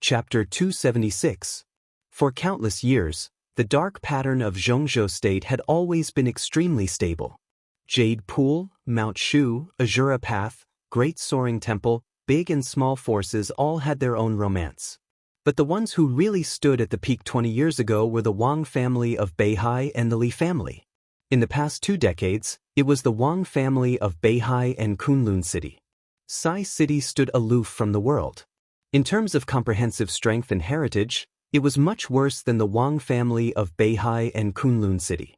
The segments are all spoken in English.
Chapter 276. For countless years, the dark pattern of Xianxia state had always been extremely stable. Jade Pool, Mount Shu, Azura Path, Great Soaring Temple, big and small forces all had their own romance. But the ones who really stood at the peak 20 years ago were the Wang family of Beihai and the Li family. In the past 2 decades, it was the Wang family of Beihai and Kunlun City. Sai City stood aloof from the world. In terms of comprehensive strength and heritage, it was much worse than the Wang family of Beihai and Kunlun City.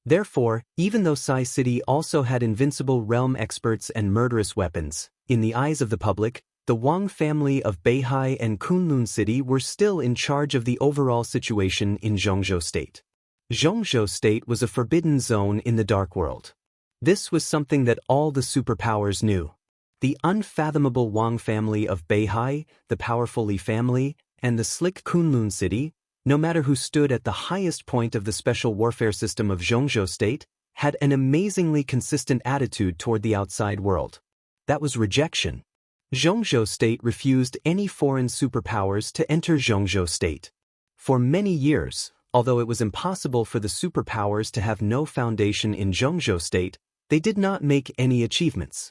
Therefore, even though Sai City also had invincible realm experts and murderous weapons, in the eyes of the public, the Wang family of Beihai and Kunlun City were still in charge of the overall situation in Xianxia State. Xianxia State was a forbidden zone in the Dark World. This was something that all the superpowers knew. The unfathomable Wang family of Beihai, the powerful Li family, and the slick Kunlun City, no matter who stood at the highest point of the special warfare system of Xianxia State, had an amazingly consistent attitude toward the outside world. That was rejection. Xianxia State refused any foreign superpowers to enter Xianxia State. For many years, although it was impossible for the superpowers to have no foundation in Xianxia State, they did not make any achievements.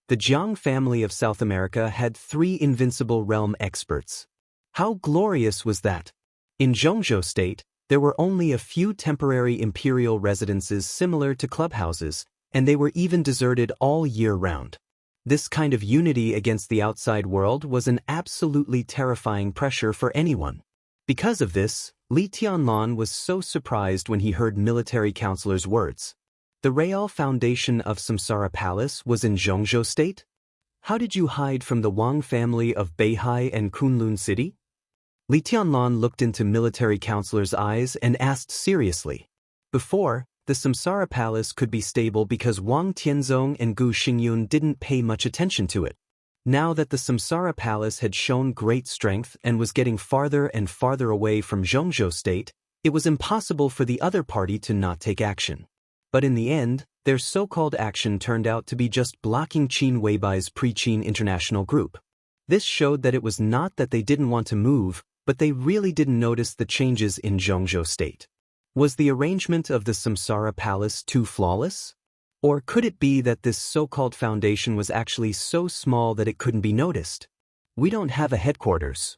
The Jiang family of South America had 3 invincible realm experts. How glorious was that! In Xianxia State, there were only a few temporary imperial residences similar to clubhouses, and they were even deserted all year round. This kind of unity against the outside world was an absolutely terrifying pressure for anyone. Because of this, Li Tianlan was so surprised when he heard military counselor's words. The Real Foundation of Samsara Palace was in Xianxia State? How did you hide from the Wang family of Beihai and Kunlun City? Li Tianlan looked into military counselor's eyes and asked seriously. Before, the Samsara Palace could be stable because Wang Tianzong and Gu Xingyun didn't pay much attention to it. Now that the Samsara Palace had shown great strength and was getting farther and farther away from Xianxia State, it was impossible for the other party to not take action. But in the end, their so-called action turned out to be just blocking Qin Weibai's pre-Qin international group. This showed that it was not that they didn't want to move, but they really didn't notice the changes in Xianxia State. Was the arrangement of the Samsara Palace too flawless? Or could it be that this so-called foundation was actually so small that it couldn't be noticed? We don't have a headquarters.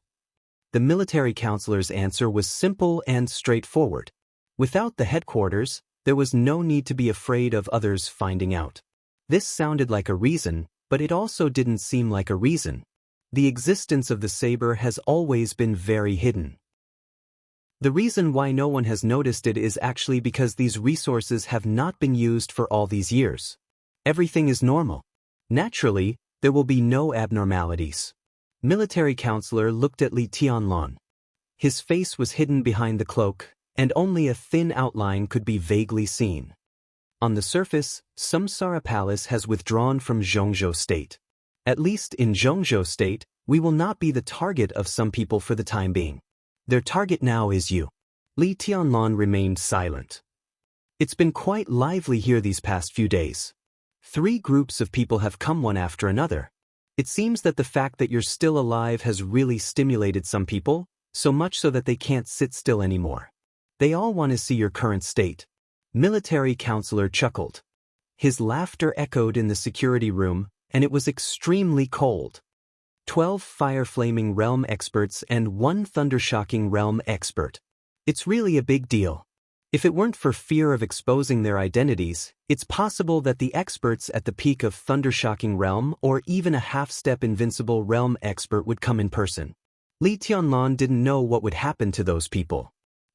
The military counselor's answer was simple and straightforward. Without the headquarters, there was no need to be afraid of others finding out. This sounded like a reason, but it also didn't seem like a reason. The existence of the saber has always been very hidden. The reason why no one has noticed it is actually because these resources have not been used for all these years. Everything is normal. Naturally, there will be no abnormalities. Military counselor looked at Li Tianlan. His face was hidden behind the cloak, and only a thin outline could be vaguely seen. On the surface, Samsara Palace has withdrawn from Xianxia State. At least in Xianxia State, we will not be the target of some people for the time being. Their target now is you. Li Tianlan remained silent. It's been quite lively here these past few days. 3 groups of people have come one after another. It seems that the fact that you're still alive has really stimulated some people, so much so that they can't sit still anymore. They all want to see your current state. Military counselor chuckled. His laughter echoed in the security room, and it was extremely cold. 12 fire-flaming realm experts and 1 thundershocking realm expert. It's really a big deal. If it weren't for fear of exposing their identities, it's possible that the experts at the peak of thundershocking realm or even a half-step invincible realm expert would come in person. Li Tianlan didn't know what would happen to those people.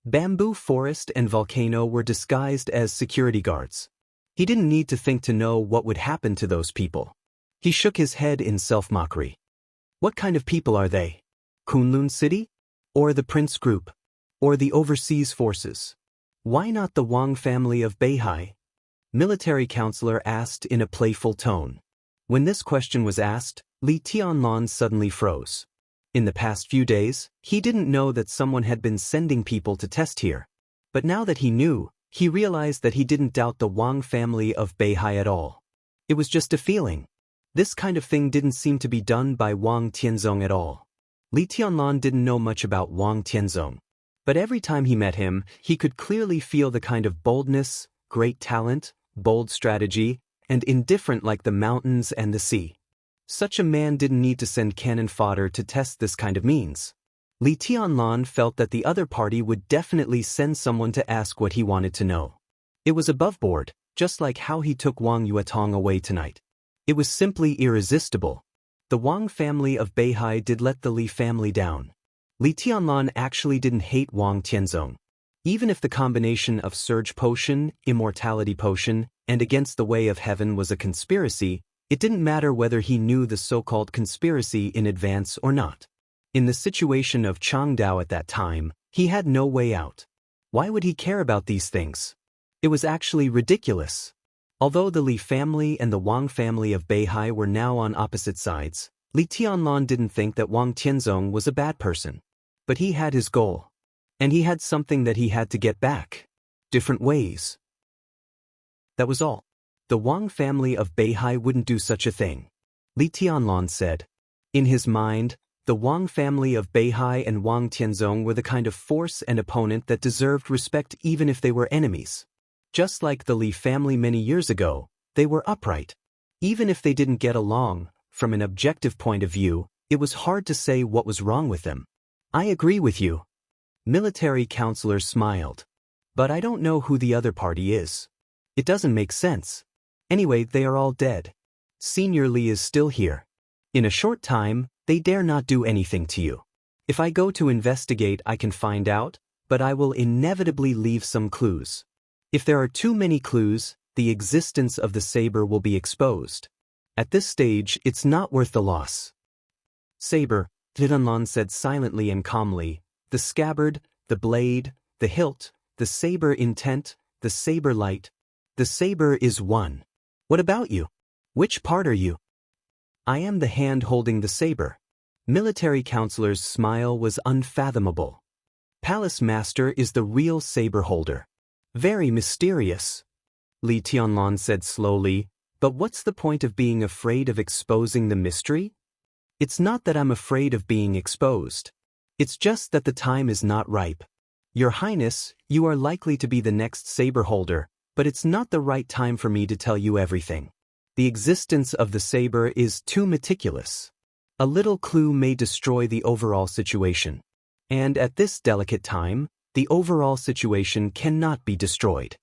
Bamboo forest and volcano were disguised as security guards. He didn't need to think to know what would happen to those people. He shook his head in self-mockery. What kind of people are they? Kunlun City? Or the Prince Group? Or the overseas forces? Why not the Wang family of Beihai? Military counselor asked in a playful tone. When this question was asked, Li Tianlan suddenly froze. In the past few days, he didn't know that someone had been sending people to test here. But now that he knew, he realized that he didn't doubt the Wang family of Beihai at all. It was just a feeling. This kind of thing didn't seem to be done by Wang Tianzong at all. Li Tianlan didn't know much about Wang Tianzong. But every time he met him, he could clearly feel the kind of boldness, great talent, bold strategy, and indifferent like the mountains and the sea. Such a man didn't need to send cannon fodder to test this kind of means. Li Tianlan felt that the other party would definitely send someone to ask what he wanted to know. It was above board, just like how he took Wang Yuetong away tonight. It was simply irresistible. The Wang family of Beihai did let the Li family down. Li Tianlan actually didn't hate Wang Tianzong. Even if the combination of Surge Potion, Immortality Potion, and Against the Way of Heaven was a conspiracy, it didn't matter whether he knew the so-called conspiracy in advance or not. In the situation of Changdao at that time, he had no way out. Why would he care about these things? It was actually ridiculous. Although the Li family and the Wang family of Beihai were now on opposite sides, Li Tianlan didn't think that Wang Tianzong was a bad person. But he had his goal. And he had something that he had to get back. Different ways. That was all. The Wang family of Beihai wouldn't do such a thing. Li Tianlan said. In his mind, the Wang family of Beihai and Wang Tianzong were the kind of force and opponent that deserved respect even if they were enemies. Just like the Li family many years ago, they were upright. Even if they didn't get along, from an objective point of view, it was hard to say what was wrong with them. I agree with you. Military counselor smiled. But I don't know who the other party is. It doesn't make sense. Anyway, they are all dead. Senior Li is still here. In a short time, they dare not do anything to you. If I go to investigate, I can find out, but I will inevitably leave some clues. If there are too many clues, the existence of the saber will be exposed. At this stage, it's not worth the loss. Saber, Tianlan said silently and calmly, the scabbard, the blade, the hilt, the saber intent, the saber light. The saber is one. What about you? Which part are you? I am the hand holding the saber. Military counselor's smile was unfathomable. Palace master is the real saber holder. Very mysterious. Li Tianlan said slowly, but what's the point of being afraid of exposing the mystery? It's not that I'm afraid of being exposed. It's just that the time is not ripe. Your Highness, you are likely to be the next saber holder, but it's not the right time for me to tell you everything. The existence of the saber is too meticulous. A little clue may destroy the overall situation. And at this delicate time, the overall situation cannot be destroyed.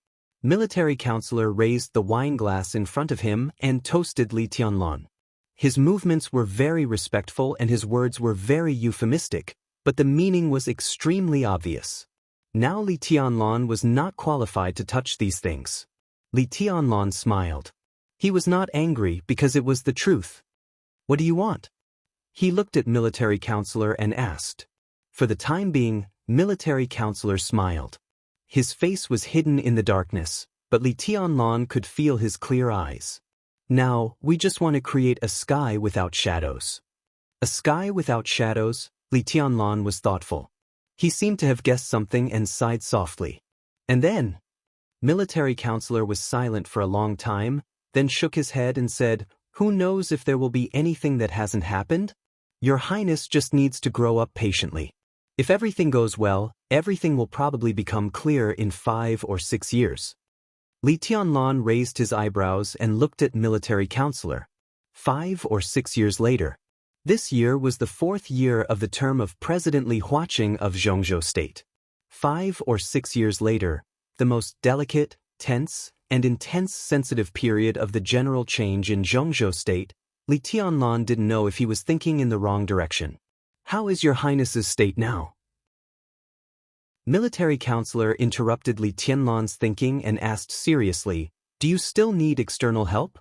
Military counselor raised the wine glass in front of him and toasted Li Tianlan. His movements were very respectful and his words were very euphemistic, but the meaning was extremely obvious. Now Li Tianlan was not qualified to touch these things. Li Tianlan smiled. He was not angry because it was the truth. What do you want? He looked at military counselor and asked. For the time being, military counselor smiled. His face was hidden in the darkness, but Li Tianlan could feel his clear eyes. Now, we just want to create a sky without shadows. A sky without shadows? Li Tianlan was thoughtful. He seemed to have guessed something and sighed softly. And then? Military counselor was silent for a long time, then shook his head and said, Who knows if there will be anything that hasn't happened? Your Highness just needs to grow up patiently. If everything goes well, everything will probably become clear in 5 or 6 years. Li Tianlan raised his eyebrows and looked at military counselor. 5 or 6 years later. This year was the 4th year of the term of President Li Huaqing of Zhongzhou State. 5 or 6 years later, the most delicate, tense, and intense sensitive period of the general change in Zhongzhou State, Li Tianlan didn't know if he was thinking in the wrong direction. How is your Highness's state now? Military counselor interrupted Li Tianlan's thinking and asked seriously, Do you still need external help?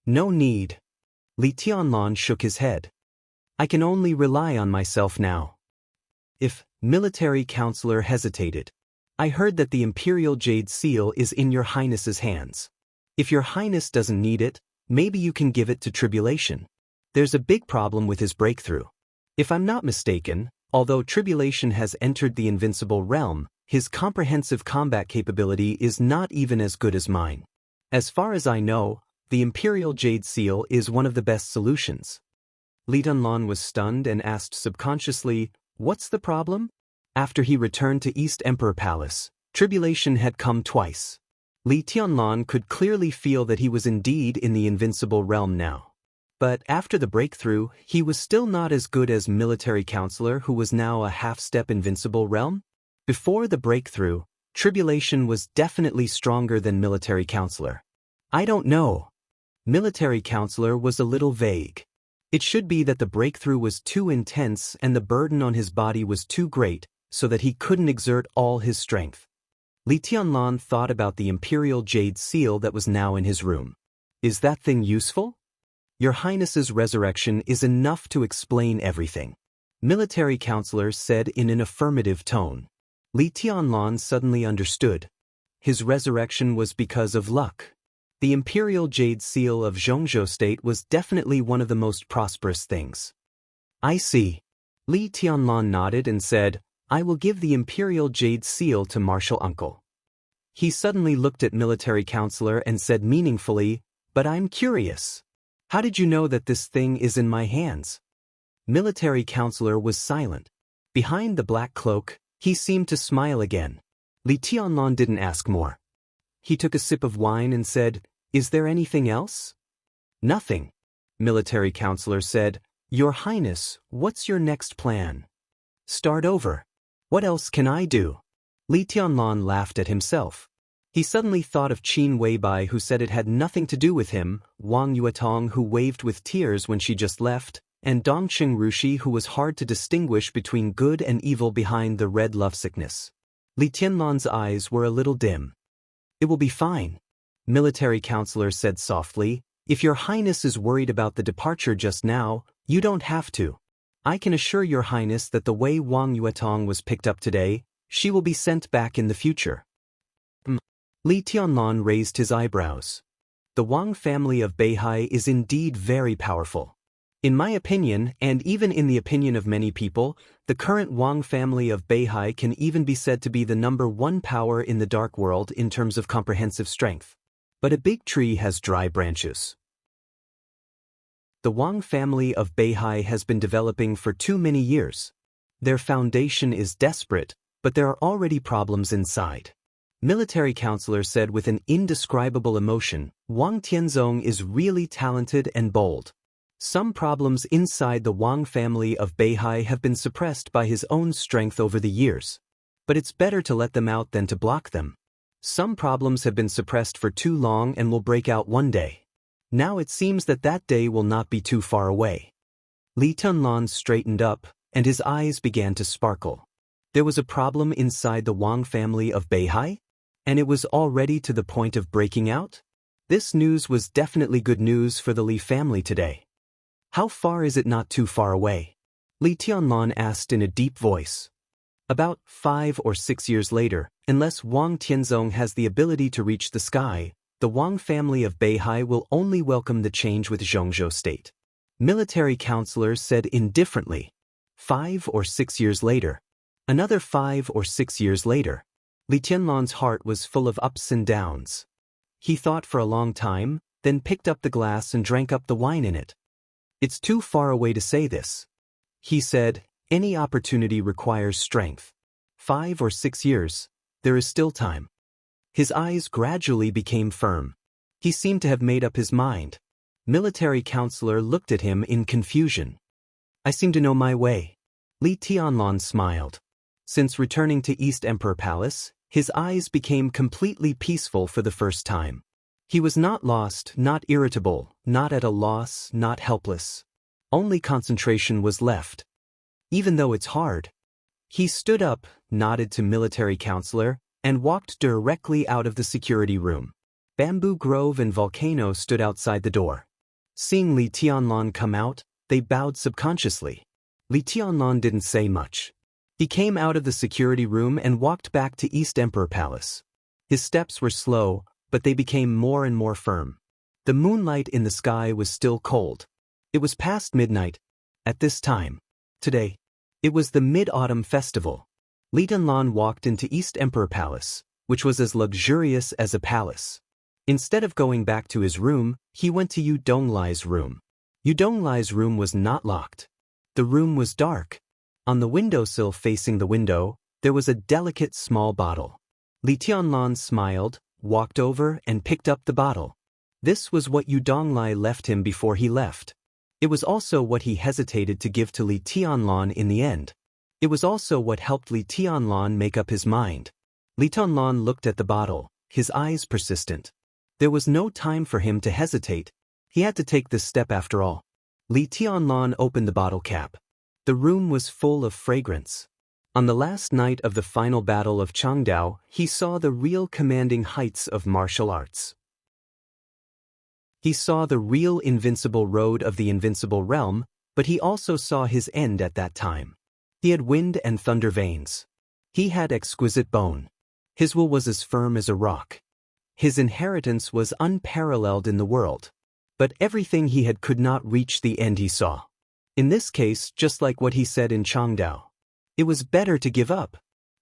No need. Li Tianlan shook his head. I can only rely on myself now. If, military counselor hesitated. I heard that the Imperial Jade Seal is in your Highness's hands. If your Highness doesn't need it, maybe you can give it to Tribulation. There's a big problem with his breakthrough. If I'm not mistaken, although Tribulation has entered the invincible realm, his comprehensive combat capability is not even as good as mine. As far as I know, the Imperial Jade Seal is one of the best solutions. Li Dunlan was stunned and asked subconsciously, "What's the problem?" After he returned to East Emperor Palace, tribulation had come twice. Li Tianlan could clearly feel that he was indeed in the invincible realm now. But after the breakthrough, he was still not as good as military counselor who was now a half-step invincible realm. Before the breakthrough, tribulation was definitely stronger than military counselor. "I don't know." Military counselor was a little vague. It should be that the breakthrough was too intense and the burden on his body was too great, so that he couldn't exert all his strength. Li Tianlan thought about the imperial jade seal that was now in his room. "Is that thing useful?" "Your Highness's resurrection is enough to explain everything," military counselor said in an affirmative tone. Li Tianlan suddenly understood. His resurrection was because of luck. The imperial jade seal of Xianxia state was definitely one of the most prosperous things. "I see." Li Tianlan nodded and said, "I will give the imperial jade seal to martial uncle." He suddenly looked at military counselor and said meaningfully, "But I'm curious. How did you know that this thing is in my hands?" Military counselor was silent. Behind the black cloak, he seemed to smile again. Li Tianlan didn't ask more. He took a sip of wine and said, "Is there anything else?" "Nothing." Military counselor said, "Your Highness, what's your next plan?" "Start over. What else can I do?" Li Tianlan laughed at himself. He suddenly thought of Qin Weibai, who said it had nothing to do with him, Wang Yuetong, who waved with tears when she just left, and Dongqing Rushi, who was hard to distinguish between good and evil behind the red lovesickness. Li Tianlan's eyes were a little dim. "It will be fine," military counselor said softly. "If your Highness is worried about the departure just now, you don't have to. I can assure your Highness that the way Wang Yuetong was picked up today, she will be sent back in the future." Li Tianlan raised his eyebrows. The Wang family of Beihai is indeed very powerful. In my opinion, and even in the opinion of many people, the current Wang family of Beihai can even be said to be the #1 power in the dark world in terms of comprehensive strength. But a big tree has dry branches. The Wang family of Beihai has been developing for too many years. Their foundation is desperate, but there are already problems inside. Military counselor said with an indescribable emotion, "Wang Tianzong is really talented and bold. Some problems inside the Wang family of Beihai have been suppressed by his own strength over the years. But it's better to let them out than to block them. Some problems have been suppressed for too long and will break out one day. Now it seems that that day will not be too far away." Li Tianlan straightened up, and his eyes began to sparkle. There was a problem inside the Wang family of Beihai? And it was already to the point of breaking out? This news was definitely good news for the Li family today. "How far is it not too far away?" Li Tianlan asked in a deep voice. "About 5 or 6 years later, unless Wang Tianzong has the ability to reach the sky, the Wang family of Beihai will only welcome the change with Xianxia state," military counselor said indifferently. 5 or 6 years later. Another 5 or 6 years later. Li Tianlan's heart was full of ups and downs. He thought for a long time, then picked up the glass and drank up the wine in it. "It's too far away to say this," he said. "Any opportunity requires strength. 5 or 6 years, there is still time." His eyes gradually became firm. He seemed to have made up his mind. Military counselor looked at him in confusion. "I seem to know my way." Li Tianlan smiled. Since returning to East Emperor Palace, his eyes became completely peaceful for the first time. He was not lost, not irritable, not at a loss, not helpless. Only concentration was left. "Even though it's hard." He stood up, nodded to military counselor, and walked directly out of the security room. Bamboo Grove and Volcano stood outside the door. Seeing Li Tianlan come out, they bowed subconsciously. Li Tianlan didn't say much. He came out of the security room and walked back to East Emperor Palace. His steps were slow, but they became more and more firm. The moonlight in the sky was still cold. It was past midnight. At this time, today, it was the Mid-Autumn Festival. Li Tianlan walked into East Emperor Palace, which was as luxurious as a palace. Instead of going back to his room, he went to Yu Donglai's room. Yudonglai's room was not locked. The room was dark. On the windowsill facing the window, there was a delicate small bottle. Li Tianlan smiled, walked over and picked up the bottle. This was what Yudonglai left him before he left. It was also what he hesitated to give to Li Tianlan in the end. It was also what helped Li Tianlan make up his mind. Li Tianlan looked at the bottle, his eyes persistent. There was no time for him to hesitate. He had to take this step after all. Li Tianlan opened the bottle cap. The room was full of fragrance. On the last night of the final battle of Changdao, he saw the real commanding heights of martial arts. He saw the real invincible road of the invincible realm, but he also saw his end at that time. He had wind and thunder veins. He had exquisite bone. His will was as firm as a rock. His inheritance was unparalleled in the world. But everything he had could not reach the end he saw. In this case, just like what he said in Changdao. It was better to give up.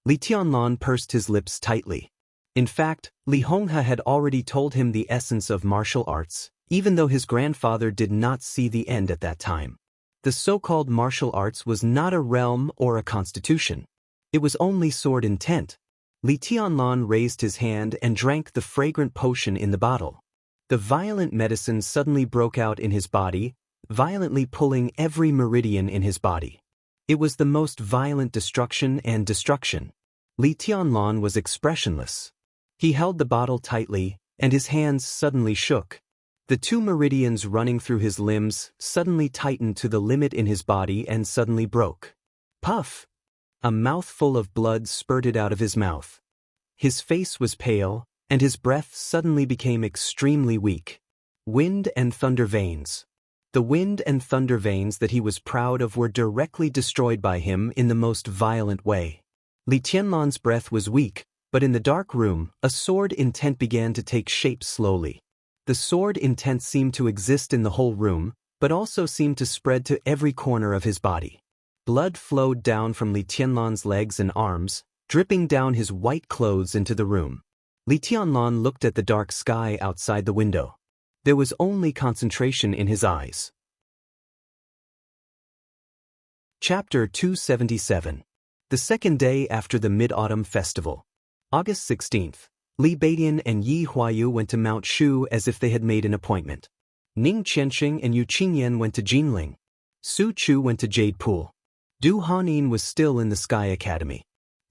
Li Tianlan pursed his lips tightly. In fact, Li Honghe had already told him the essence of martial arts, even though his grandfather did not see the end at that time. The so-called martial arts was not a realm or a constitution. It was only sword intent. Li Tianlan raised his hand and drank the fragrant potion in the bottle. The violent medicine suddenly broke out in his body, violently pulling every meridian in his body. It was the most violent destruction and destruction. Li Tianlan was expressionless. He held the bottle tightly, and his hands suddenly shook. The two meridians running through his limbs suddenly tightened to the limit in his body and suddenly broke. Puff! A mouthful of blood spurted out of his mouth. His face was pale, and his breath suddenly became extremely weak. Wind and thunder veins. The wind and thunder veins that he was proud of were directly destroyed by him in the most violent way. Li Tianlan's breath was weak, but in the dark room, a sword intent began to take shape slowly. The sword intent seemed to exist in the whole room, but also seemed to spread to every corner of his body. Blood flowed down from Li Tianlan's legs and arms, dripping down his white clothes into the room. Li Tianlan looked at the dark sky outside the window. There was only concentration in his eyes. Chapter 277. The second day after the Mid-Autumn Festival. August 16th. Li Beidian and Yi Huayu went to Mount Shu as if they had made an appointment. Ning Qianxing and Yu Qingyan went to Jinling. Su Chu went to Jade Pool. Du Hanin was still in the Sky Academy.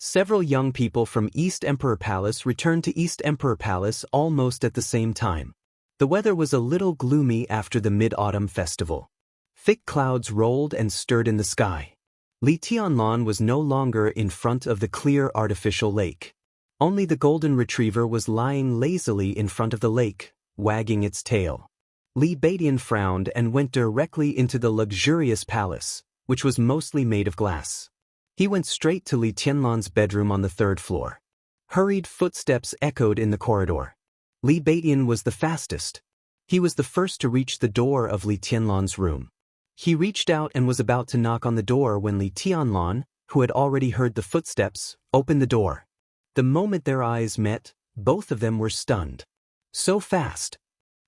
Several young people from East Emperor Palace returned to East Emperor Palace almost at the same time. The weather was a little gloomy after the Mid-Autumn Festival. Thick clouds rolled and stirred in the sky. Li Tianlan was no longer in front of the clear artificial lake. Only the golden retriever was lying lazily in front of the lake, wagging its tail. Li Beidian frowned and went directly into the luxurious palace, which was mostly made of glass. He went straight to Li Tianlan's bedroom on the third floor. Hurried footsteps echoed in the corridor. Li Beidian was the fastest. He was the first to reach the door of Li Tianlan's room. He reached out and was about to knock on the door when Li Tianlan, who had already heard the footsteps, opened the door. The moment their eyes met, both of them were stunned. So fast.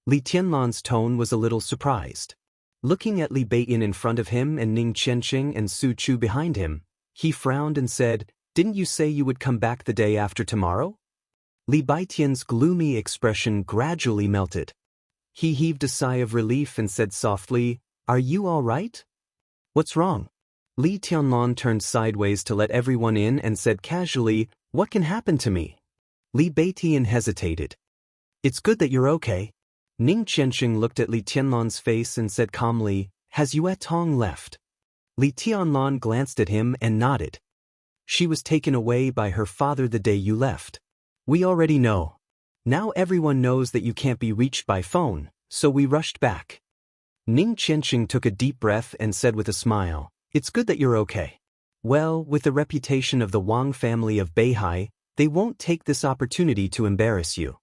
Li Tianlan's tone was a little surprised. Looking at Li Beidian in front of him and Ning Qianxing and Su Chu behind him, he frowned and said, "Didn't you say you would come back the day after tomorrow?" Li Beidian's gloomy expression gradually melted. He heaved a sigh of relief and said softly, "Are you all right?" "What's wrong?" Li Tianlan turned sideways to let everyone in and said casually, "What can happen to me?" Li Beidian hesitated. "It's good that you're okay." Ning Qianxing looked at Li Tianlan's face and said calmly, "Has Yue Tong left?" Li Tianlan glanced at him and nodded. "She was taken away by her father the day you left. We already know. Now everyone knows that you can't be reached by phone, so we rushed back." Ning Qianxing took a deep breath and said with a smile, "It's good that you're okay. Well, with the reputation of the Wang family of Beihai, they won't take this opportunity to embarrass you."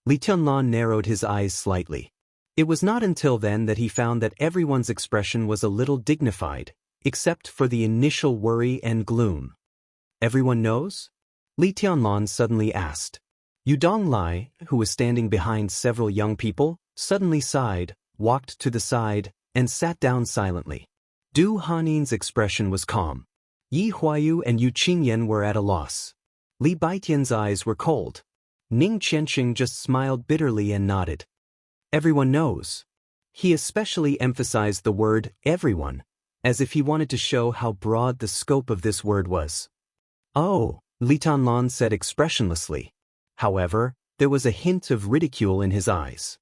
Li Tianlan narrowed his eyes slightly. It was not until then that he found that everyone's expression was a little dignified, except for the initial worry and gloom. "Everyone knows?" Li Tianlan suddenly asked. Yudonglai, who was standing behind several young people, suddenly sighed, walked to the side, and sat down silently. Du Hanin's expression was calm. Yi Huayu and Yu Qingyan were at a loss. Li Baitian's eyes were cold. Ning Qianxing just smiled bitterly and nodded. Everyone knows. He especially emphasized the word everyone, as if he wanted to show how broad the scope of this word was. Oh, Li Tianlan said expressionlessly. However, there was a hint of ridicule in his eyes.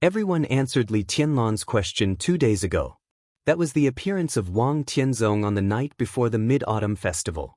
Everyone answered Li Tianlan's question 2 days ago. That was the appearance of Wang Tianzong on the night before the Mid-Autumn Festival.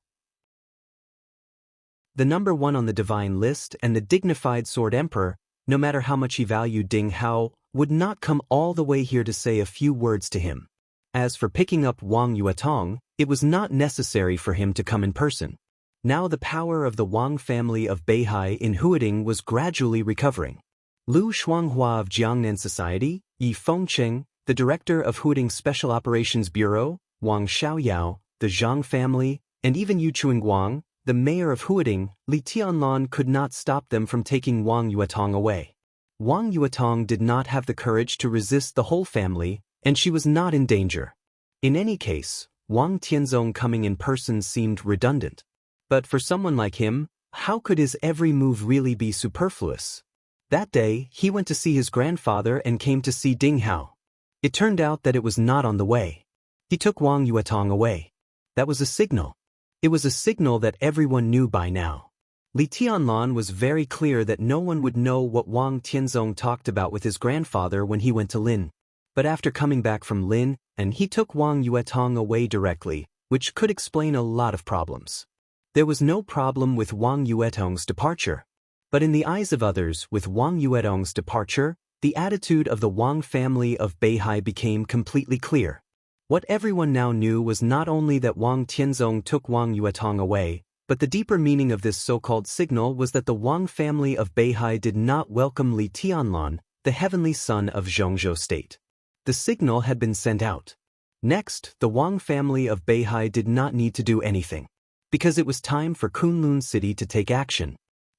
The number 1 on the divine list and the dignified Sword Emperor, no matter how much he valued Ding Hao, would not come all the way here to say a few words to him. As for picking up Wang Yuetong, it was not necessary for him to come in person. Now the power of the Wang family of Beihai in Huading was gradually recovering. Lu Shuanghua of Jiangnan Society, Yi Fengcheng, the director of Huading Special Operations Bureau, Wang Xiaoyao, the Zhang family, and even Yu Chuingguang, the mayor of Huading, Li Tianlan could not stop them from taking Wang Yuetong away. Wang Yuetong did not have the courage to resist the whole family, and she was not in danger. In any case, Wang Tianzong coming in person seemed redundant. But for someone like him, how could his every move really be superfluous? That day, he went to see his grandfather and came to see Ding Hao. It turned out that it was not on the way. He took Wang Yuetong away. That was a signal. It was a signal that everyone knew by now. Li Tianlan was very clear that no one would know what Wang Tianzong talked about with his grandfather when he went to Lin. But after coming back from Lin, and he took Wang Yuetong away directly, which could explain a lot of problems. There was no problem with Wang Yuetong's departure. But in the eyes of others, with Wang Yuetong's departure, the attitude of the Wang family of Beihai became completely clear. What everyone now knew was not only that Wang Tianzong took Wang Yuetong away, but the deeper meaning of this so-called signal was that the Wang family of Beihai did not welcome Li Tianlan, the heavenly son of Zhongzhou State. The signal had been sent out. Next, the Wang family of Beihai did not need to do anything, because it was time for Kunlun City to take action.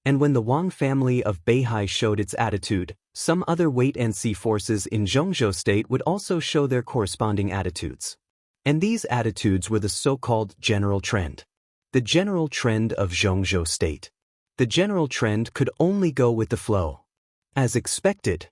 And when the Wang family of Beihai showed its attitude, some other wait-and-see forces in Zhongzhou State would also show their corresponding attitudes. And these attitudes were the so-called general trend. The general trend of Zhongzhou State. The general trend could only go with the flow. As expected.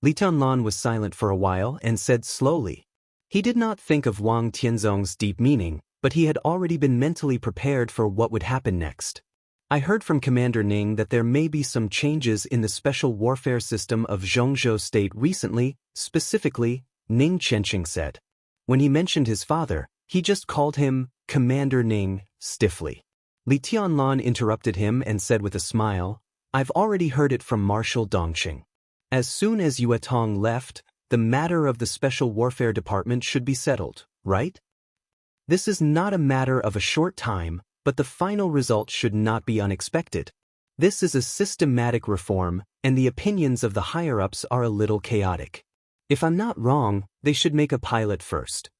Li Tianlan was silent for a while and said slowly. He did not think of Wang Tianzong's deep meaning, but he had already been mentally prepared for what would happen next. I heard from Commander Ning that there may be some changes in the special warfare system of Zhongzhou State recently, specifically, Ning Qianxing said. When he mentioned his father, he just called him Commander Ning, stiffly. Li Tianlan interrupted him and said with a smile, I've already heard it from Marshal Dongqing. As soon as Yuetong left, the matter of the Special Warfare Department should be settled, right? This is not a matter of a short time, but the final result should not be unexpected. This is a systematic reform, and the opinions of the higher-ups are a little chaotic. If I'm not wrong, they should make a pilot first.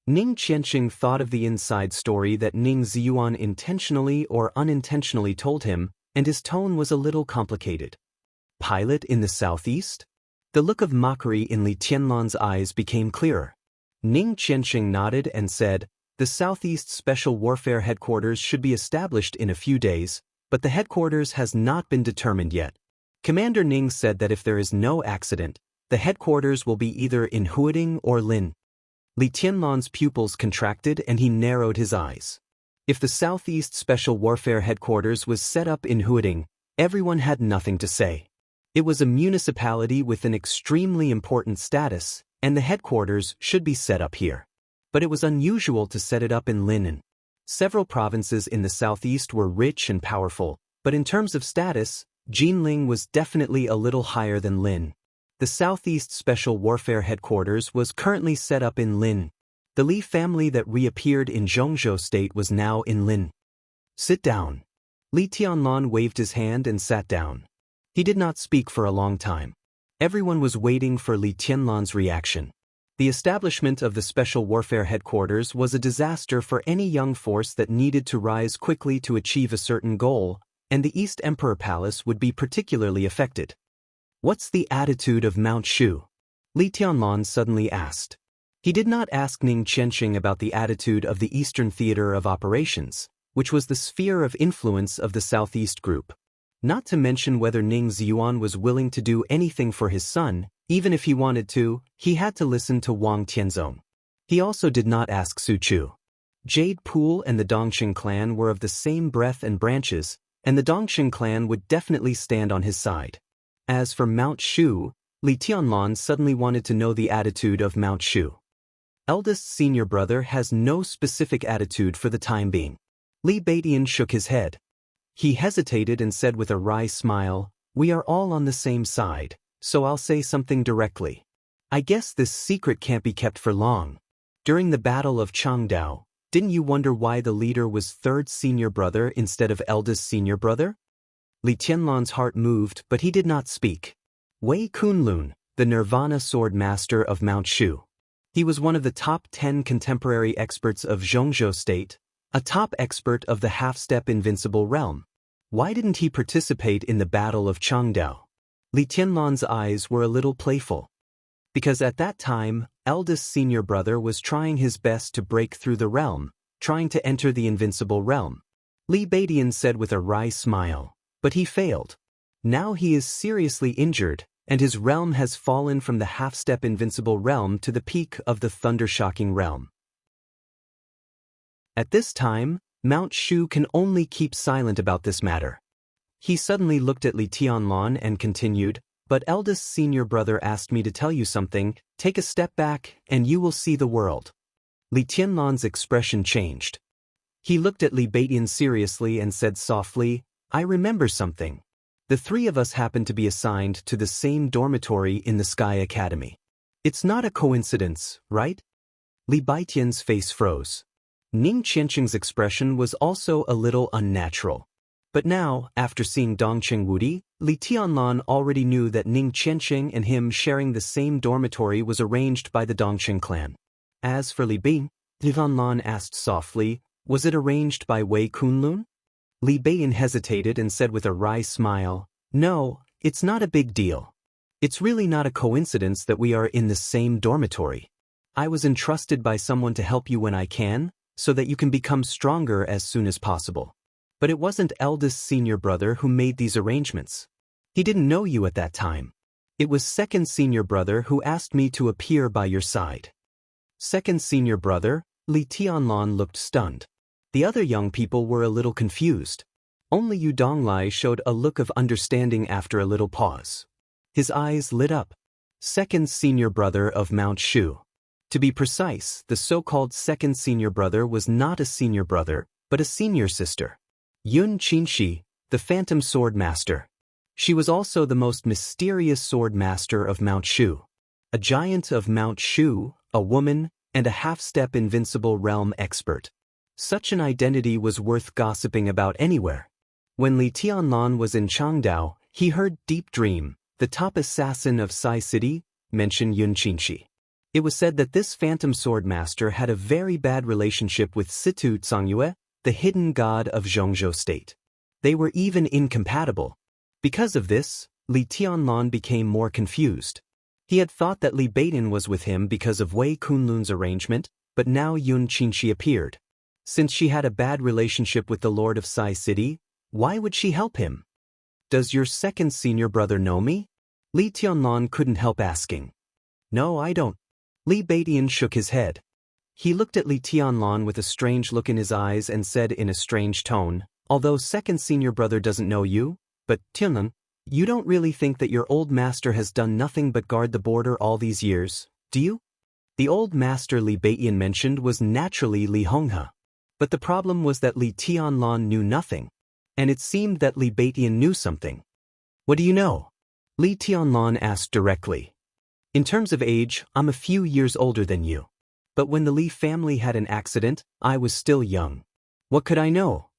Ning Qianxing thought of the inside story that Ning Ziyuan intentionally or unintentionally told him, and his tone was a little complicated. Pilot in the southeast? The look of mockery in Li Tianlan's eyes became clearer. Ning Qianxing nodded and said, the Southeast Special Warfare Headquarters should be established in a few days, but the headquarters has not been determined yet. Commander Ning said that if there is no accident, the headquarters will be either in Huading or Lin. Li Tianlan's pupils contracted and he narrowed his eyes. If the Southeast Special Warfare Headquarters was set up in Huading, everyone had nothing to say. It was a municipality with an extremely important status, and the headquarters should be set up here. But it was unusual to set it up in Linen. Several provinces in the southeast were rich and powerful, but in terms of status, Jinling was definitely a little higher than Lin. The Southeast Special Warfare Headquarters was currently set up in Lin. The Li family that reappeared in Zhongzhou State was now in Lin. Sit down. Li Tianlan waved his hand and sat down. He did not speak for a long time. Everyone was waiting for Li Tianlan's reaction. The establishment of the Special Warfare Headquarters was a disaster for any young force that needed to rise quickly to achieve a certain goal, and the East Emperor Palace would be particularly affected. What's the attitude of Mount Shu? Li Tianlan suddenly asked. He did not ask Ning Qianxing about the attitude of the Eastern Theater of Operations, which was the sphere of influence of the Southeast Group. Not to mention whether Ning Ziyuan was willing to do anything for his son. Even if he wanted to, he had to listen to Wang Tianzong. He also did not ask Su Chu. Jade Pool and the Dongqing clan were of the same breadth and branches, and the Dongqing clan would definitely stand on his side. As for Mount Shu, Li Tianlan suddenly wanted to know the attitude of Mount Shu. Eldest senior brother has no specific attitude for the time being. Li Baidian shook his head. He hesitated and said with a wry smile, "We are all on the same side, so I'll say something directly. I guess this secret can't be kept for long. During the Battle of Changdao, didn't you wonder why the leader was third senior brother instead of eldest senior brother?" Li Tianlan's heart moved, but he did not speak. Wei Kunlun, the Nirvana sword master of Mount Shu. He was one of the top 10 contemporary experts of Zhongzhou State, a top expert of the half-step invincible realm. Why didn't he participate in the Battle of Changdao? Li Tianlan's eyes were a little playful. Because at that time, eldest senior brother was trying his best to break through the realm, trying to enter the invincible realm. Li Baidian said with a wry smile, but he failed. Now he is seriously injured, and his realm has fallen from the half-step invincible realm to the peak of the thunder-shocking realm. At this time, Mount Shu can only keep silent about this matter. He suddenly looked at Li Tianlan and continued, "But eldest senior brother asked me to tell you something. Take a step back, and you will see the world." Li Tianlan's expression changed. He looked at Li Baidian seriously and said softly, "I remember something. The three of us happen to be assigned to the same dormitory in the Sky Academy. It's not a coincidence, right?" Li Baidian's face froze. Ning Qianxing's expression was also a little unnatural. But now, after seeing Dongqing Wudi, Li Tianlan already knew that Ning Qianxing and him sharing the same dormitory was arranged by the Dongqing clan. As for Li Bing, Li Tianlan asked softly, "Was it arranged by Wei Kunlun?" Li Baidian hesitated and said with a wry smile, "No, it's not a big deal. It's really not a coincidence that we are in the same dormitory. I was entrusted by someone to help you when I can, so that you can become stronger as soon as possible. But it wasn't eldest senior brother who made these arrangements. He didn't know you at that time. It was second senior brother who asked me to appear by your side." Second senior brother? Li Tianlan looked stunned. The other young people were a little confused. Only Yu Donglai showed a look of understanding after a little pause. His eyes lit up. Second senior brother of Mount Shu. To be precise, the so-called second senior brother was not a senior brother, but a senior sister. Yun Qinshi, the Phantom Sword Master. She was also the most mysterious sword master of Mount Shu. A giant of Mount Shu, a woman, and a half-step invincible realm expert. Such an identity was worth gossiping about anywhere. When Li Tianlan was in Changdao, he heard Deep Dream, the top assassin of Sai City, mention Yun Qinshi. It was said that this Phantom Sword Master had a very bad relationship with Situ Cangyue, the hidden god of Zhongzhou State. They were even incompatible. Because of this, Li Tianlan became more confused. He had thought that Li Baidian was with him because of Wei Kunlun's arrangement, but now Yun Qinshi appeared. Since she had a bad relationship with the Lord of Sai City, why would she help him? "Does your second senior brother know me?" Li Tianlan couldn't help asking. "No, I don't." Li Baidian shook his head. He looked at Li Tianlan with a strange look in his eyes and said in a strange tone, "Although second senior brother doesn't know you, but Tianlan, you don't really think that your old master has done nothing but guard the border all these years, do you?" The old master Li Baidian mentioned was naturally Li Honghe. But the problem was that Li Tianlan knew nothing. And it seemed that Li Baidian knew something. "What do you know?" Li Tianlan asked directly. "In terms of age, I'm a few years older than you. But when the Li family had an accident, I was still young. What could I know?"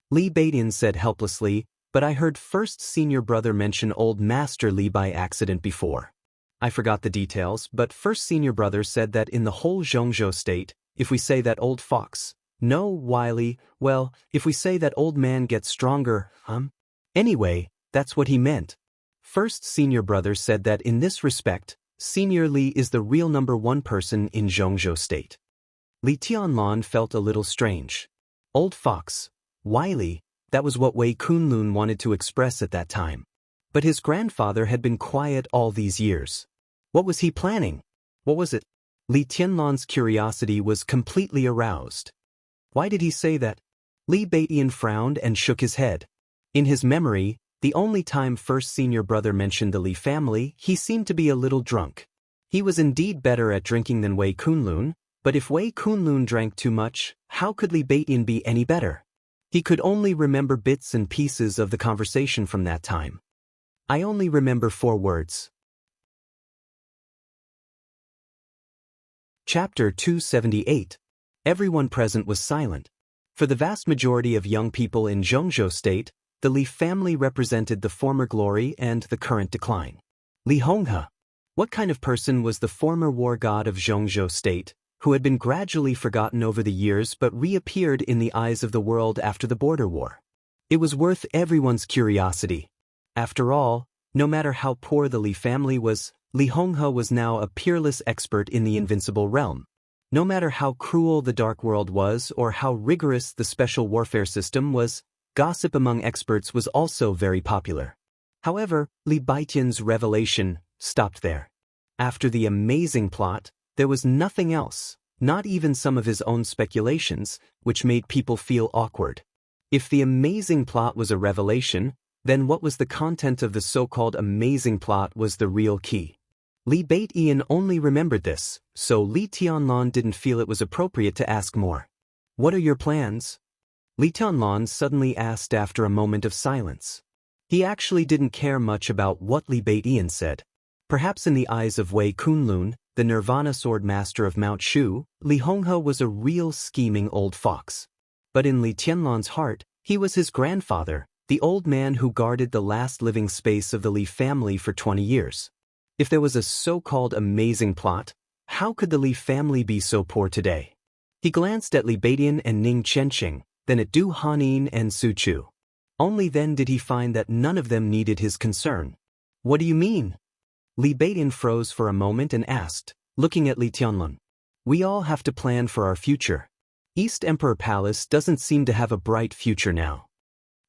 Li Baidian said helplessly, "But I heard first senior brother mention old master Li by accident before. I forgot the details, but first senior brother said that in the whole Zhongzhou state, if we say that old fox, no, wily, well, if we say that old man gets stronger, Anyway, that's what he meant. first senior brother said that in this respect, Senior Li is the real #1 person in Zhongzhou state. Li Tianlan felt a little strange. Old fox, wily, that was what Wei Kunlun wanted to express at that time. But his grandfather had been quiet all these years. What was he planning? What was it? Li Tianlan's curiosity was completely aroused. Why did he say that? Li Baidian frowned and shook his head. In his memory, the only time first senior brother mentioned the Li family, he seemed to be a little drunk. He was indeed better at drinking than Wei Kunlun, but if Wei Kunlun drank too much, how could Li Baidian be any better? He could only remember bits and pieces of the conversation from that time. I only remember 4 words. Chapter 278. Everyone present was silent. For the vast majority of young people in Zhongzhou state, the Li family represented the former glory and the current decline. Li Honghe. What kind of person was the former war god of Zhongzhou state, who had been gradually forgotten over the years but reappeared in the eyes of the world after the border war? It was worth everyone's curiosity. After all, no matter how poor the Li family was, Li Honghe was now a peerless expert in the invincible realm. No matter how cruel the dark world was or how rigorous the special warfare system was, gossip among experts was also very popular. However, Li Baidian's revelation stopped there. After the amazing plot, there was nothing else, not even some of his own speculations, which made people feel awkward. If the amazing plot was a revelation, then what was the content of the so-called amazing plot was the real key. Li Baidian only remembered this, so Li Tianlan didn't feel it was appropriate to ask more. What are your plans? Li Tianlan suddenly asked after a moment of silence. He actually didn't care much about what Li Baidian said. Perhaps in the eyes of Wei Kunlun, the Nirvana sword master of Mount Shu, Li Honghe was a real scheming old fox. But in Li Tianlan's heart, he was his grandfather, the old man who guarded the last living space of the Li family for 20 years. If there was a so-called amazing plot, how could the Li family be so poor today? He glanced at Li Baidian and Ning Qianxing, then at Du Hanin and Su Chu. Only then did he find that none of them needed his concern. What do you mean? Li Baidian froze for a moment and asked, looking at Li Tianlan. We all have to plan for our future. East Emperor Palace doesn't seem to have a bright future now.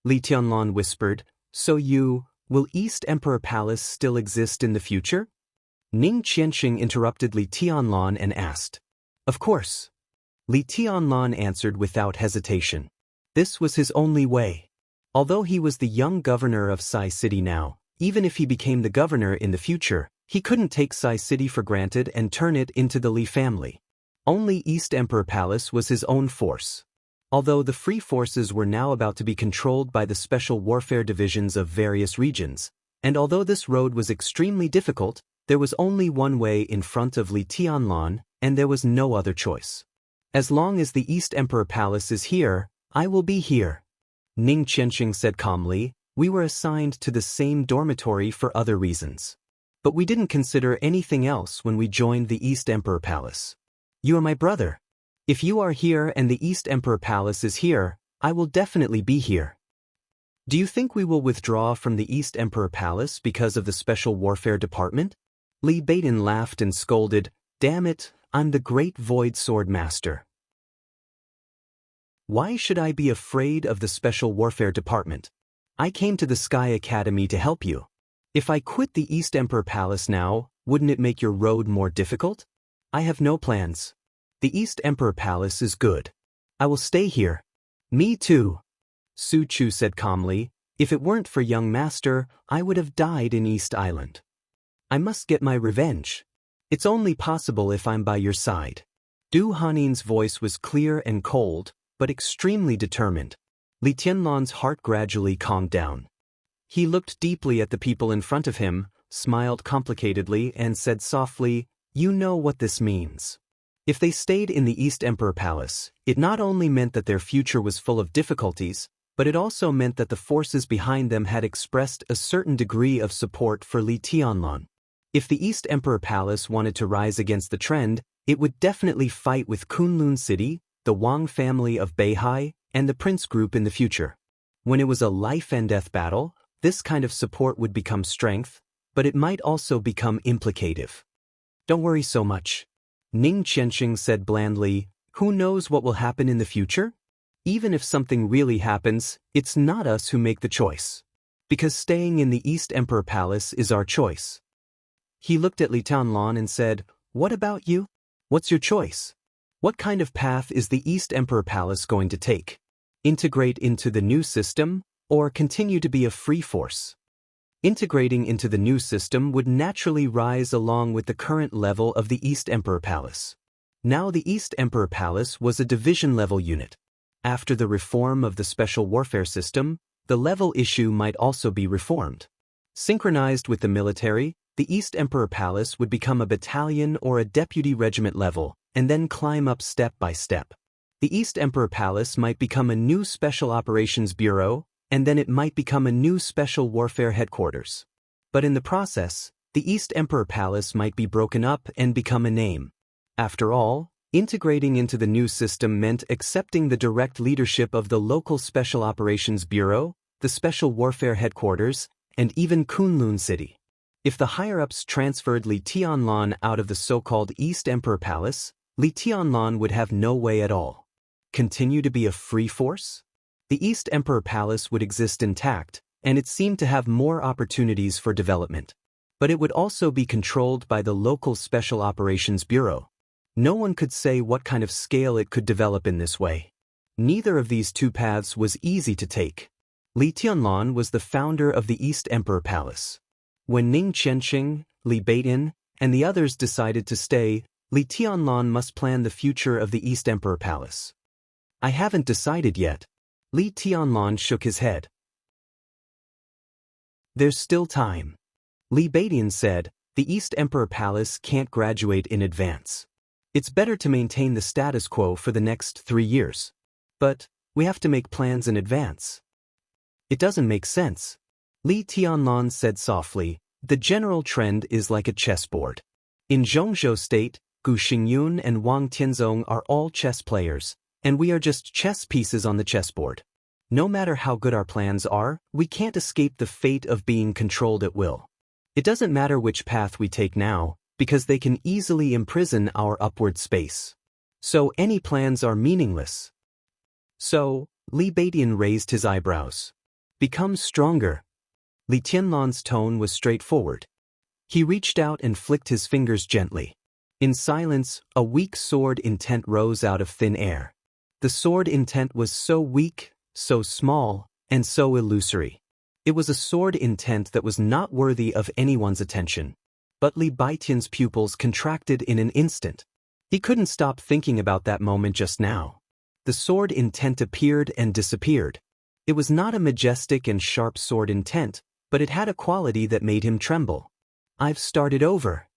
Li Tianlan whispered, So will East Emperor Palace still exist in the future? Ning Qianxing interrupted Li Tianlan and asked. Of course. Li Tianlan answered without hesitation. This was his only way. Although he was the young governor of Sai City now, even if he became the governor in the future, he couldn't take Sai City for granted and turn it into the Li family. Only East Emperor Palace was his own force. Although the free forces were now about to be controlled by the special warfare divisions of various regions, and although this road was extremely difficult, there was only one way in front of Li Tianlan, and there was no other choice. As long as the East Emperor Palace is here, I will be here. Ning Qianxing said calmly, we were assigned to the same dormitory for other reasons. But we didn't consider anything else when we joined the East Emperor Palace. You are my brother. If you are here and the East Emperor Palace is here, I will definitely be here. Do you think we will withdraw from the East Emperor Palace because of the Special Warfare Department? Li Baidian laughed and scolded, Damn it, I'm the great Void Sword Master. Why should I be afraid of the Special Warfare Department? I came to the Sky Academy to help you. If I quit the East Emperor Palace now, wouldn't it make your road more difficult? I have no plans. The East Emperor Palace is good. I will stay here. Me too. Su Chu said calmly, if it weren't for young master, I would have died in East Island. I must get my revenge. It's only possible if I'm by your side. Du Hanin's voice was clear and cold, but extremely determined. Li Tianlan's heart gradually calmed down. He looked deeply at the people in front of him, smiled complicatedly, and said softly, You know what this means. If they stayed in the East Emperor Palace, it not only meant that their future was full of difficulties, but it also meant that the forces behind them had expressed a certain degree of support for Li Tianlan. If the East Emperor Palace wanted to rise against the trend, it would definitely fight with Kunlun City, the Wang family of Beihai, and the Prince Group in the future. When it was a life-and-death battle, This kind of support would become strength, but it might also become implicative. Don't worry so much. Ning Qianxing said blandly, who knows what will happen in the future? Even if something really happens, it's not us who make the choice. Because staying in the East Emperor Palace is our choice. He looked at Li Tianlan and said, what about you? What's your choice? What kind of path is the East Emperor Palace going to take? Integrate into the new system, or continue to be a free force? Integrating into the new system would naturally rise along with the current level of the East Emperor Palace. Now the East Emperor Palace was a division-level unit. After the reform of the special warfare system, the level issue might also be reformed. Synchronized with the military, the East Emperor Palace would become a battalion or a deputy regiment level, and then climb up step by step. The East Emperor Palace might become a new Special Operations Bureau, and then it might become a new Special Warfare Headquarters. But in the process, the East Emperor Palace might be broken up and become a name. After all, integrating into the new system meant accepting the direct leadership of the local Special Operations Bureau, the Special Warfare Headquarters, and even Kunlun City. If the higher-ups transferred Li Tianlan out of the so-called East Emperor Palace, Li Tianlan would have no way at all. Continue to be a free force? The East Emperor Palace would exist intact, and it seemed to have more opportunities for development. But it would also be controlled by the local Special Operations Bureau. No one could say what kind of scale it could develop in this way. Neither of these two paths was easy to take. Li Tianlan was the founder of the East Emperor Palace. When Ning Qianxing, Li Beitin, and the others decided to stay, Li Tianlan must plan the future of the East Emperor Palace. I haven't decided yet. Li Tianlan shook his head. There's still time. Li Beitin said, the East Emperor Palace can't graduate in advance. It's better to maintain the status quo for the next 3 years. But we have to make plans in advance. It doesn't make sense. Li Tianlan said softly, the general trend is like a chessboard. In Zhongzhou State, Gu Xingyun and Wang Tianzong are all chess players, and we are just chess pieces on the chessboard. No matter how good our plans are, we can't escape the fate of being controlled at will. It doesn't matter which path we take now, because they can easily imprison our upward space. So any plans are meaningless. So, Li Beitin raised his eyebrows. Become stronger. Li Tianlan's tone was straightforward. He reached out and flicked his fingers gently. In silence, a weak sword intent rose out of thin air. The sword intent was so weak, so small, and so illusory. It was a sword intent that was not worthy of anyone's attention. But Li Beitin's pupils contracted in an instant. He couldn't stop thinking about that moment just now. The sword intent appeared and disappeared. It was not a majestic and sharp sword intent, but it had a quality that made him tremble. I've started over.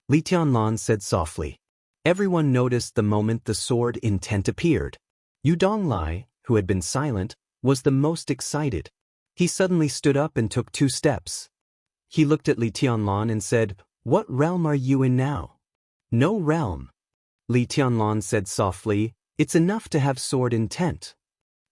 Li Tianlan said softly. Everyone noticed the moment the sword intent appeared. Yu Donglai, who had been silent, was the most excited. He suddenly stood up and took 2 steps. He looked at Li Tianlan and said, what realm are you in now? No realm. Li Tianlan said softly, it's enough to have sword intent.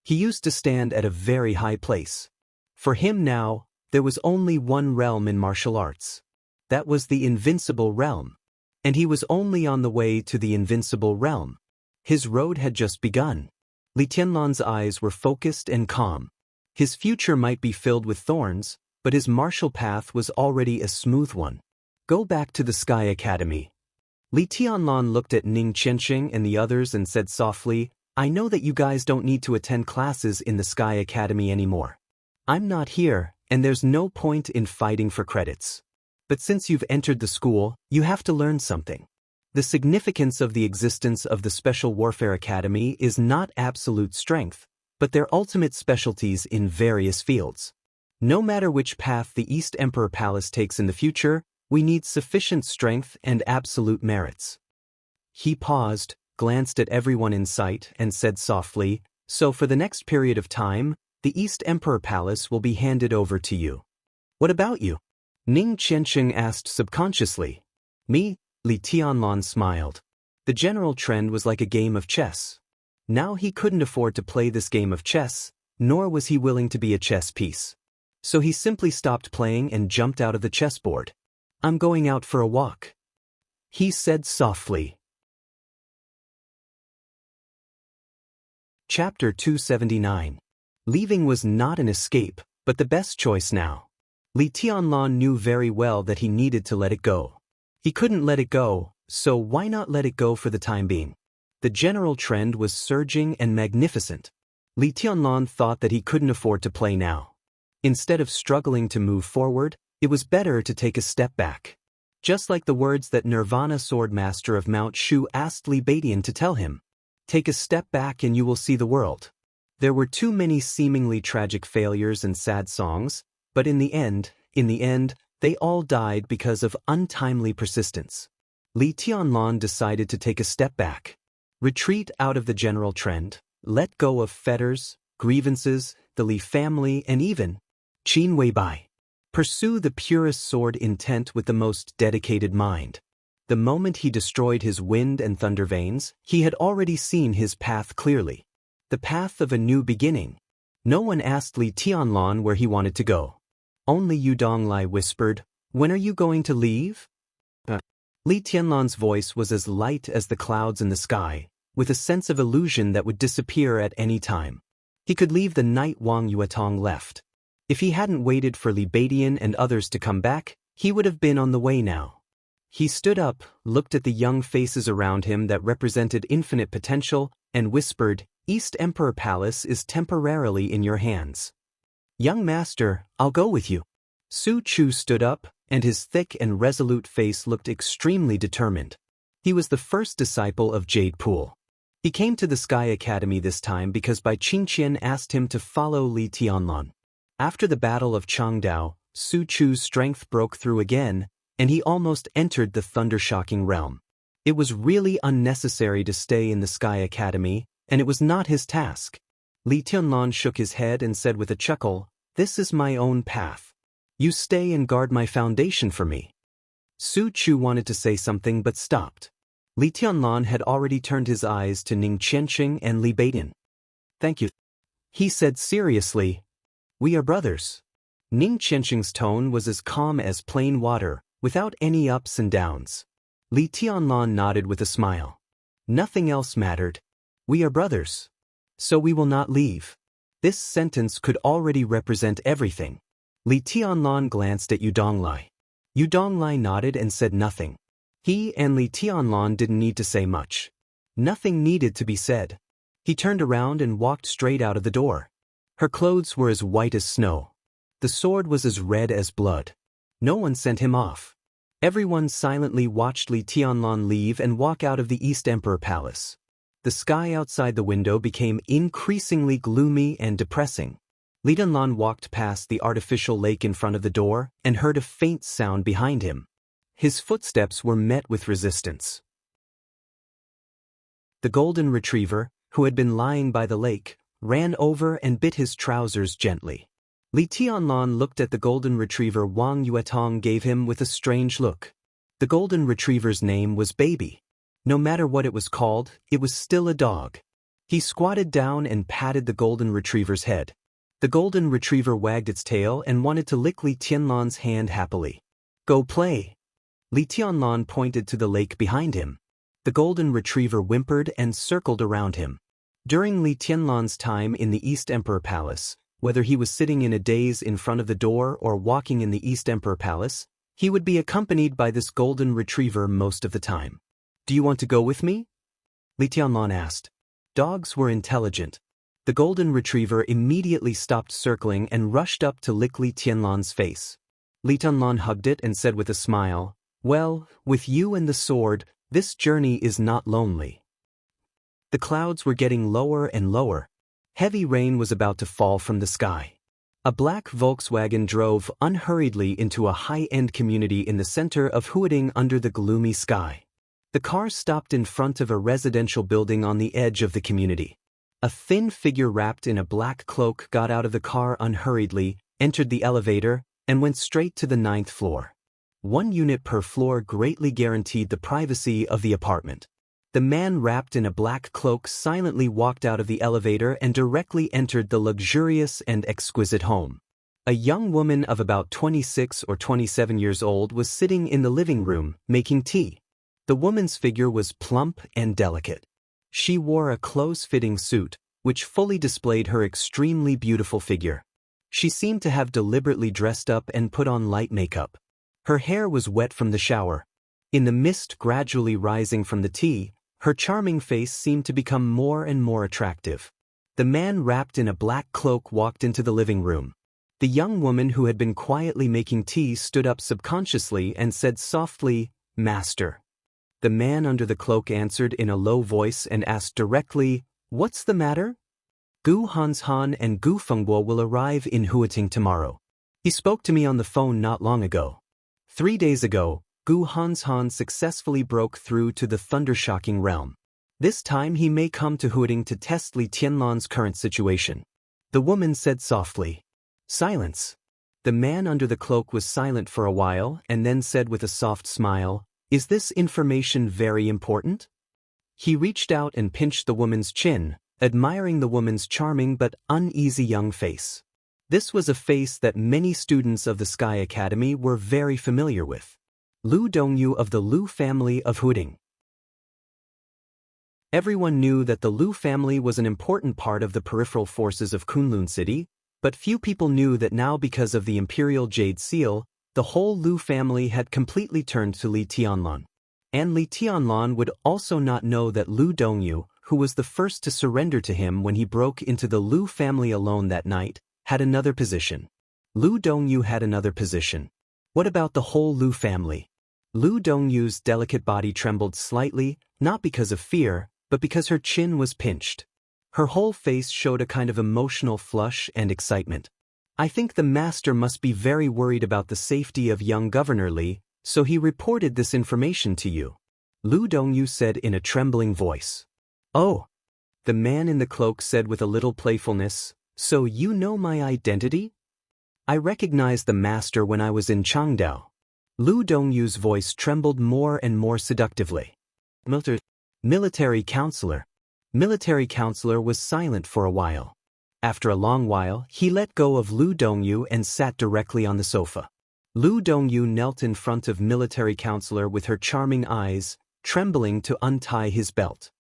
He used to stand at a very high place. For him now, there was only one realm in martial arts. That was the invincible realm. And he was only on the way to the invincible realm. His road had just begun. Li Tianlan's eyes were focused and calm. His future might be filled with thorns, but his martial path was already a smooth one. Go back to the Sky Academy. Li Tianlan looked at Ning Qianxing and the others and said softly, I know that you guys don't need to attend classes in the Sky Academy anymore. I'm not here, and there's no point in fighting for credits. But since you've entered the school, you have to learn something. The significance of the existence of the Special Warfare Academy is not absolute strength, but their ultimate specialties in various fields. No matter which path the East Emperor Palace takes in the future, we need sufficient strength and absolute merits. He paused, glanced at everyone in sight, and said softly, so for the next period of time, the East Emperor Palace will be handed over to you. What about you? Ning Qianxing asked subconsciously. Me? Li Tianlan smiled. The general trend was like a game of chess. Now he couldn't afford to play this game of chess, nor was he willing to be a chess piece. so he simply stopped playing and jumped out of the chessboard. "I'm going out for a walk," he said softly. Chapter 279. Leaving was not an escape, but the best choice now. Li Tianlan knew very well that he needed to let it go. He couldn't let it go, so why not let it go for the time being? The general trend was surging and magnificent. Li Tianlan thought that he couldn't afford to play now. Instead of struggling to move forward, it was better to take a step back. Just like the words that Nirvana Swordmaster of Mount Shu asked Li Badian to tell him. Take a step back and you will see the world. There were too many seemingly tragic failures and sad songs, but in the end, they all died because of untimely persistence. Li Tianlan decided to take a step back. Retreat out of the general trend, let go of fetters, grievances, the Li family, and even Qin Weibai. Pursue the purest sword intent with the most dedicated mind. The moment he destroyed his wind and thunder veins, he had already seen his path clearly. The path of a new beginning. No one asked Li Tianlan where he wanted to go. Only Yu Donglai whispered, "When are you going to leave?" Li Tianlan's voice was as light as the clouds in the sky, with a sense of illusion that would disappear at any time. He could leave the night Wang Yuetong left. If he hadn't waited for Li Badian and others to come back, he would have been on the way now. He stood up, looked at the young faces around him that represented infinite potential, and whispered, "East Emperor Palace is temporarily in your hands. Young master, I'll go with you." Su Chu stood up, and his thick and resolute face looked extremely determined. He was the first disciple of Jade Pool. He came to the Sky Academy this time because Bai Qingqian asked him to follow Li Tianlan. After the Battle of Changdao, Su Chu's strength broke through again, and he almost entered the thunder-shocking realm. It was really unnecessary to stay in the Sky Academy, and it was not his task. Li Tianlan shook his head and said with a chuckle, "This is my own path. You stay and guard my foundation for me." Su Chu wanted to say something but stopped. Li Tianlan had already turned his eyes to Ning Qianqing and Li Badian. "Thank you," he said seriously. "We are brothers." Ning Qianqing's tone was as calm as plain water, without any ups and downs. Li Tianlan nodded with a smile. Nothing else mattered. "We are brothers. So we will not leave." This sentence could already represent everything. Li Tianlan glanced at Yu Donglai. Yu Donglai nodded and said nothing. He and Li Tianlan didn't need to say much. Nothing needed to be said. He turned around and walked straight out of the door. Her clothes were as white as snow. The sword was as red as blood. No one sent him off. Everyone silently watched Li Tianlan leave and walk out of the East Emperor Palace. The sky outside the window became increasingly gloomy and depressing. Li Tianlan walked past the artificial lake in front of the door and heard a faint sound behind him. His footsteps were met with resistance. The golden retriever, who had been lying by the lake, ran over and bit his trousers gently. Li Tianlan looked at the golden retriever Wang Yuetong gave him with a strange look. The golden retriever's name was Baby. No matter what it was called, it was still a dog. He squatted down and patted the golden retriever's head. The golden retriever wagged its tail and wanted to lick Li Tianlan's hand happily. "Go play." Li Tianlan pointed to the lake behind him. The golden retriever whimpered and circled around him. During Li Tianlan's time in the East Emperor Palace, whether he was sitting in a daze in front of the door or walking in the East Emperor Palace, he would be accompanied by this golden retriever most of the time. "Do you want to go with me?" Li Tianlan asked. Dogs were intelligent. The golden retriever immediately stopped circling and rushed up to lick Li Tianlan's face. Li Tianlan hugged it and said with a smile, "Well, with you and the sword, this journey is not lonely." The clouds were getting lower and lower. Heavy rain was about to fall from the sky. A black Volkswagen drove unhurriedly into a high-end community in the center of Huading under the gloomy sky. The car stopped in front of a residential building on the edge of the community. A thin figure wrapped in a black cloak got out of the car unhurriedly, entered the elevator, and went straight to the 9th floor. 1 unit per floor greatly guaranteed the privacy of the apartment. The man wrapped in a black cloak silently walked out of the elevator and directly entered the luxurious and exquisite home. A young woman of about 26 or 27 years old was sitting in the living room, making tea. The woman's figure was plump and delicate. She wore a close-fitting suit, which fully displayed her extremely beautiful figure. She seemed to have deliberately dressed up and put on light makeup. Her hair was wet from the shower. In the mist gradually rising from the tea, her charming face seemed to become more and more attractive. The man wrapped in a black cloak walked into the living room. The young woman who had been quietly making tea stood up subconsciously and said softly, "Master." The man under the cloak answered in a low voice and asked directly, "What's the matter?" "Gu Hanshan and Gu Fengguo will arrive in Huating tomorrow. He spoke to me on the phone not long ago. 3 days ago, Gu Hanshan successfully broke through to the Thundershocking realm. This time he may come to Huating to test Li Tianlan's current situation." The woman said softly. Silence. The man under the cloak was silent for a while and then said with a soft smile, "Is this information very important?" He reached out and pinched the woman's chin, admiring the woman's charming but uneasy young face. This was a face that many students of the Sky Academy were very familiar with. Lu Dongyu of the Lu family of Huating. Everyone knew that the Lu family was an important part of the peripheral forces of Kunlun City, but few people knew that now because of the Imperial Jade Seal, the whole Lu family had completely turned to Li Tianlan. And Li Tianlan would also not know that Lu Dongyu, who was the first to surrender to him when he broke into the Lu family alone that night, had another position. Lu Dongyu had another position. What about the whole Lu family? Lu Dongyu's delicate body trembled slightly, not because of fear, but because her chin was pinched. Her whole face showed a kind of emotional flush and excitement. "I think the master must be very worried about the safety of young Governor Li, so he reported this information to you," Lu Dongyu said in a trembling voice. "Oh," the man in the cloak said with a little playfulness, "so you know my identity? I recognized the master when I was in Changdao." Lu Dongyu's voice trembled more and more seductively. Military counselor. Military counselor was silent for a while. After a long while, he let go of Lu Dongyu and sat directly on the sofa. Lu Dongyu knelt in front of military counselor with her charming eyes, trembling to untie his belt.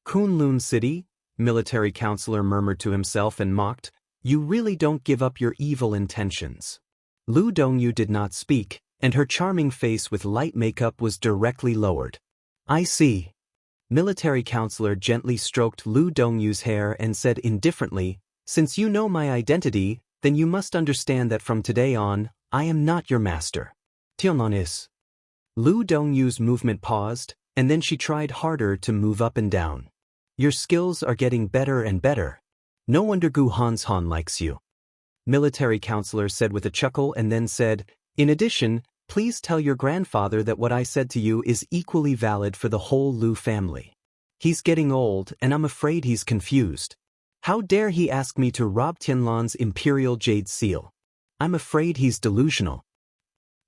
"Kunlun City," military counselor murmured to himself and mocked, "You really don't give up your evil intentions." Lu Dongyu did not speak, and her charming face with light makeup was directly lowered. "I see." Military counselor gently stroked Lu Dongyu's hair and said indifferently, "Since you know my identity, then you must understand that from today on, I am not your master. Tianlan is." Lu Dongyu's movement paused, and then she tried harder to move up and down. "Your skills are getting better and better. No wonder Gu Hanshan likes you." Military counselor said with a chuckle and then said, "In addition, please tell your grandfather that what I said to you is equally valid for the whole Lu family. He's getting old and I'm afraid he's confused. How dare he ask me to rob Tianlan's Imperial Jade Seal? I'm afraid he's delusional.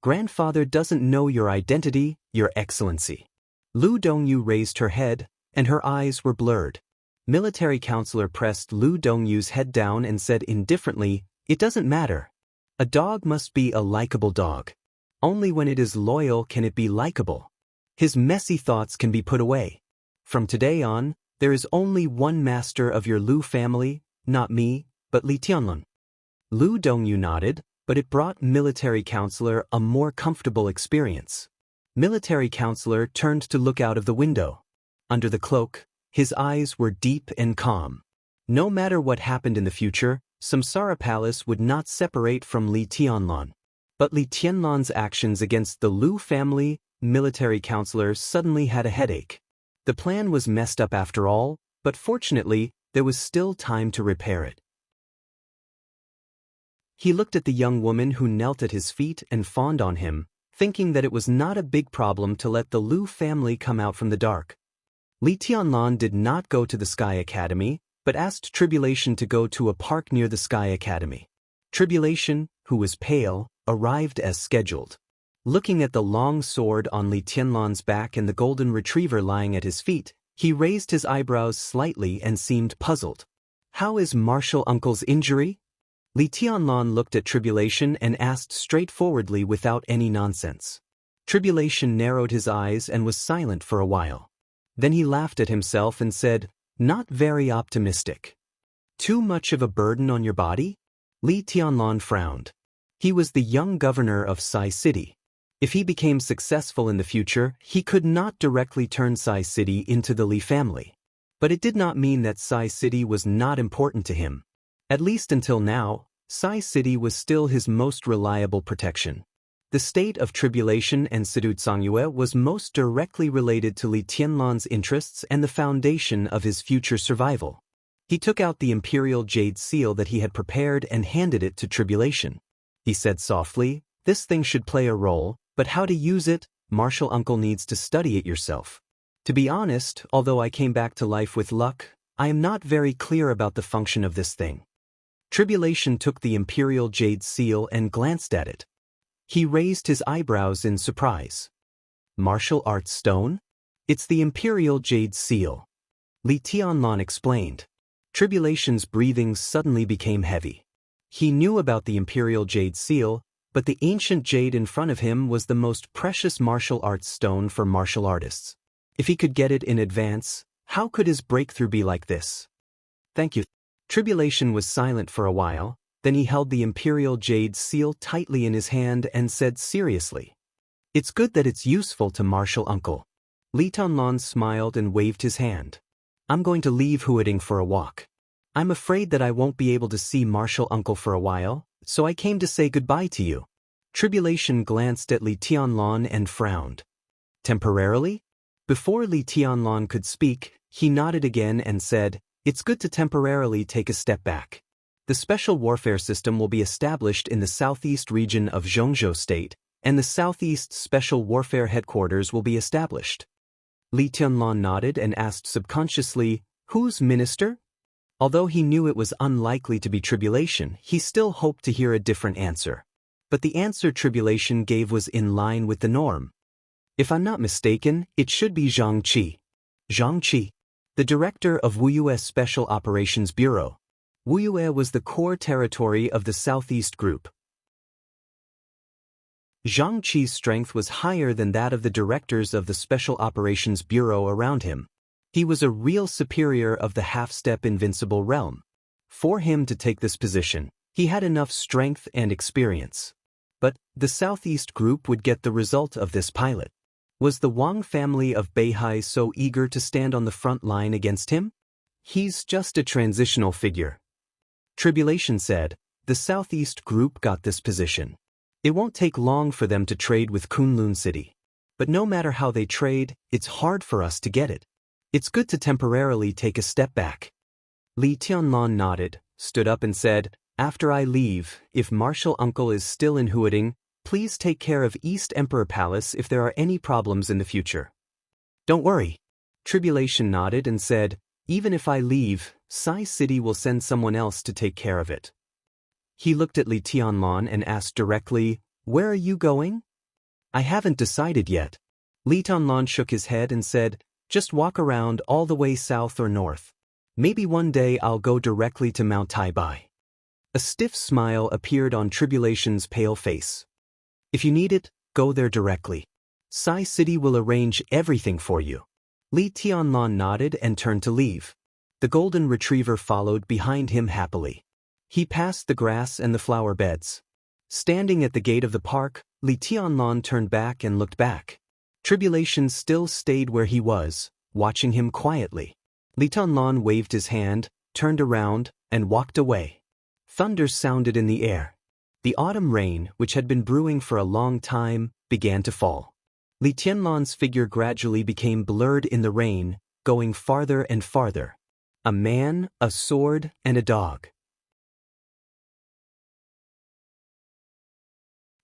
Grandfather doesn't know your identity, Your Excellency." Lu Dongyu raised her head, and her eyes were blurred. Military counselor pressed Lu Dongyu's head down and said indifferently, "It doesn't matter. A dog must be a likable dog. Only when it is loyal can it be likable. His messy thoughts can be put away. From today on, there is only one master of your Lu family, not me, but Li Tianlan." Lu Dongyu nodded, but it brought military counselor a more comfortable experience. Military counselor turned to look out of the window. Under the cloak, his eyes were deep and calm. No matter what happened in the future, Samsara Palace would not separate from Li Tianlan. But Li Tianlan's actions against the Lu family, military counselor suddenly had a headache. The plan was messed up after all, but fortunately, there was still time to repair it. He looked at the young woman who knelt at his feet and fawned on him, thinking that it was not a big problem to let the Lu family come out from the dark. Li Tianlan did not go to the Sky Academy, but asked Tribulation to go to a park near the Sky Academy. Tribulation, who was pale, arrived as scheduled. Looking at the long sword on Li Tianlan's back and the golden retriever lying at his feet, he raised his eyebrows slightly and seemed puzzled. "How is Martial Uncle's injury?" Li Tianlan looked at Tribulation and asked straightforwardly without any nonsense. Tribulation narrowed his eyes and was silent for a while. Then he laughed at himself and said, "Not very optimistic. Too much of a burden on your body?" Li Tianlan frowned. He was the young governor of Sai City. If he became successful in the future, he could not directly turn Sai City into the Li family. But it did not mean that Sai City was not important to him. At least until now, Sai City was still his most reliable protection. The state of Tribulation and Sidutsongyue was most directly related to Li Tianlan's interests and the foundation of his future survival. He took out the imperial jade seal that he had prepared and handed it to Tribulation. He said softly, "This thing should play a role, but how to use it, Martial Uncle needs to study it yourself. To be honest, although I came back to life with luck, I am not very clear about the function of this thing." Tribulation took the imperial jade seal and glanced at it. He raised his eyebrows in surprise. "Martial arts stone? It's the imperial jade seal," Li Tianlan explained. Tribulation's breathing suddenly became heavy. He knew about the imperial jade seal, but the ancient jade in front of him was the most precious martial arts stone for martial artists. If he could get it in advance, how could his breakthrough be like this? "Thank you." Tribulation was silent for a while, then he held the imperial jade seal tightly in his hand and said seriously, "It's good that it's useful to Martial Uncle." Li Tianlan smiled and waved his hand. "I'm going to leave Huading for a walk. I'm afraid that I won't be able to see Martial Uncle for a while, so I came to say goodbye to you." Tribulation glanced at Li Tianlan and frowned. "Temporarily?" Before Li Tianlan could speak, he nodded again and said, "It's good to temporarily take a step back. The special warfare system will be established in the southeast region of Xianxia State, and the Southeast Special Warfare Headquarters will be established." Li Tianlan nodded and asked subconsciously, "Who's minister?" Although he knew it was unlikely to be Tribulation, he still hoped to hear a different answer. But the answer Tribulation gave was in line with the norm. "If I'm not mistaken, it should be Xianxia." Xianxia, the director of Wuxia Special Operations Bureau. Wuxia was the core territory of the Southeast Group. Xianxi's strength was higher than that of the directors of the Special Operations Bureau around him. He was a real superior of the half-step invincible realm. For him to take this position, he had enough strength and experience. But the Southeast Group would get the result of this pilot. Was the Wang family of Beihai so eager to stand on the front line against him? "He's just a transitional figure." Tribulation said, "The Southeast Group got this position. It won't take long for them to trade with Kunlun City. But no matter how they trade, it's hard for us to get it. It's good to temporarily take a step back." Li Tianlan nodded, stood up and said, "After I leave, if Martial Uncle is still in Huading, please take care of East Emperor Palace if there are any problems in the future." "Don't worry." Tribulation nodded and said, "Even if I leave, Sai City will send someone else to take care of it." He looked at Li Tianlan and asked directly, "Where are you going?" "I haven't decided yet." Li Tianlan shook his head and said, "Just walk around all the way south or north. Maybe one day I'll go directly to Mount Taibai." A stiff smile appeared on Tribulation's pale face. "If you need it, go there directly. Sai City will arrange everything for you." Li Tianlan nodded and turned to leave. The golden retriever followed behind him happily. He passed the grass and the flower beds. Standing at the gate of the park, Li Tianlan turned back and looked back. Tribulation still stayed where he was, watching him quietly. Li Tianlan waved his hand, turned around, and walked away. Thunder sounded in the air. The autumn rain, which had been brewing for a long time, began to fall. Li Tianlan's figure gradually became blurred in the rain, going farther and farther. A man, a sword, and a dog.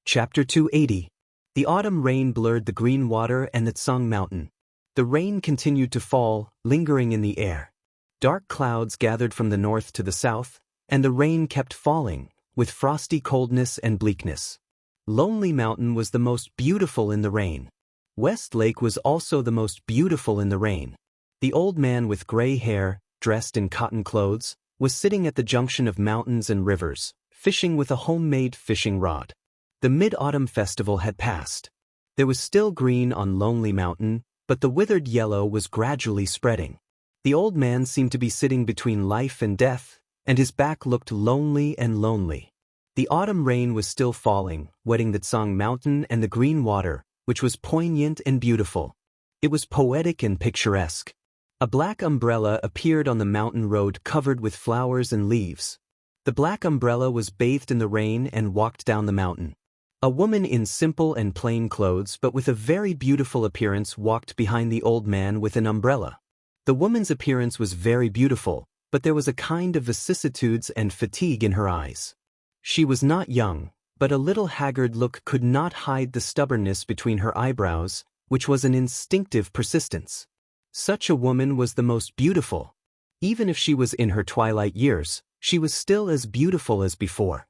Chapter 280. The autumn rain blurred the green water and the Tsang Mountain. The rain continued to fall, lingering in the air. Dark clouds gathered from the north to the south, and the rain kept falling, with frosty coldness and bleakness. Lonely Mountain was the most beautiful in the rain. West Lake was also the most beautiful in the rain. The old man with gray hair, dressed in cotton clothes, was sitting at the junction of mountains and rivers, fishing with a homemade fishing rod. The Mid-Autumn Festival had passed. There was still green on Lonely Mountain, but the withered yellow was gradually spreading. The old man seemed to be sitting between life and death, and his back looked lonely and lonely. The autumn rain was still falling, wetting the Tsang Mountain and the green water, which was poignant and beautiful. It was poetic and picturesque. A black umbrella appeared on the mountain road covered with flowers and leaves. The black umbrella was bathed in the rain and walked down the mountain. A woman in simple and plain clothes but with a very beautiful appearance walked behind the old man with an umbrella. The woman's appearance was very beautiful, but there was a kind of vicissitudes and fatigue in her eyes. She was not young, but a little haggard look could not hide the stubbornness between her eyebrows, which was an instinctive persistence. Such a woman was the most beautiful. Even if she was in her twilight years, she was still as beautiful as before.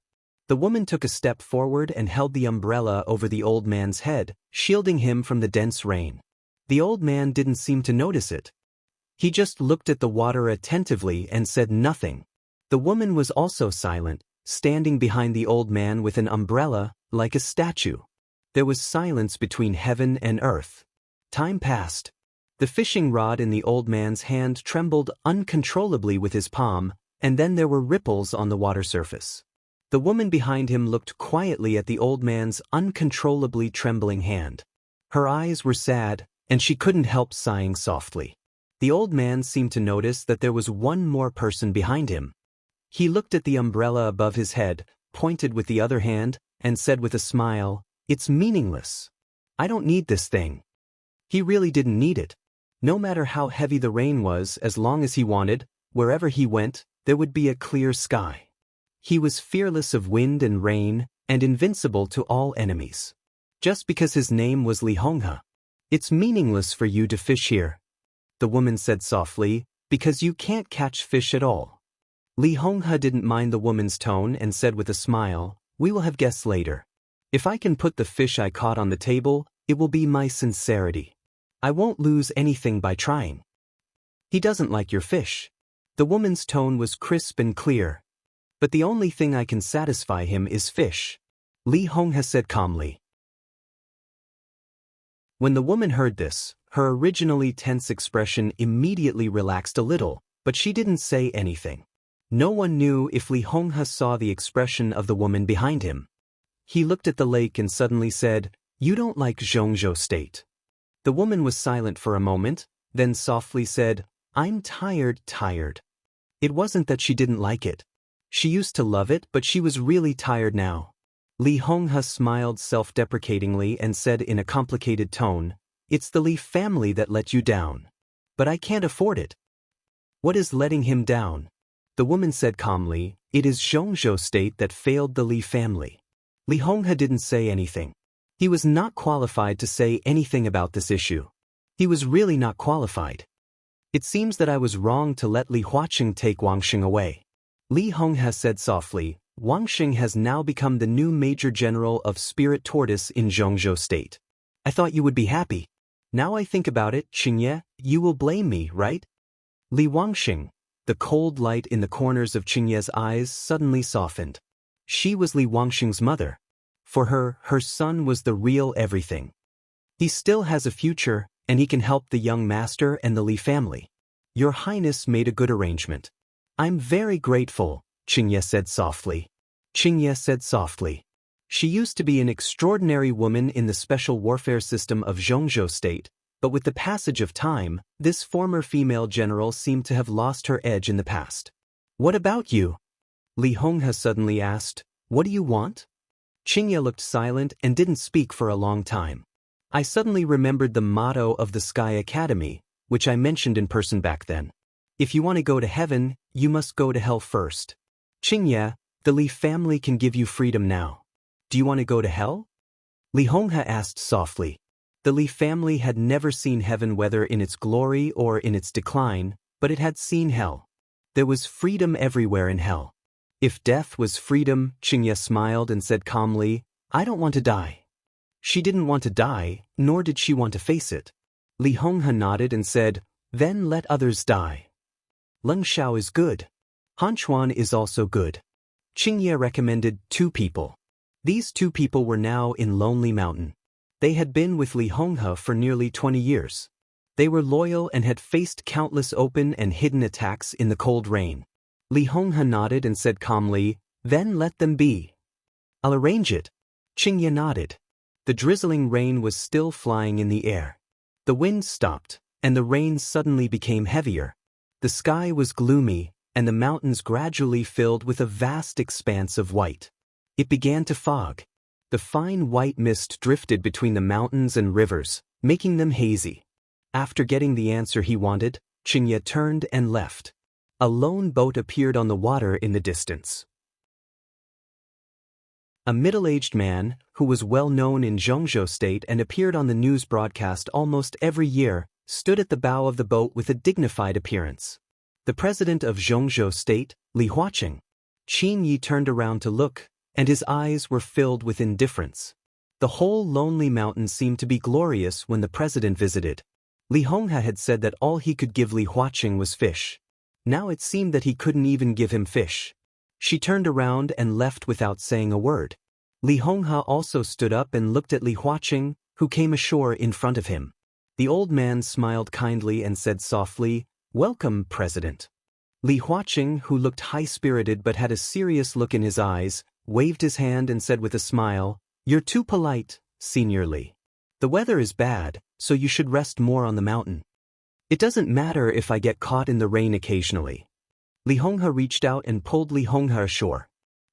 The woman took a step forward and held the umbrella over the old man's head, shielding him from the dense rain. The old man didn't seem to notice it. He just looked at the water attentively and said nothing. The woman was also silent, standing behind the old man with an umbrella, like a statue. There was silence between heaven and earth. Time passed. The fishing rod in the old man's hand trembled uncontrollably with his palm, and then there were ripples on the water surface. The woman behind him looked quietly at the old man's uncontrollably trembling hand. Her eyes were sad, and she couldn't help sighing softly. The old man seemed to notice that there was one more person behind him. He looked at the umbrella above his head, pointed with the other hand, and said with a smile, "It's meaningless. I don't need this thing." He really didn't need it. No matter how heavy the rain was, as long as he wanted, wherever he went, there would be a clear sky. He was fearless of wind and rain, and invincible to all enemies. Just because his name was Li Honghe. "It's meaningless for you to fish here," the woman said softly, "because you can't catch fish at all." Li Honghe didn't mind the woman's tone and said with a smile, "We will have guests later. If I can put the fish I caught on the table, it will be my sincerity. I won't lose anything by trying." "He doesn't like your fish." The woman's tone was crisp and clear. "But the only thing I can satisfy him is fish," Li Honghe said calmly. When the woman heard this, her originally tense expression immediately relaxed a little, but she didn't say anything. No one knew if Li Honghe saw the expression of the woman behind him. He looked at the lake and suddenly said, "You don't like Xianxia State." The woman was silent for a moment, then softly said, "I'm tired. It wasn't that she didn't like it. She used to love it, but she was really tired now." Li Honghe smiled self-deprecatingly and said in a complicated tone, "It's the Li family that let you down. But I can't afford it." "What is letting him down?" The woman said calmly, "It is Xianxia State that failed the Li family." Li Honghe didn't say anything. He was not qualified to say anything about this issue. He was really not qualified. "It seems that I was wrong to let Li Huaqing take Wangxing away," Li Honghe said softly. "Wangxing has now become the new Major General of Spirit Tortoise in Xianxia State. I thought you would be happy. Now I think about it, Xianxia, you will blame me, right?" Li Wangxing. The cold light in the corners of Xianxia's eyes suddenly softened. She was Li Wangxing's mother. For her, her son was the real everything. He still has a future, and he can help the young master and the Li family. Your Highness made a good arrangement. I'm very grateful, Xianxia said softly. Xianxia said softly. She used to be an extraordinary woman in the special warfare system of Xianxia State, but with the passage of time, this former female general seemed to have lost her edge in the past. What about you? Li Honghe suddenly asked. What do you want? Xianxia looked silent and didn't speak for a long time. I suddenly remembered the motto of the Sky Academy, which I mentioned in person back then. If you want to go to heaven, you must go to hell first. Xianxia, the Li family can give you freedom now. Do you want to go to hell? Li Honghe asked softly. The Li family had never seen heaven, whether in its glory or in its decline, but it had seen hell. There was freedom everywhere in hell. If death was freedom, Xianxia smiled and said calmly, I don't want to die. She didn't want to die, nor did she want to face it. Li Honghe nodded and said, then let others die. Leng Xiao is good. Han Chuan is also good. Xianxia recommended 2 people. These 2 people were now in Lonely Mountain. They had been with Li Honghe for nearly 20 years. They were loyal and had faced countless open and hidden attacks in the cold rain. Li Honghe nodded and said calmly, "Then let them be. I'll arrange it." Xianxia nodded. The drizzling rain was still flying in the air. The wind stopped, and the rain suddenly became heavier. The sky was gloomy, and the mountains gradually filled with a vast expanse of white. It began to fog. The fine white mist drifted between the mountains and rivers, making them hazy. After getting the answer he wanted, Xianxia turned and left. A lone boat appeared on the water in the distance. A middle-aged man, who was well known in Xianxia State and appeared on the news broadcast almost every year, stood at the bow of the boat with a dignified appearance. The president of Xianxia State, Li Huaqing. Qin Yi turned around to look, and his eyes were filled with indifference. The whole lonely mountain seemed to be glorious when the president visited. Li Honghe had said that all he could give Li Huaqing was fish. Now it seemed that he couldn't even give him fish. She turned around and left without saying a word. Li Honghe also stood up and looked at Li Huaqing, who came ashore in front of him. The old man smiled kindly and said softly, "Welcome, President." Li Huaqing, who looked high-spirited but had a serious look in his eyes, waved his hand and said with a smile, "You're too polite, Senior Li. The weather is bad, so you should rest more on the mountain. It doesn't matter if I get caught in the rain occasionally." Li Honghe reached out and pulled Li Honghe ashore.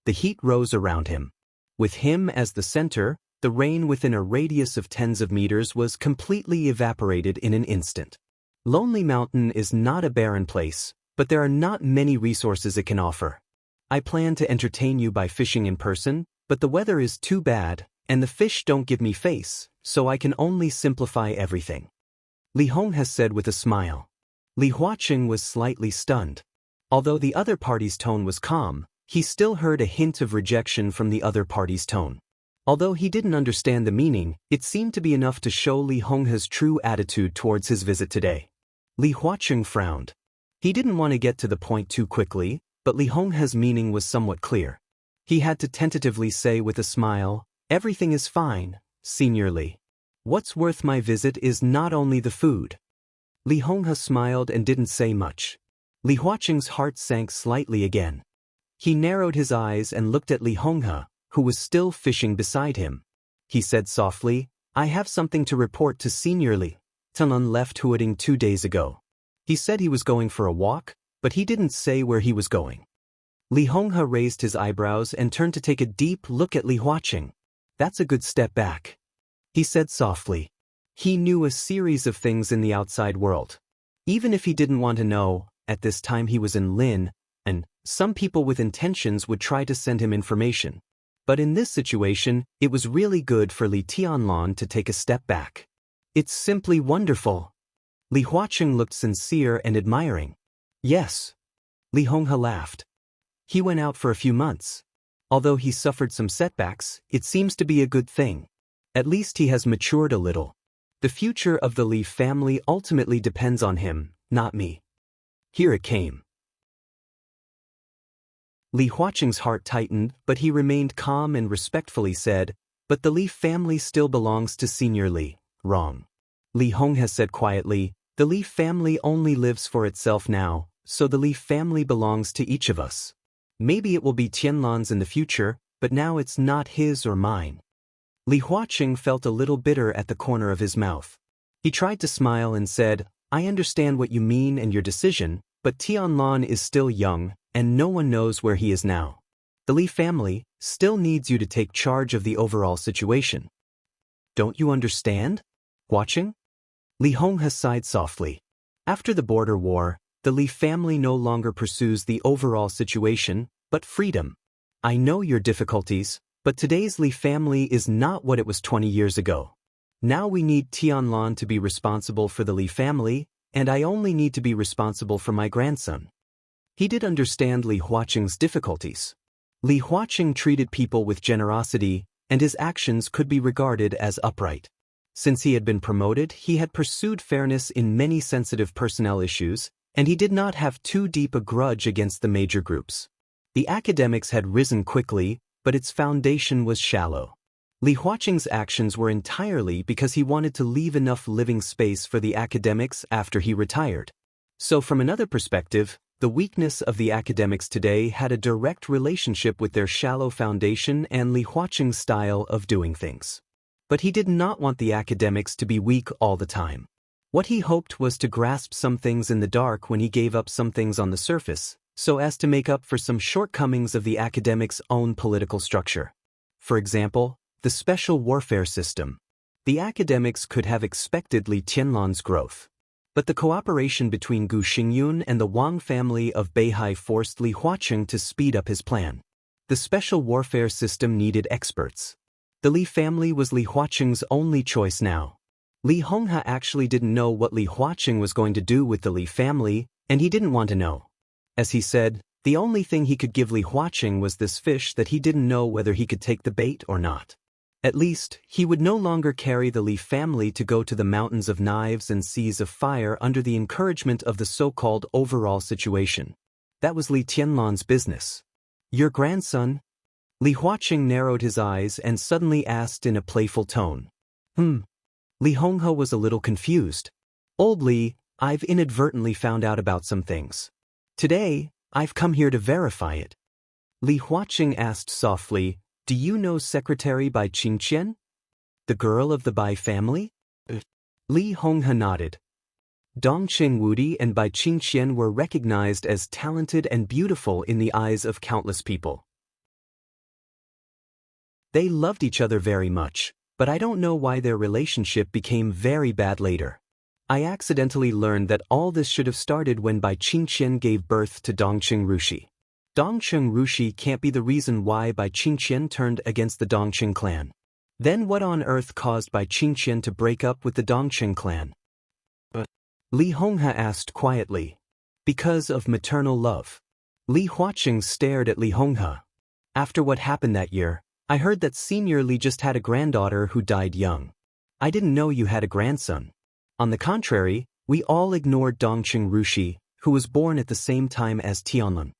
The heat rose around him. With him as the center, the rain within a radius of tens of meters was completely evaporated in an instant. Lonely Mountain is not a barren place, but there are not many resources it can offer. I plan to entertain you by fishing in person, but the weather is too bad, and the fish don't give me face, so I can only simplify everything. Li Honghe said with a smile. Li Huaqing was slightly stunned. Although the other party's tone was calm, he still heard a hint of rejection from the other party's tone. Although he didn't understand the meaning, it seemed to be enough to show Li Honghe's true attitude towards his visit today. Li Huaqing frowned. He didn't want to get to the point too quickly, but Li Honghe's meaning was somewhat clear. He had to tentatively say with a smile, "Everything is fine, Senior Li. What's worth my visit is not only the food." Li Honghe smiled and didn't say much. Li Huaqing's heart sank slightly again. He narrowed his eyes and looked at Li Honghe, who was still fishing beside him. He said softly, "I have something to report to Senior Li. Tanlun left Huading 2 days ago. He said he was going for a walk, but he didn't say where he was going." Li Honghe raised his eyebrows and turned to take a deep look at Li Huaqing. "That's a good step back," he said softly. He knew a series of things in the outside world. Even if he didn't want to know, at this time he was in Lin, and some people with intentions would try to send him information. But in this situation, it was really good for Li Tianlan to take a step back. "It's simply wonderful." Li Huaqing looked sincere and admiring. "Yes." Li Honghe laughed. "He went out for a few months. Although he suffered some setbacks, it seems to be a good thing. At least he has matured a little. The future of the Li family ultimately depends on him, not me." Here it came. Li Huaqing's heart tightened, but he remained calm and respectfully said, "But the Li family still belongs to Senior Li." "Wrong." Li Honghe said quietly, "The Li family only lives for itself now, so the Li family belongs to each of us. Maybe it will be Tianlan's in the future, but now it's not his or mine." Li Huaqing felt a little bitter at the corner of his mouth. He tried to smile and said, "I understand what you mean and your decision, but Tianlan is still young, and no one knows where he is now. The Li family still needs you to take charge of the overall situation. Don't you understand, Huaqing?" Li Honghe sighed softly. After the border war, the Li family no longer pursues the overall situation, but freedom. I know your difficulties, but today's Li family is not what it was 20 years ago. Now we need Tianlan to be responsible for the Li family, and I only need to be responsible for my grandson. He did understand Li Huaqing's difficulties. Li Huaqing treated people with generosity, and his actions could be regarded as upright. Since he had been promoted, he had pursued fairness in many sensitive personnel issues, and he did not have too deep a grudge against the major groups. The academics had risen quickly, but its foundation was shallow. Li Huaqing's actions were entirely because he wanted to leave enough living space for the academics after he retired. So from another perspective, the weakness of the academics today had a direct relationship with their shallow foundation and Li Huaqing's style of doing things. But he did not want the academics to be weak all the time. What he hoped was to grasp some things in the dark when he gave up some things on the surface, so as to make up for some shortcomings of the academics' own political structure. For example, the special warfare system. The academics could have expected Li Tianlan's growth. But the cooperation between Gu Xingyun and the Wang family of Beihai forced Li Huaqing to speed up his plan. The special warfare system needed experts. The Li family was Li Huaqing's only choice now. Li Honghe actually didn't know what Li Huaqing was going to do with the Li family, and he didn't want to know. As he said, the only thing he could give Li Huaqing was this fish that he didn't know whether he could take the bait or not. At least, he would no longer carry the Li family to go to the mountains of knives and seas of fire under the encouragement of the so-called overall situation. That was Li Tianlan's business. Your grandson? Li Huaqing narrowed his eyes and suddenly asked in a playful tone. Li Honghe was a little confused. Old Li, I've inadvertently found out about some things. Today, I've come here to verify it. Li Huaqing asked softly, do you know Secretary Bai Qingqian? The girl of the Bai family? Li Honghe nodded. Dongqing Wudi and Bai Qingqian were recognized as talented and beautiful in the eyes of countless people. They loved each other very much, but I don't know why their relationship became very bad later. I accidentally learned that all this should have started when Bai Qingqian gave birth to Dongqing Rushi. Dongqing Rushi can't be the reason why Bai Qingqian turned against the Dongqing clan. Then what on earth caused Bai Qingqian to break up with the Dongqing clan? Li Honghe asked quietly. Because of maternal love. Li Huaqing stared at Li Honghe. After what happened that year, I heard that Senior Li just had a granddaughter who died young. I didn't know you had a grandson. On the contrary, we all ignored Dongqing Rushi, who was born at the same time as Tianlan.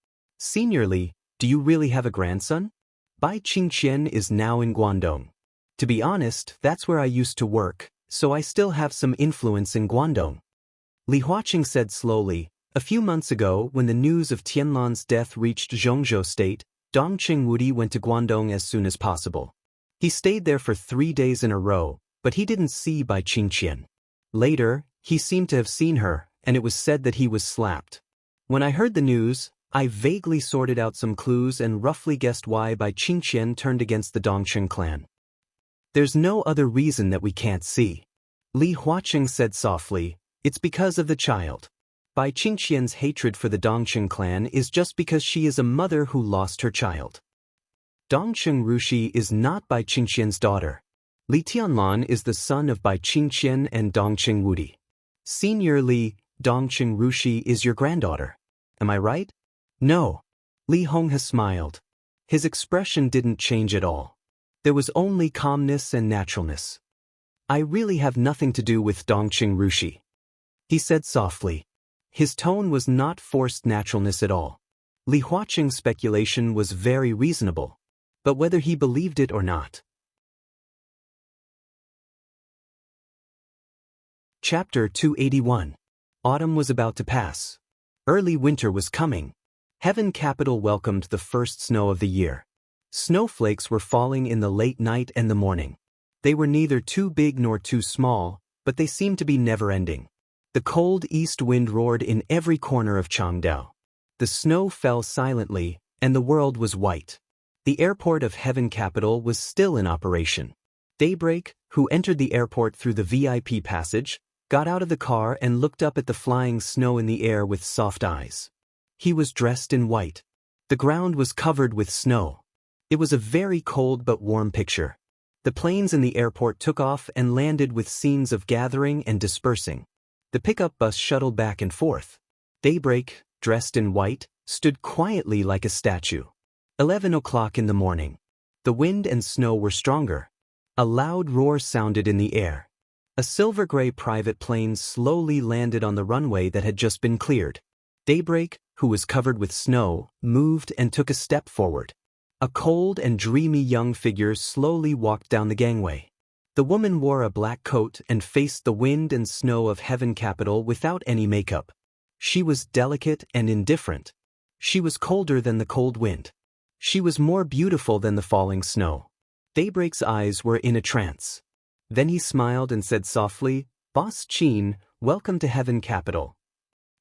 Senior Li, do you really have a grandson? Bai Qingqian is now in Guangdong. To be honest, that's where I used to work, so I still have some influence in Guangdong. Li Huaqing said slowly, a few months ago when the news of Tianlan's death reached Zhongzhou State, Dongqing Wudi went to Guangdong as soon as possible. He stayed there for 3 days in a row, but he didn't see Bai Qingqian. Later, he seemed to have seen her, and it was said that he was slapped. When I heard the news, I vaguely sorted out some clues and roughly guessed why Bai Qingqian turned against the Dongqing clan. There's no other reason that we can't see. Li Huaqing said softly, it's because of the child. Bai Qingqian's hatred for the Dongqing clan is just because she is a mother who lost her child. Dongqing Rushi is not Bai Qingqian's daughter. Li Tianlan is the son of Bai Qingqian and Dongqing Wudi. Senior Li, Dongqing Rushi is your granddaughter. Am I right? No. Li Honghe smiled. His expression didn't change at all. There was only calmness and naturalness. I really have nothing to do with Dongqing Rushi. He said softly. His tone was not forced naturalness at all. Li Huaqing's speculation was very reasonable. But whether he believed it or not. Chapter 281. Autumn was about to pass. Early winter was coming. Heaven Capital welcomed the first snow of the year. Snowflakes were falling in the late night and the morning. They were neither too big nor too small, but they seemed to be never-ending. The cold east wind roared in every corner of Changdao. The snow fell silently, and the world was white. The airport of Heaven Capital was still in operation. Daybreak, who entered the airport through the VIP passage, got out of the car and looked up at the flying snow in the air with soft eyes. He was dressed in white. The ground was covered with snow. It was a very cold but warm picture. The planes in the airport took off and landed with scenes of gathering and dispersing. The pickup bus shuttled back and forth. Daybreak, dressed in white, stood quietly like a statue. 11 o'clock in the morning. The wind and snow were stronger. A loud roar sounded in the air. A silver-gray private plane slowly landed on the runway that had just been cleared. Daybreak, who was covered with snow, moved and took a step forward. A cold and dreamy young figure slowly walked down the gangway. The woman wore a black coat and faced the wind and snow of Heaven Capital without any makeup. She was delicate and indifferent. She was colder than the cold wind. She was more beautiful than the falling snow. Daybreak's eyes were in a trance. Then he smiled and said softly, "Boss Qin, welcome to Heaven Capital."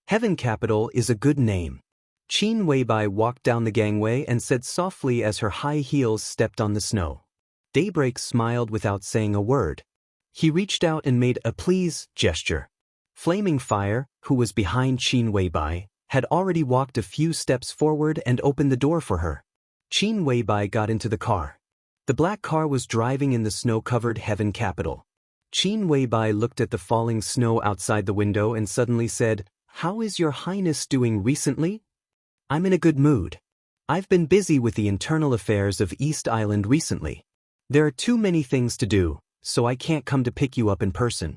Heaven Capital is a good name. Qin Weibai walked down the gangway and said softly as her high heels stepped on the snow. Daybreak smiled without saying a word. He reached out and made a please gesture. Flaming Fire, who was behind Qin Weibai, had already walked a few steps forward and opened the door for her. Qin Weibai got into the car. The black car was driving in the snow-covered Heaven Capital. Qin Weibai looked at the falling snow outside the window and suddenly said, "How is your highness doing recently?" "I'm in a good mood. I've been busy with the internal affairs of East Island recently. There are too many things to do, so I can't come to pick you up in person."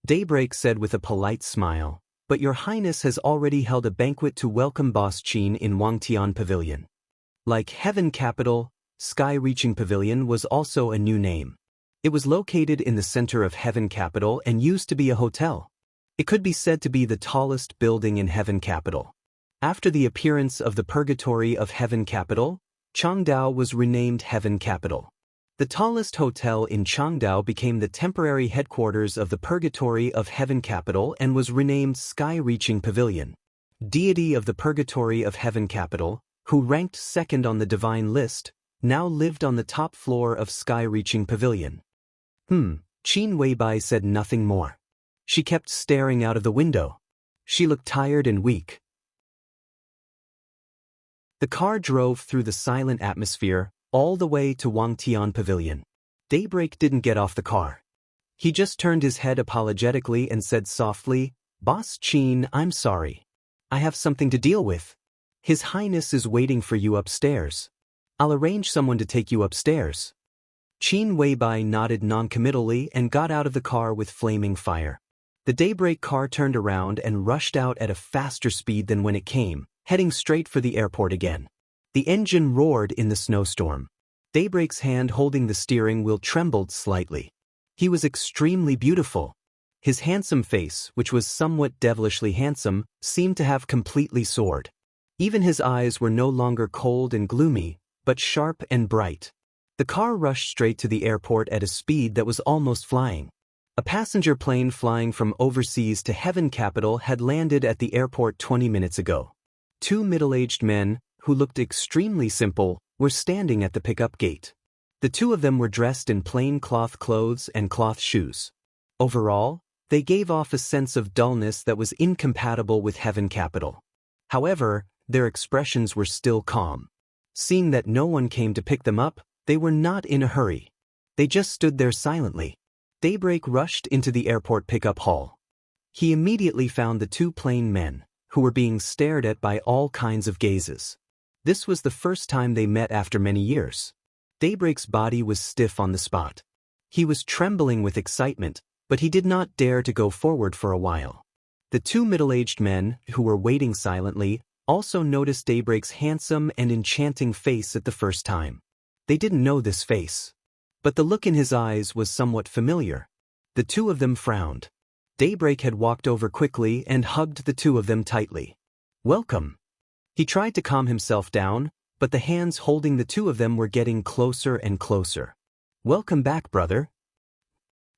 Daybreak said with a polite smile, "But your highness has already held a banquet to welcome Boss Qin in Wangtian Pavilion." Like Heaven Capital, Sky-Reaching Pavilion was also a new name. It was located in the center of Heaven Capital and used to be a hotel. It could be said to be the tallest building in Heaven Capital. After the appearance of the Purgatory of Heaven Capital, Changdao was renamed Heaven Capital. The tallest hotel in Changdao became the temporary headquarters of the Purgatory of Heaven Capital and was renamed Sky-Reaching Pavilion. Deity of the Purgatory of Heaven Capital, who ranked second on the divine list, now lived on the top floor of Sky-Reaching Pavilion. Qin Weibai said nothing more. She kept staring out of the window. She looked tired and weak. The car drove through the silent atmosphere, all the way to Wangtian Pavilion. Daybreak didn't get off the car. He just turned his head apologetically and said softly, "Boss Qin, I'm sorry. I have something to deal with. His Highness is waiting for you upstairs. I'll arrange someone to take you upstairs." Qin Weibai nodded noncommittally and got out of the car with Flaming Fire. The Daybreak car turned around and rushed out at a faster speed than when it came, heading straight for the airport again. The engine roared in the snowstorm. Daybreak's hand holding the steering wheel trembled slightly. He was extremely beautiful. His handsome face, which was somewhat devilishly handsome, seemed to have completely soared. Even his eyes were no longer cold and gloomy, but sharp and bright. The car rushed straight to the airport at a speed that was almost flying. A passenger plane flying from overseas to Heaven Capital had landed at the airport 20 minutes ago. Two middle-aged men, who looked extremely simple, were standing at the pickup gate. The two of them were dressed in plain cloth clothes and cloth shoes. Overall, they gave off a sense of dullness that was incompatible with Heaven Capital. However, their expressions were still calm. Seeing that no one came to pick them up, they were not in a hurry. They just stood there silently. Daybreak rushed into the airport pickup hall. He immediately found the two plain men, who were being stared at by all kinds of gazes. This was the first time they met after many years. Daybreak's body was stiff on the spot. He was trembling with excitement, but he did not dare to go forward for a while. The two middle-aged men, who were waiting silently, also noticed Daybreak's handsome and enchanting face at the first time. They didn't know this face. But the look in his eyes was somewhat familiar. The two of them frowned. Daybreak had walked over quickly and hugged the two of them tightly. "Welcome." He tried to calm himself down, but the hands holding the two of them were getting closer and closer. "Welcome back, brother."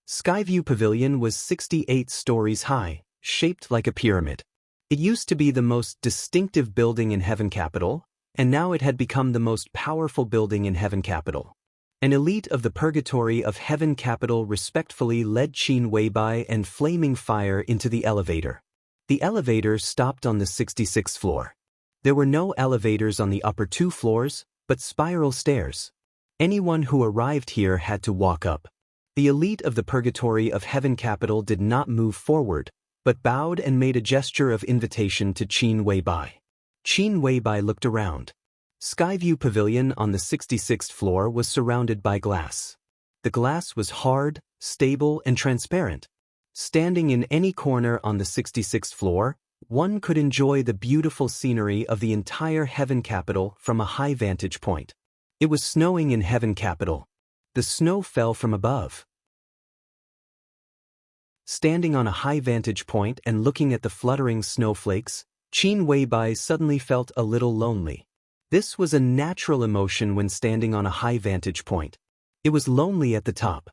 Skyview Pavilion was 68 stories high, shaped like a pyramid. It used to be the most distinctive building in Heaven Capital, and now it had become the most powerful building in Heaven Capital. An elite of the Purgatory of Heaven Capital respectfully led Qin Weibai and Flaming Fire into the elevator. The elevator stopped on the 66th floor. There were no elevators on the upper two floors, but spiral stairs. Anyone who arrived here had to walk up. The elite of the Purgatory of Heaven Capital did not move forward, but bowed and made a gesture of invitation to Qin Weibai. Qin Weibai looked around. Skyview Pavilion on the 66th floor was surrounded by glass. The glass was hard, stable, and transparent. Standing in any corner on the 66th floor, One could enjoy the beautiful scenery of the entire Heaven Capital from a high vantage point. It was snowing in Heaven Capital. The snow fell from above. Standing on a high vantage point and looking at the fluttering snowflakes, Qin Weibai suddenly felt a little lonely. This was a natural emotion when standing on a high vantage point. It was lonely at the top.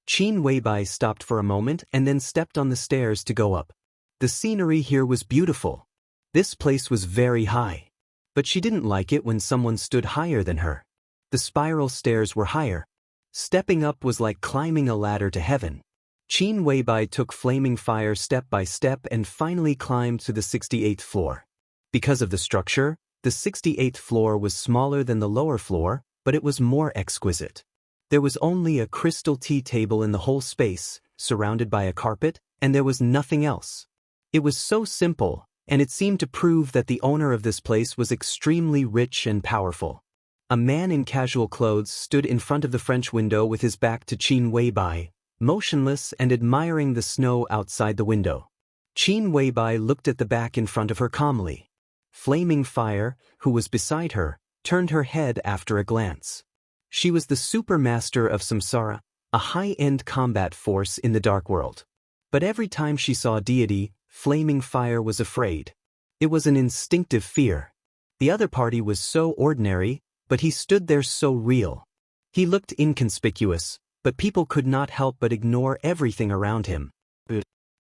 Qin Weibai stopped for a moment and then stepped on the stairs to go up. The scenery here was beautiful. This place was very high. But she didn't like it when someone stood higher than her. The spiral stairs were higher. Stepping up was like climbing a ladder to heaven. Qin Weibai took flaming fire step by step and finally climbed to the 68th floor. Because of the structure, the 68th floor was smaller than the lower floor, but it was more exquisite. There was only a crystal tea table in the whole space, surrounded by a carpet, and there was nothing else. It was so simple, and it seemed to prove that the owner of this place was extremely rich and powerful. A man in casual clothes stood in front of the French window with his back to Qin Weibai, motionless and admiring the snow outside the window. Qin Weibai looked at the back in front of her calmly. Flaming Fire, who was beside her, turned her head after a glance. She was the supermaster of Samsara, a high-end combat force in the Dark World. But every time she saw deity, Flaming Fire was afraid. It was an instinctive fear. The other party was so ordinary, but he stood there so real. He looked inconspicuous, but people could not help but ignore everything around him.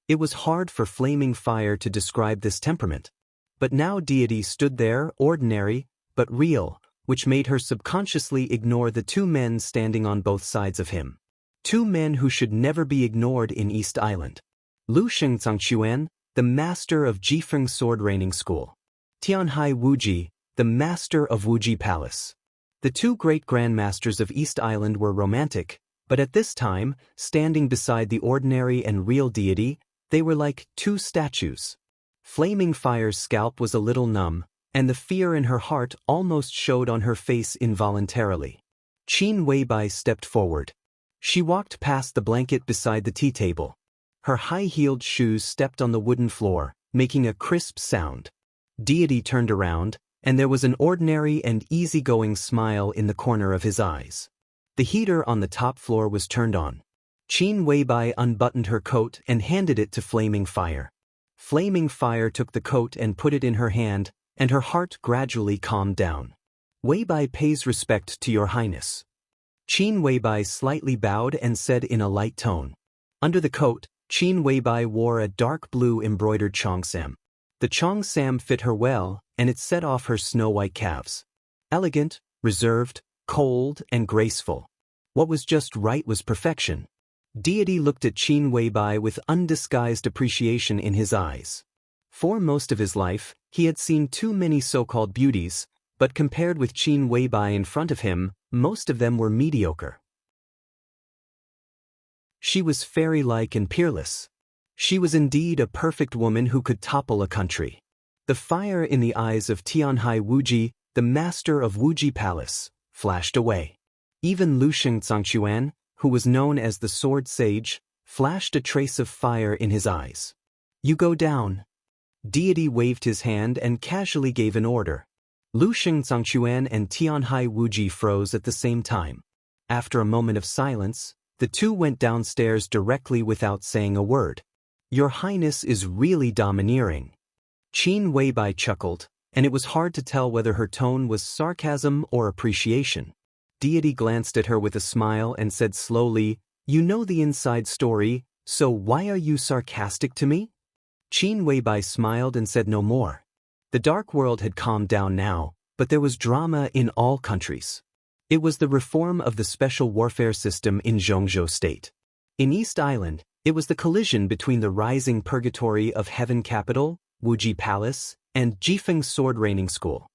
It was hard for Flaming Fire to describe this temperament. But now deity stood there, ordinary, but real, which made her subconsciously ignore the two men standing on both sides of him. Two men who should never be ignored in East Island. Lu Xianxia, the master of Jifeng Sword Training School. Tianhai Wuji, the master of Wuji Palace. The two great grandmasters of East Island were romantic, but at this time, standing beside the ordinary and real deity, they were like two statues. Flaming Fire's scalp was a little numb, and the fear in her heart almost showed on her face involuntarily. Qin Weibai stepped forward. She walked past the blanket beside the tea table. Her high-heeled shoes stepped on the wooden floor, making a crisp sound. Deity turned around, and there was an ordinary and easygoing smile in the corner of his eyes. The heater on the top floor was turned on. Qin Weibai unbuttoned her coat and handed it to Flaming Fire. Flaming Fire took the coat and put it in her hand, and her heart gradually calmed down. Weibai pays respect to your highness. Qin Weibai slightly bowed and said in a light tone. Under the coat, Qin Weibai wore a dark blue embroidered cheongsam. The cheongsam fit her well, and it set off her snow-white calves. Elegant, reserved, cold, and graceful. What was just right was perfection. Deity looked at Qin Weibai with undisguised appreciation in his eyes. For most of his life, he had seen too many so-called beauties, but compared with Qin Weibai in front of him, most of them were mediocre. She was fairy-like and peerless. She was indeed a perfect woman who could topple a country. The fire in the eyes of Tianhai Wuji, the master of Wuji Palace, flashed away. Even Lu Xianxia, who was known as the Sword Sage, flashed a trace of fire in his eyes. You go down. Deity waved his hand and casually gave an order. Lu Xianxia and Tianhai Wuji froze at the same time. After a moment of silence, the two went downstairs directly without saying a word. Your Highness is really domineering. Qin Weibai chuckled, and it was hard to tell whether her tone was sarcasm or appreciation. Deity glanced at her with a smile and said slowly, You know the inside story, so why are you sarcastic to me? Qin Weibai smiled and said no more. The Dark World had calmed down now, but there was drama in all countries. It was the reform of the special warfare system in Zhongzhou State. In East Island, it was the collision between the rising purgatory of Heaven Capital, Wuji Palace, and Jifeng Sword Training School.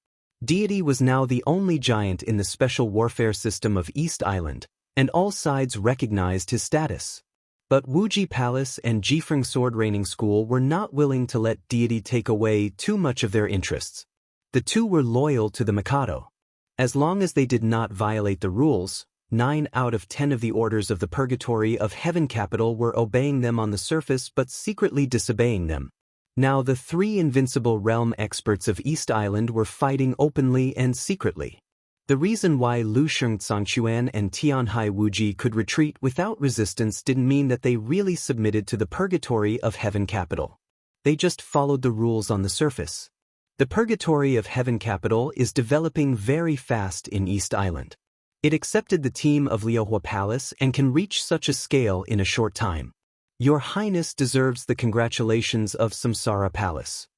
Deity was now the only giant in the special warfare system of East Island, and all sides recognized his status. But Wuji Palace and Jifeng Sword Training School were not willing to let Deity take away too much of their interests. The two were loyal to the Mikado. As long as they did not violate the rules, 9 out of 10 of the orders of the purgatory of Heaven Capital were obeying them on the surface but secretly disobeying them. Now the three invincible realm experts of East Island were fighting openly and secretly. The reason why Lu Shengzangquan and Tianhai Wuji could retreat without resistance didn't mean that they really submitted to the purgatory of Heaven Capital. They just followed the rules on the surface. The purgatory of Heaven Capital is developing very fast in East Island. It accepted the team of Liuhua Palace and can reach such a scale in a short time. Your Highness deserves the congratulations of Samsara Palace.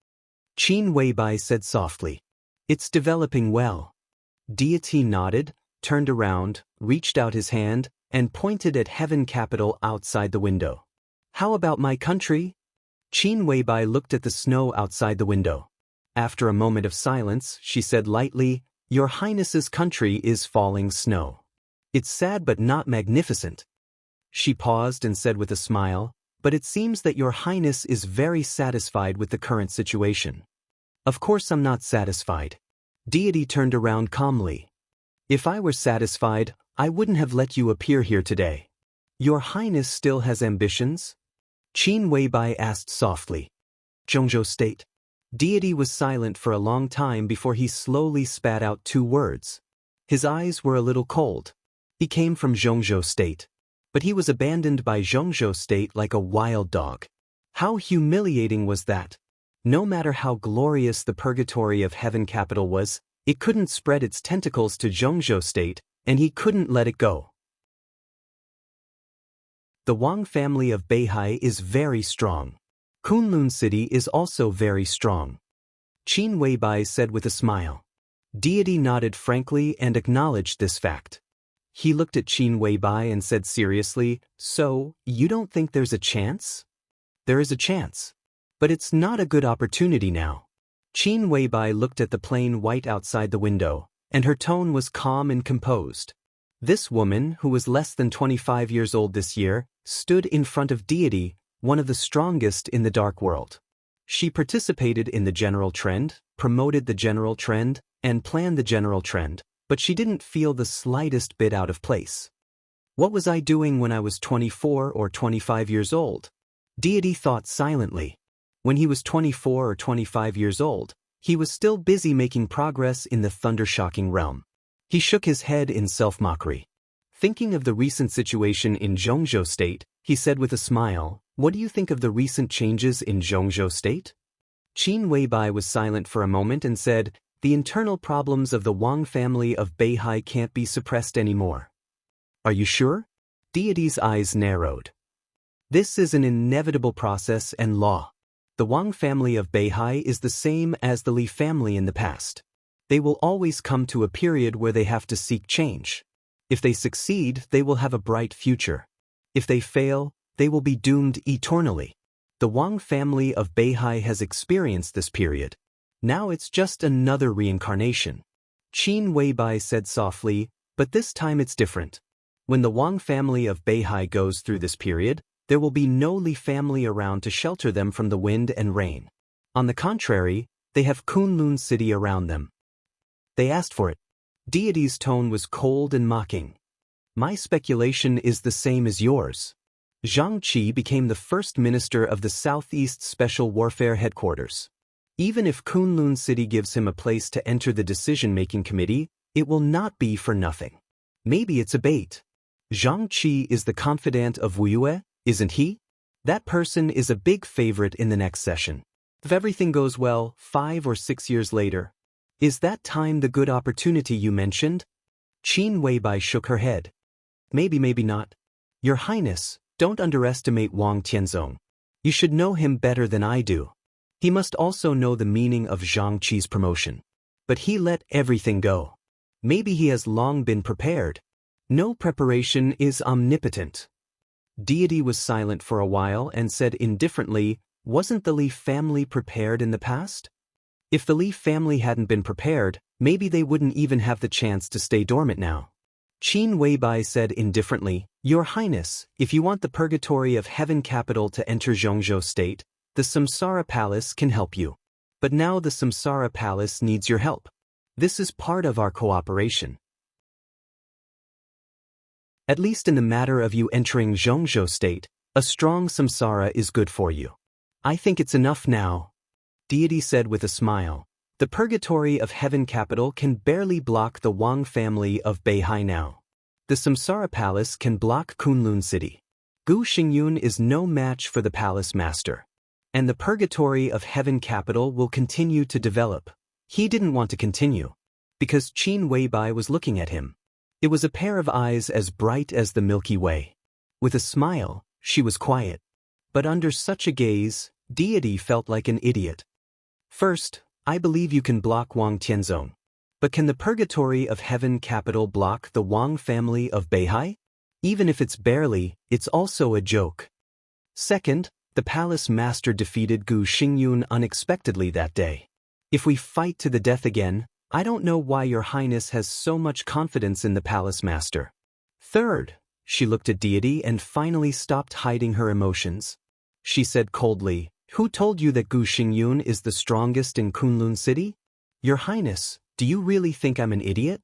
Qin Weibai said softly. It's developing well. Deity nodded, turned around, reached out his hand, and pointed at Heaven Capital outside the window. How about my country? Qin Weibai looked at the snow outside the window. After a moment of silence, she said lightly, Your Highness's country is falling snow. It's sad but not magnificent. She paused and said with a smile, but it seems that Your Highness is very satisfied with the current situation. Of course I'm not satisfied. Deity turned around calmly. If I were satisfied, I wouldn't have let you appear here today. Your Highness still has ambitions? Qin Weibai asked softly. Zhongzhou State. Deity was silent for a long time before he slowly spat out two words. His eyes were a little cold. He came from Zhongzhou State. But he was abandoned by Zhongzhou State like a wild dog. How humiliating was that? No matter how glorious the purgatory of Heaven Capital was, it couldn't spread its tentacles to Zhongzhou State, and he couldn't let it go. The Wang family of Beihai is very strong. Kunlun City is also very strong. Qin Weibai said with a smile. Deity nodded frankly and acknowledged this fact. He looked at Qin Weibai and said seriously, So, you don't think there's a chance? There is a chance. But it's not a good opportunity now. Qin Weibai looked at the plain white outside the window, and her tone was calm and composed. This woman, who was less than 25 years old this year, stood in front of Deity, one of the strongest in the dark world. She participated in the general trend, promoted the general trend, and planned the general trend, but she didn't feel the slightest bit out of place. What was I doing when I was 24 or 25 years old? Deity thought silently. When he was 24 or 25 years old, he was still busy making progress in the thunder-shocking realm. He shook his head in self-mockery. Thinking of the recent situation in Zhongzhou State, he said with a smile, What do you think of the recent changes in Zhongzhou State? Qin Weibai was silent for a moment and said, The internal problems of the Wang family of Beihai can't be suppressed anymore. Are you sure? Deity's eyes narrowed. This is an inevitable process and law. The Wang family of Beihai is the same as the Li family in the past. They will always come to a period where they have to seek change. If they succeed, they will have a bright future. If they fail, they will be doomed eternally. The Wang family of Beihai has experienced this period. Now it's just another reincarnation. Qin Weibai said softly, but this time it's different. When the Wang family of Beihai goes through this period, there will be no Li family around to shelter them from the wind and rain. On the contrary, they have Kunlun City around them. They asked for it. Deity's tone was cold and mocking. My speculation is the same as yours. Zhang Qi became the first minister of the Southeast Special Warfare Headquarters. Even if Kunlun City gives him a place to enter the decision-making committee, it will not be for nothing. Maybe it's a bait. Zhang Qi is the confidant of Wuxia, isn't he? That person is a big favorite in the next session. If everything goes well, 5 or 6 years later. Is that time the good opportunity you mentioned? Qin Weibai shook her head. Maybe not. Your Highness, don't underestimate Wang Tianzong. You should know him better than I do. He must also know the meaning of Zhang Qi's promotion. But he let everything go. Maybe he has long been prepared. No preparation is omnipotent. Deity was silent for a while and said indifferently, Wasn't the Li family prepared in the past? If the Li family hadn't been prepared, maybe they wouldn't even have the chance to stay dormant now. Qin Weibai said indifferently, Your Highness, if you want the purgatory of Heaven Capital to enter Zhongzhou State, the Samsara Palace can help you. But now the Samsara Palace needs your help. This is part of our cooperation. At least in the matter of you entering Zhongzhou State, a strong samsara is good for you. I think it's enough now, deity said with a smile. The purgatory of heaven capital can barely block the Wang family of Beihai now. The Samsara Palace can block Kunlun City. Gu Xingyun is no match for the palace master. And the purgatory of heaven capital will continue to develop. He didn't want to continue, because Qin Weibai was looking at him. It was a pair of eyes as bright as the Milky Way. With a smile, she was quiet. But under such a gaze, deity felt like an idiot. First, I believe you can block Wang Tianzong. But can the purgatory of heaven capital block the Wang family of Beihai? Even if it's barely, it's also a joke. Second, the palace master defeated Gu Xingyun unexpectedly that day. If we fight to the death again, I don't know why your highness has so much confidence in the palace master. Third, she looked at deity and finally stopped hiding her emotions. She said coldly, who told you that Gu Xingyun is the strongest in Kunlun City? Your highness, do you really think I'm an idiot?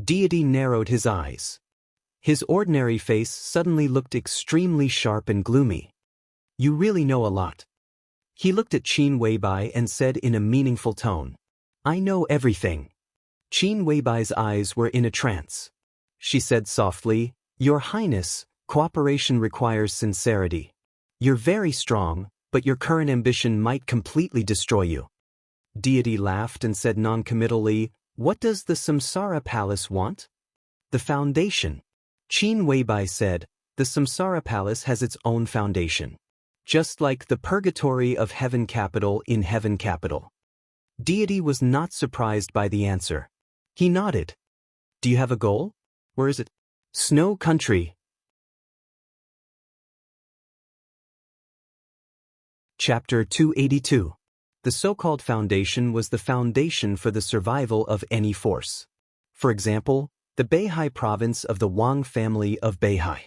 Deity narrowed his eyes. His ordinary face suddenly looked extremely sharp and gloomy. You really know a lot. He looked at Qin Weibai and said in a meaningful tone, I know everything. Qin Weibai's eyes were in a trance. She said softly, Your Highness, cooperation requires sincerity. You're very strong, but your current ambition might completely destroy you. Deity laughed and said non-committally, What does the Samsara Palace want? The foundation. Qin Weibai said, The Samsara Palace has its own foundation. Just like the purgatory of heaven capital in heaven capital. Deity was not surprised by the answer. He nodded. Do you have a goal? Where is it? Snow Country. Chapter 282. The so-called foundation was the foundation for the survival of any force. For example, the Beihai province of the Wang family of Beihai.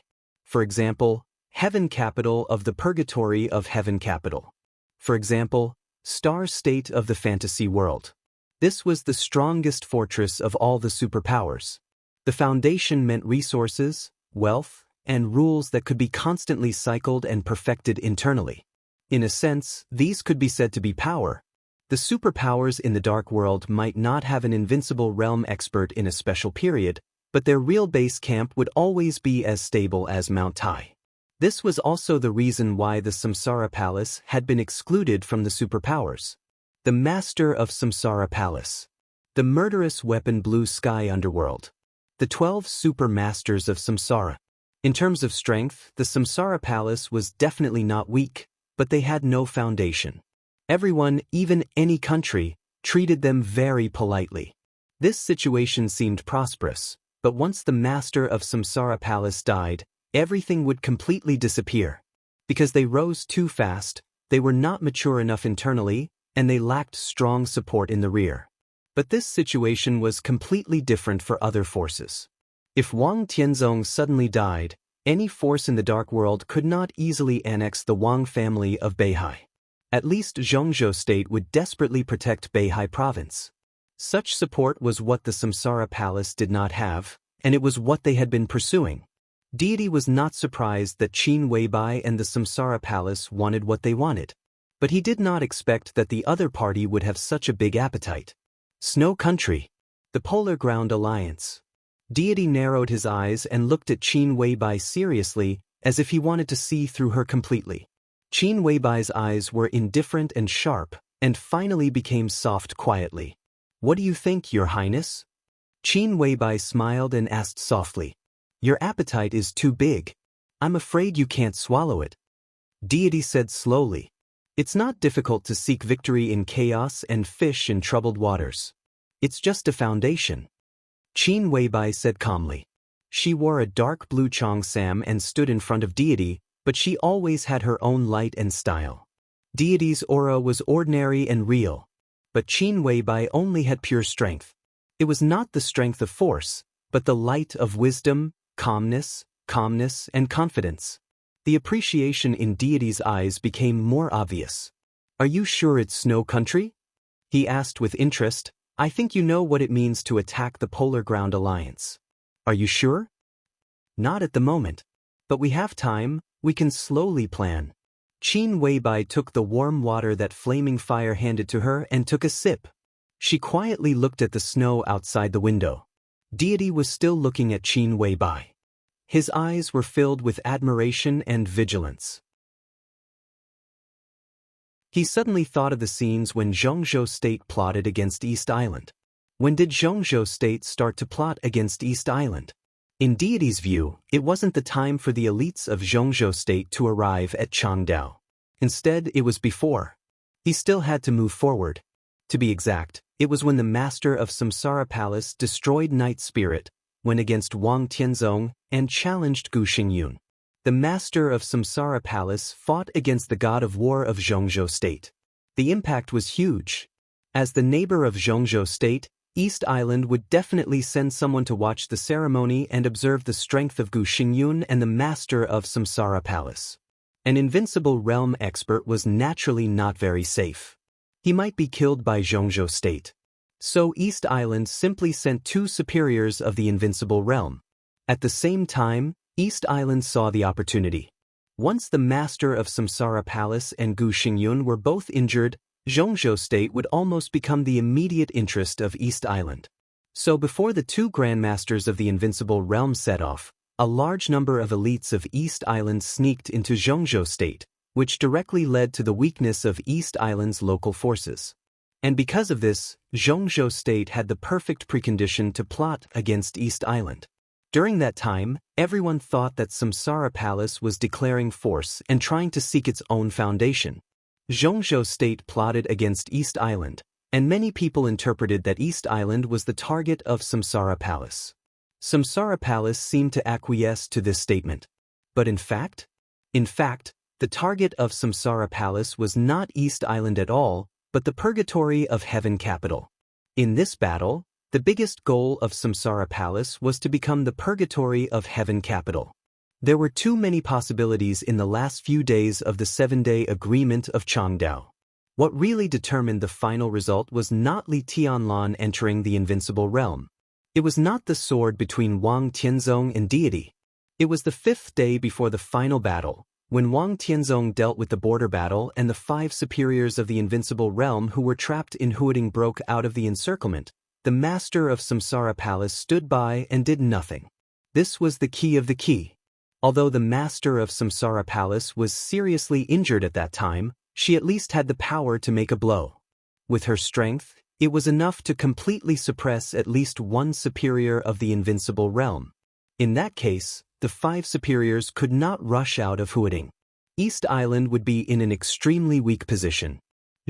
For example, heaven capital of the purgatory of heaven capital. For example, star state of the fantasy world. This was the strongest fortress of all the superpowers. The foundation meant resources, wealth, and rules that could be constantly cycled and perfected internally. In a sense, these could be said to be power. The superpowers in the dark world might not have an invincible realm expert in a special period, but their real base camp would always be as stable as Mount Tai. This was also the reason why the Samsara Palace had been excluded from the superpowers. The Master of Samsara Palace. The murderous weapon Blue Sky Underworld. The 12 Super Masters of Samsara. In terms of strength, the Samsara Palace was definitely not weak, but they had no foundation. Everyone, even any country, treated them very politely. This situation seemed prosperous, but once the master of Samsara Palace died, everything would completely disappear. Because they rose too fast, they were not mature enough internally, and they lacked strong support in the rear. But this situation was completely different for other forces. If Wang Tianzong suddenly died, any force in the dark world could not easily annex the Wang family of Beihai. At least Zhongzhou state would desperately protect Beihai province. Such support was what the Samsara Palace did not have, and it was what they had been pursuing. Deity was not surprised that Qin Weibai and the Samsara Palace wanted what they wanted. But he did not expect that the other party would have such a big appetite. Snow Country. The Polar Ground Alliance. Deity narrowed his eyes and looked at Qin Weibai seriously, as if he wanted to see through her completely. Qin Weibai's eyes were indifferent and sharp, and finally became soft quietly. What do you think, Your Highness? Qin Weibai smiled and asked softly. Your appetite is too big. I'm afraid you can't swallow it. Deity said slowly. It's not difficult to seek victory in chaos and fish in troubled waters. It's just a foundation. Qin Weibai said calmly. She wore a dark blue cheongsam and stood in front of Deity, but she always had her own light and style. Deity's aura was ordinary and real, but Qin Weibai only had pure strength. It was not the strength of force, but the light of wisdom, calmness, and confidence. The appreciation in Deity's eyes became more obvious. Are you sure it's Snow Country? He asked with interest. I think you know what it means to attack the Polar Ground Alliance. Are you sure? Not at the moment. But we have time, we can slowly plan. Qin Weibai took the warm water that flaming fire handed to her and took a sip. She quietly looked at the snow outside the window. Deity was still looking at Qin Weibai. His eyes were filled with admiration and vigilance. He suddenly thought of the scenes when Zhongzhou State plotted against East Island. When did Zhongzhou State start to plot against East Island? In Deity's view, it wasn't the time for the elites of Zhongzhou State to arrive at Changdao. Instead, it was before. He still had to move forward. To be exact, it was when the master of Samsara Palace destroyed Night Spirit, went against Wang Tianzong, and challenged Gu Xingyun. The master of Samsara Palace fought against the god of war of Zhongzhou State. The impact was huge. As the neighbor of Zhongzhou State, East Island would definitely send someone to watch the ceremony and observe the strength of Gu Xingyun and the master of Samsara Palace. An invincible realm expert was naturally not very safe. He might be killed by Zhongzhou State. So East Island simply sent 2 superiors of the invincible realm. At the same time, East Island saw the opportunity. Once the master of Samsara Palace and Gu Xingyun were both injured, Zhongzhou State would almost become the immediate interest of East Island. So before the 2 grandmasters of the invincible realm set off, a large number of elites of East Island sneaked into Zhongzhou State, which directly led to the weakness of East Island's local forces. And because of this, Zhongzhou State had the perfect precondition to plot against East Island. During that time, everyone thought that Samsara Palace was declaring force and trying to seek its own foundation. Zhongzhou State plotted against East Island, and many people interpreted that East Island was the target of Samsara Palace. Samsara Palace seemed to acquiesce to this statement. But in fact, the target of Samsara Palace was not East Island at all, but the Purgatory of Heaven capital. In this battle, the biggest goal of Samsara Palace was to become the Purgatory of Heaven capital. There were too many possibilities in the last few days of the 7-day agreement of Changdao. What really determined the final result was not Li Tianlan entering the invincible realm. It was not the sword between Wang Tianzong and Deity. It was the 5th day before the final battle, when Wang Tianzong dealt with the border battle and the 5 superiors of the invincible realm who were trapped in Huading broke out of the encirclement. The master of Samsara Palace stood by and did nothing. This was the key of the key. Although the master of Samsara Palace was seriously injured at that time, she at least had the power to make a blow. With her strength, it was enough to completely suppress at least 1 superior of the invincible realm. In that case, the 5 superiors could not rush out of Huading. East Island would be in an extremely weak position.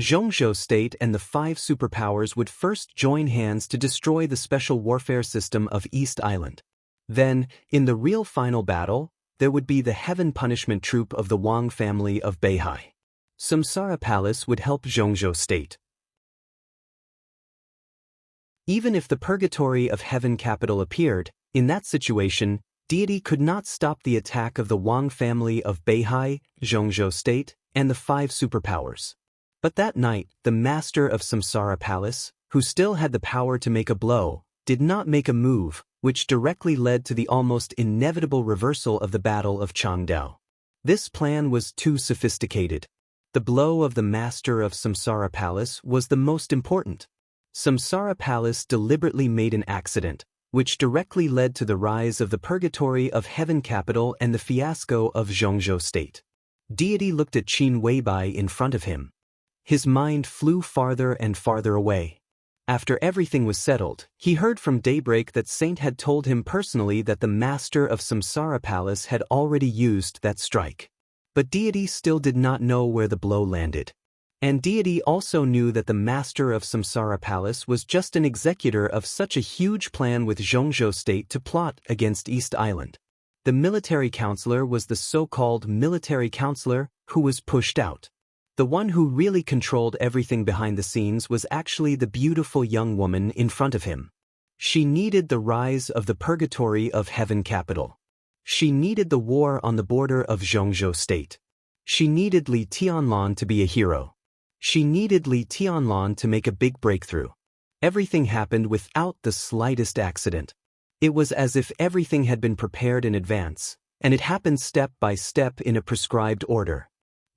Zhongzhou State and the 5 superpowers would first join hands to destroy the special warfare system of East Island. Then, in the real final battle, there would be the Heaven Punishment Troop of the Wang family of Beihai. Samsara Palace would help Zhongzhou State. Even if the Purgatory of Heaven capital appeared, in that situation, Deity could not stop the attack of the Wang family of Beihai, Zhongzhou State, and the 5 superpowers. But that night, the master of Samsara Palace, who still had the power to make a blow, did not make a move, which directly led to the almost inevitable reversal of the Battle of Changdao. This plan was too sophisticated. The blow of the master of Samsara Palace was the most important. Samsara Palace deliberately made an accident, which directly led to the rise of the Purgatory of Heaven capital and the fiasco of Zhongzhou State. Deity looked at Qin Weibai in front of him. His mind flew farther and farther away. After everything was settled, he heard from Daybreak that Saint had told him personally that the master of Samsara Palace had already used that strike. But Deity still did not know where the blow landed. And Deity also knew that the master of Samsara Palace was just an executor of such a huge plan with Zhongzhou State to plot against East Island. The military counselor was the so-called military counselor who was pushed out. The one who really controlled everything behind the scenes was actually the beautiful young woman in front of him. She needed the rise of the Purgatory of Heaven capital. She needed the war on the border of Zhongzhou State. She needed Li Tianlan to be a hero. She needed Li Tianlan to make a big breakthrough. Everything happened without the slightest accident. It was as if everything had been prepared in advance, and it happened step by step in a prescribed order.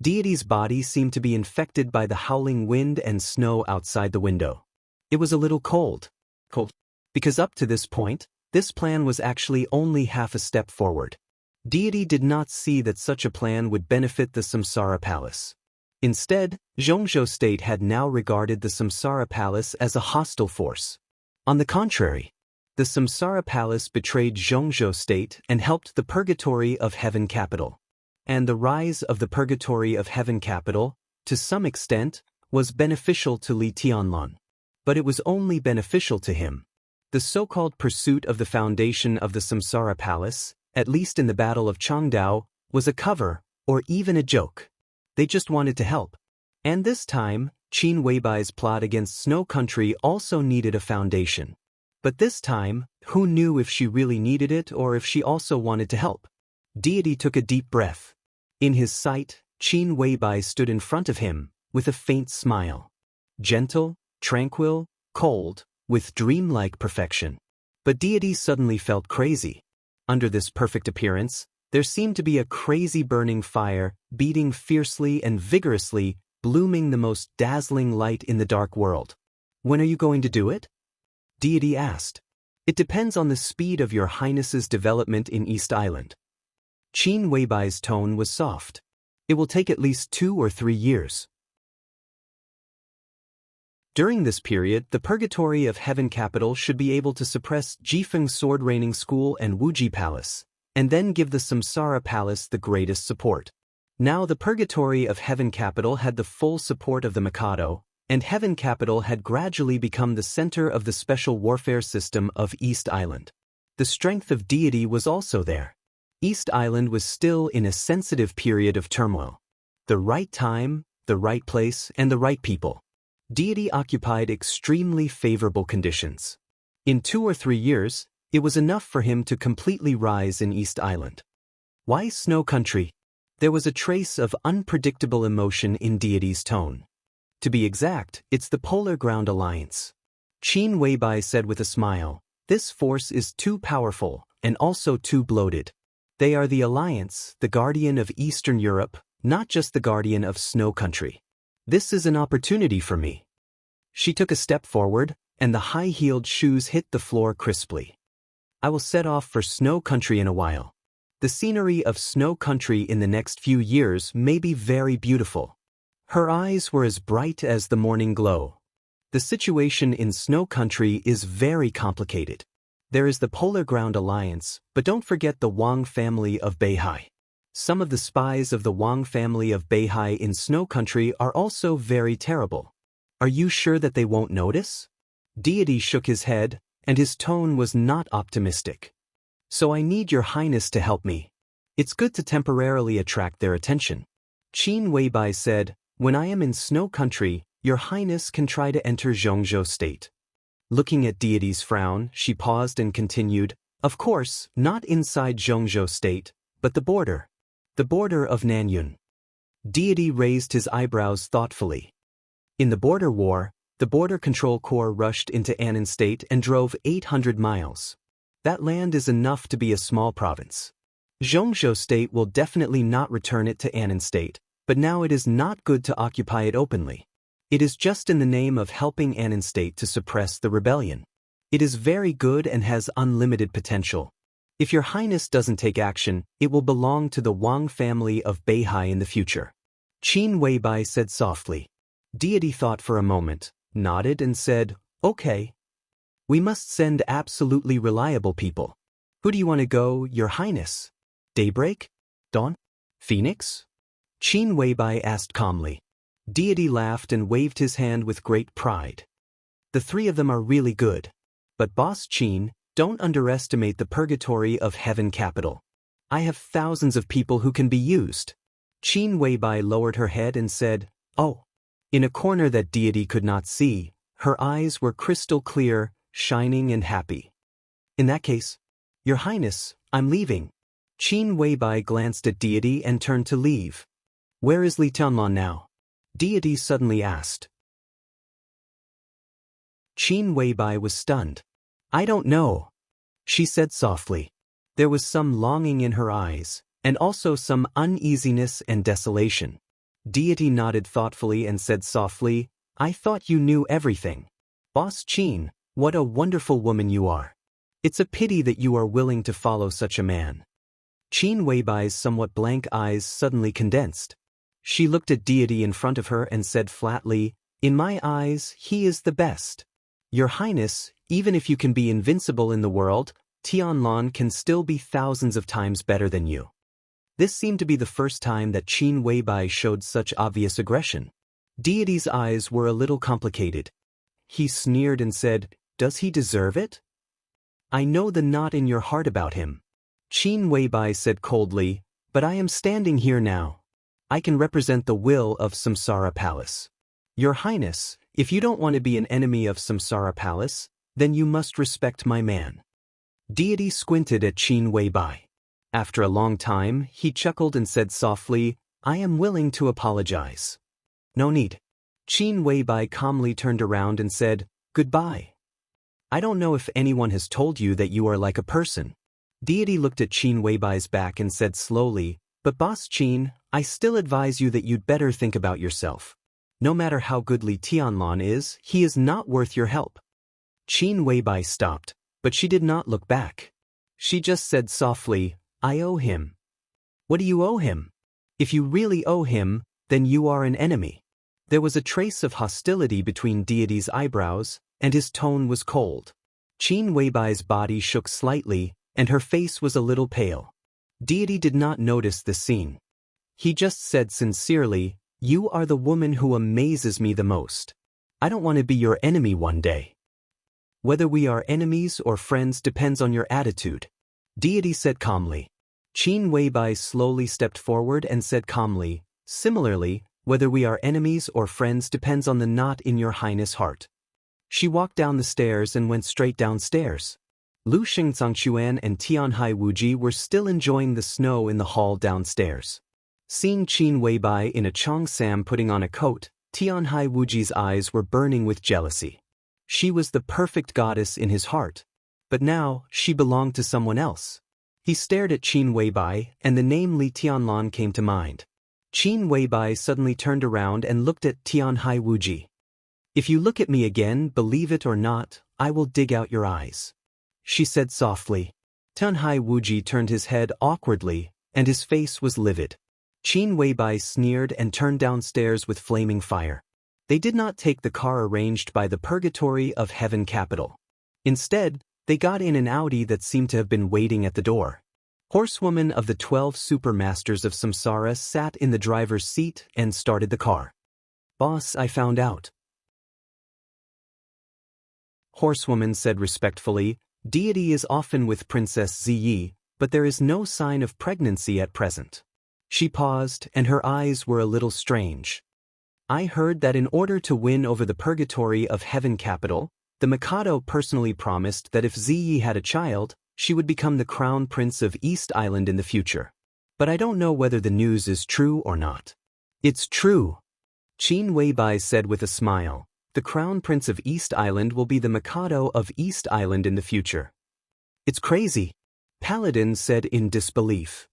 Deity's body seemed to be infected by the howling wind and snow outside the window. It was a little cold. Because up to this point, this plan was actually only half a step forward. Deity did not see that such a plan would benefit the Samsara Palace. Instead, Xianxia state had now regarded the Samsara Palace as a hostile force. On the contrary, the Samsara Palace betrayed Xianxia state and helped the Purgatory of Heaven capital. And the rise of the Purgatory of Heaven capital, to some extent, was beneficial to Li Tianlan. But it was only beneficial to him. The so-called pursuit of the foundation of the Samsara Palace, at least in the Battle of Changdao, was a cover, or even a joke. They just wanted to help. And this time, Qin Weibai's plot against Snow Country also needed a foundation. But this time, who knew if she really needed it or if she also wanted to help? Deity took a deep breath. In his sight, Qin Weibai stood in front of him, with a faint smile. Gentle, tranquil, cold, with dreamlike perfection. But Deity suddenly felt crazy. Under this perfect appearance, there seemed to be a crazy burning fire, beating fiercely and vigorously, blooming the most dazzling light in the dark world. When are you going to do it? Deity asked. It depends on the speed of your highness's development in East Island. Qin Weibai's tone was soft. It will take at least 2 or 3 years. During this period, the Purgatory of Heaven capital should be able to suppress Jifeng Sword Reigning School and Wuji Palace, and then give the Samsara Palace the greatest support. Now the Purgatory of Heaven capital had the full support of the Mikado, and Heaven capital had gradually become the center of the special warfare system of East Island. The strength of Deity was also there. East Island was still in a sensitive period of turmoil. The right time, the right place, and the right people. Deity occupied extremely favorable conditions. In 2 or 3 years, it was enough for him to completely rise in East Island. Why Snow Country? There was a trace of unpredictable emotion in Deity's tone. To be exact, it's the Polar Ground Alliance. Qin Weibai said with a smile, this force is too powerful, and also too bloated. They are the alliance, the guardian of Eastern Europe, not just the guardian of Snow Country. This is an opportunity for me. She took a step forward, and the high-heeled shoes hit the floor crisply. I will set off for Snow Country in a while. The scenery of Snow Country in the next few years may be very beautiful. Her eyes were as bright as the morning glow. The situation in Snow Country is very complicated. There is the Polar Ground Alliance, but don't forget the Wang family of Beihai. Some of the spies of the Wang family of Beihai in Snow Country are also very terrible. Are you sure that they won't notice? Deity shook his head, and his tone was not optimistic. So I need your highness to help me. It's good to temporarily attract their attention. Qin Weibai said, when I am in Snow Country, your highness can try to enter Xianxia state. Looking at Deity's frown, she paused and continued, of course, not inside Xianxia state, but the border. The border of Nanyun. Deity raised his eyebrows thoughtfully. In the border war, the Border Control Corps rushed into Annan State and drove 800 miles. That land is enough to be a small province. Xianxia State will definitely not return it to Annan State, but now it is not good to occupy it openly. It is just in the name of helping Annan State to suppress the rebellion. It is very good and has unlimited potential. If your highness doesn't take action, it will belong to the Wang family of Beihai in the future. Qin Weibai said softly. Deity thought for a moment, nodded and said, okay. We must send absolutely reliable people. Who do you want to go, your highness? Daybreak? Dawn? Phoenix? Qin Weibai asked calmly. Deity laughed and waved his hand with great pride. The 3 of them are really good. But Boss Qin, don't underestimate the Purgatory of Heaven capital. I have thousands of people who can be used. Qin Weibai lowered her head and said, oh. In a corner that Deity could not see, her eyes were crystal clear, shining and happy. In that case, your highness, I'm leaving. Qin Weibai glanced at Deity and turned to leave. Where is Li Tianlan now? Deity suddenly asked. Qin Weibai was stunned. I don't know, she said softly. There was some longing in her eyes, and also some uneasiness and desolation. Deity nodded thoughtfully and said softly, I thought you knew everything. Boss Qin, what a wonderful woman you are. It's a pity that you are willing to follow such a man. Qin Weibai's somewhat blank eyes suddenly condensed. She looked at Deity in front of her and said flatly, in my eyes, he is the best. Your Highness, even if you can be invincible in the world, Tianlan can still be thousands of times better than you. This seemed to be the first time that Qin Weibai showed such obvious aggression. Deity's eyes were a little complicated. He sneered and said, does he deserve it? I know the knot in your heart about him. Qin Weibai said coldly, but I am standing here now. I can represent the will of Samsara Palace. Your Highness, if you don't want to be an enemy of Samsara Palace, then you must respect my man. Deity squinted at Qin Weibai. After a long time, he chuckled and said softly, I am willing to apologize. No need. Qin Weibai calmly turned around and said, goodbye. I don't know if anyone has told you that you are like a person. Deity looked at Qin Weibai's back and said slowly, but Boss Qin, I still advise you that you'd better think about yourself. No matter how good Li Tianlan is, he is not worth your help. Qin Weibai stopped, but she did not look back. She just said softly, I owe him. What do you owe him? If you really owe him, then you are an enemy. There was a trace of hostility between Deity's eyebrows, and his tone was cold. Qin Weibai's body shook slightly, and her face was a little pale. Deity did not notice the scene. He just said sincerely, you are the woman who amazes me the most. I don't want to be your enemy one day. Whether we are enemies or friends depends on your attitude. Deity said calmly. Qin Weibai slowly stepped forward and said calmly, similarly, whether we are enemies or friends depends on the knot in your Highness' heart. She walked down the stairs and went straight downstairs. Lu Xingzangquan and Tianhai Wuji were still enjoying the snow in the hall downstairs. Seeing Qin Weibai in a cheongsam putting on a coat, Tianhai Wuji's eyes were burning with jealousy. She was the perfect goddess in his heart. But now, she belonged to someone else. He stared at Qin Weibai, and the name Li Tianlan came to mind. Qin Weibai suddenly turned around and looked at Tianhai Wuji. If you look at me again, believe it or not, I will dig out your eyes. She said softly. Tianhai Wuji turned his head awkwardly, and his face was livid. Qin Weibai sneered and turned downstairs with flaming fire. They did not take the car arranged by the Purgatory of Heaven capital. Instead, they got in an Audi that seemed to have been waiting at the door. Horsewoman of the 12 Supermasters of Samsara sat in the driver's seat and started the car. Boss, I found out. Horsewoman said respectfully, Deity is often with Princess Ziyi, but there is no sign of pregnancy at present. She paused, and her eyes were a little strange. I heard that in order to win over the Purgatory of Heaven capital, the Mikado personally promised that if Ziyi had a child, she would become the Crown Prince of East Island in the future. But I don't know whether the news is true or not. It's true. Qin Weibai said with a smile. The Crown Prince of East Island will be the Mikado of East Island in the future. It's crazy. Paladin said in disbelief.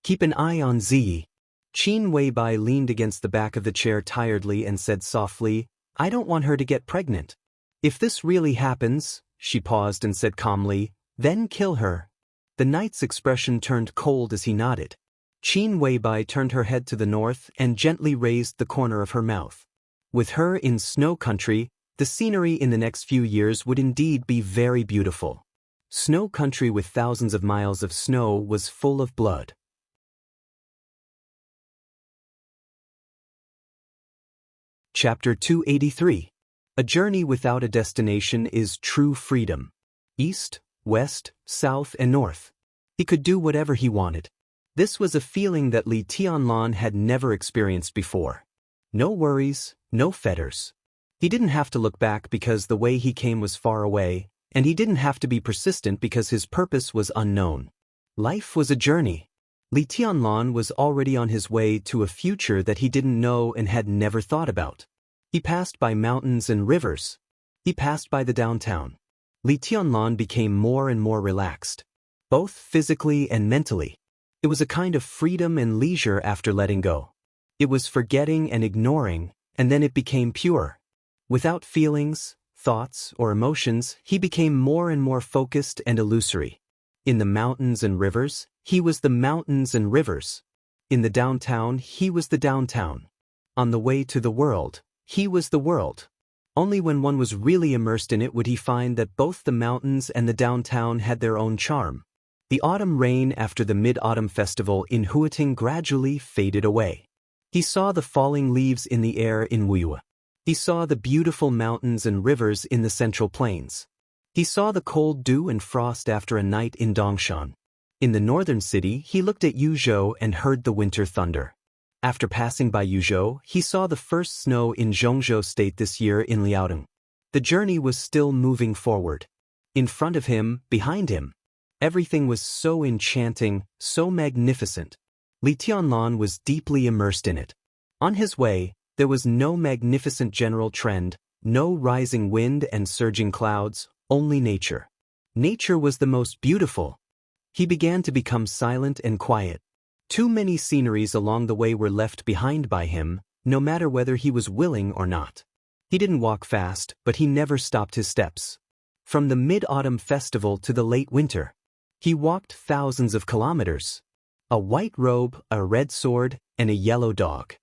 Keep an eye on Ziyi. Qin Weibai leaned against the back of the chair tiredly and said softly, I don't want her to get pregnant. If this really happens, she paused and said calmly, then kill her. The knight's expression turned cold as he nodded. Qin Weibai turned her head to the north and gently raised the corner of her mouth. With her in snow country, the scenery in the next few years would indeed be very beautiful. Snow country with thousands of miles of snow was full of blood. Chapter 283. A journey without a destination is true freedom. East, west, south, and north. He could do whatever he wanted. This was a feeling that Li Tianlan had never experienced before. No worries, no fetters. He didn't have to look back because the way he came was far away, and he didn't have to be persistent because his purpose was unknown. Life was a journey. Li Tianlan was already on his way to a future that he didn't know and had never thought about. He passed by mountains and rivers. He passed by the downtown. Li Tianlan became more and more relaxed, both physically and mentally. It was a kind of freedom and leisure after letting go. It was forgetting and ignoring, and then it became pure. Without feelings, thoughts, or emotions, he became more and more focused and illusory. In the mountains and rivers, he was the mountains and rivers. In the downtown, he was the downtown. On the way to the world, he was the world. Only when one was really immersed in it would he find that both the mountains and the downtown had their own charm. The autumn rain after the Mid-Autumn Festival in Huiting gradually faded away. He saw the falling leaves in the air in Wuxia. He saw the beautiful mountains and rivers in the Central Plains. He saw the cold dew and frost after a night in Dongshan. In the northern city, he looked at Yuzhou and heard the winter thunder. After passing by Yuzhou, he saw the first snow in Zhongzhou State this year in Liaodong. The journey was still moving forward. In front of him, behind him, everything was so enchanting, so magnificent. Li Tianlan was deeply immersed in it. On his way, there was no magnificent general trend, no rising wind and surging clouds, only nature. Nature was the most beautiful. He began to become silent and quiet. Too many sceneries along the way were left behind by him, no matter whether he was willing or not. He didn't walk fast, but he never stopped his steps. From the Mid-Autumn Festival to the late winter, he walked thousands of kilometers. A white robe, a red sword, and a yellow dog.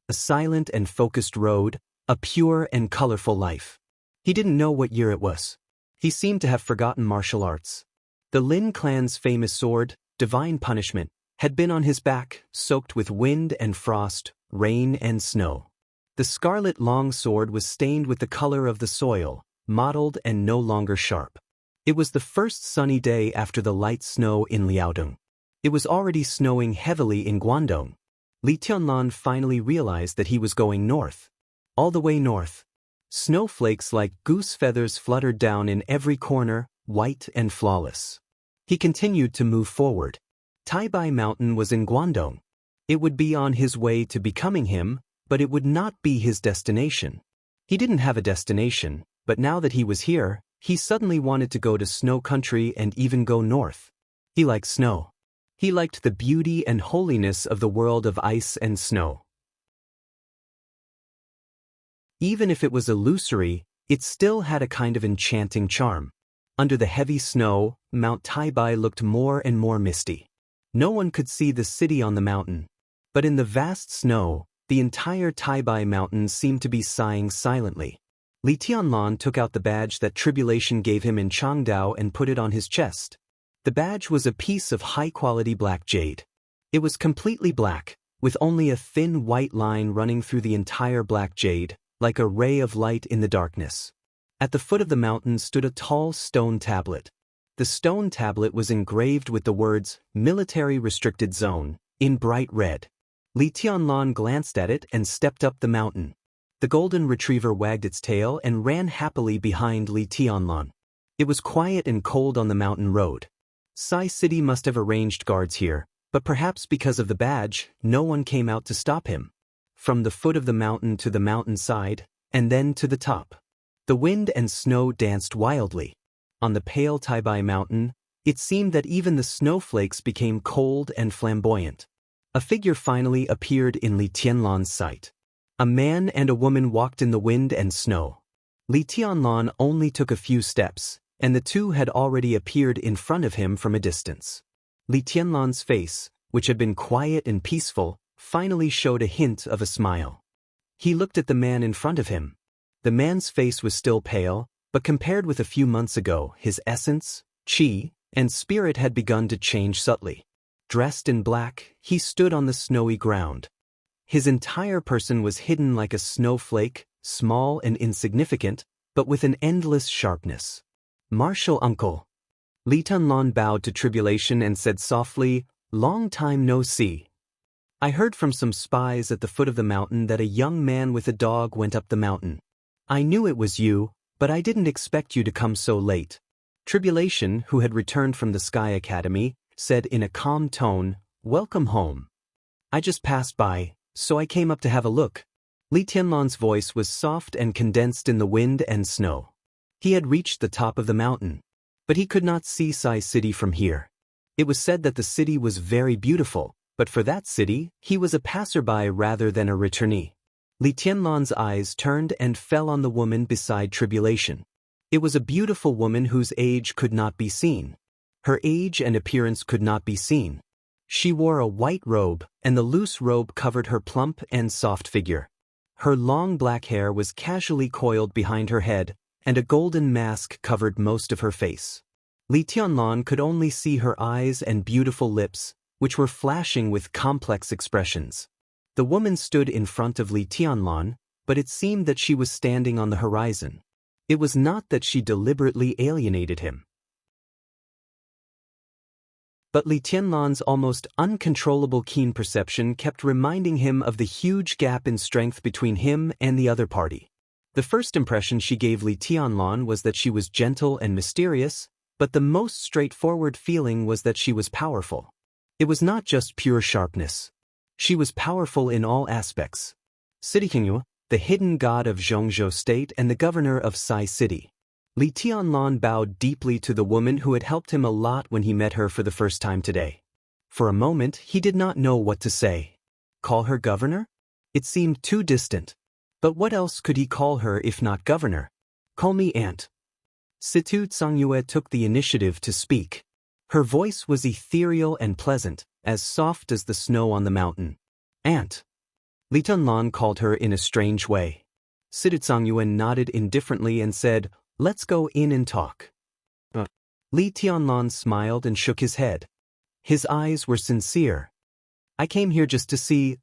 A silent and focused road, a pure and colorful life. He didn't know what year it was. He seemed to have forgotten martial arts. The Lin clan's famous sword, Divine Punishment, had been on his back, soaked with wind and frost, rain and snow. The scarlet long sword was stained with the color of the soil, mottled and no longer sharp. It was the first sunny day after the light snow in Liaodong. It was already snowing heavily in Guangdong. Li Tianlan finally realized that he was going north. All the way north. Snowflakes like goose feathers fluttered down in every corner, white and flawless. He continued to move forward. Taibai Mountain was in Guangdong. It would be on his way to becoming him, but it would not be his destination. He didn't have a destination, but now that he was here, he suddenly wanted to go to snow country and even go north. He liked snow. He liked the beauty and holiness of the world of ice and snow. Even if it was illusory, it still had a kind of enchanting charm. Under the heavy snow, Mount Taibai looked more and more misty. No one could see the city on the mountain. But in the vast snow, the entire Taibai Mountain seemed to be sighing silently. Li Tianlan took out the badge that Tribulation gave him in Changdao and put it on his chest. The badge was a piece of high-quality black jade. It was completely black, with only a thin white line running through the entire black jade, like a ray of light in the darkness. At the foot of the mountain stood a tall stone tablet. The stone tablet was engraved with the words, Military Restricted Zone, in bright red. Li Tianlan glanced at it and stepped up the mountain. The golden retriever wagged its tail and ran happily behind Li Tianlan. It was quiet and cold on the mountain road. Sai City must have arranged guards here, but perhaps because of the badge, no one came out to stop him. From the foot of the mountain to the mountainside, and then to the top. The wind and snow danced wildly. On the pale Taibai Mountain, it seemed that even the snowflakes became cold and flamboyant. A figure finally appeared in Li Tianlan's sight. A man and a woman walked in the wind and snow. Li Tianlan only took a few steps, and the two had already appeared in front of him from a distance. Li Tianlan's face, which had been quiet and peaceful, finally showed a hint of a smile. He looked at the man in front of him. The man's face was still pale, but compared with a few months ago, his essence, qi, and spirit had begun to change subtly. Dressed in black, he stood on the snowy ground. His entire person was hidden like a snowflake, small and insignificant, but with an endless sharpness. Martial uncle. Li Tianlan bowed to Tribulation and said softly, "Long time no see. I heard from some spies at the foot of the mountain that a young man with a dog went up the mountain. I knew it was you, but I didn't expect you to come so late." Tribulation, who had returned from the Sky Academy, said in a calm tone, "Welcome home. I just passed by, so I came up to have a look." Li Tianlan's voice was soft and condensed in the wind and snow. He had reached the top of the mountain, but he could not see Sai City from here. It was said that the city was very beautiful, But for that city, he was a passerby rather than a returnee. Li Tianlan's eyes turned and fell on the woman beside Tribulation. It was a beautiful woman whose age could not be seen. Her age and appearance could not be seen. She wore a white robe, and the loose robe covered her plump and soft figure. Her long black hair was casually coiled behind her head, and a golden mask covered most of her face. Li Tianlan could only see her eyes and beautiful lips, which were flashing with complex expressions. The woman stood in front of Li Tianlan, but it seemed that she was standing on the horizon. It was not that she deliberately alienated him. But Li Tianlan's almost uncontrollable keen perception kept reminding him of the huge gap in strength between him and the other party. The first impression she gave Li Tianlan was that she was gentle and mysterious, but the most straightforward feeling was that she was powerful. It was not just pure sharpness. She was powerful in all aspects. Xianxia, the hidden god of Zhongzhou State and the governor of Sai City. Li Tianlan bowed deeply to the woman who had helped him a lot when he met her for the first time today. For a moment, he did not know what to say. Call her governor? It seemed too distant. But what else could he call her if not governor? Call me aunt. Xianxia took the initiative to speak. Her voice was ethereal and pleasant, as soft as the snow on the mountain. Aunt. Li Tianlan called her in a strange way. Xianxia nodded indifferently and said, "Let's go in and talk." Li Tianlan smiled and shook his head. His eyes were sincere. "I came here just to see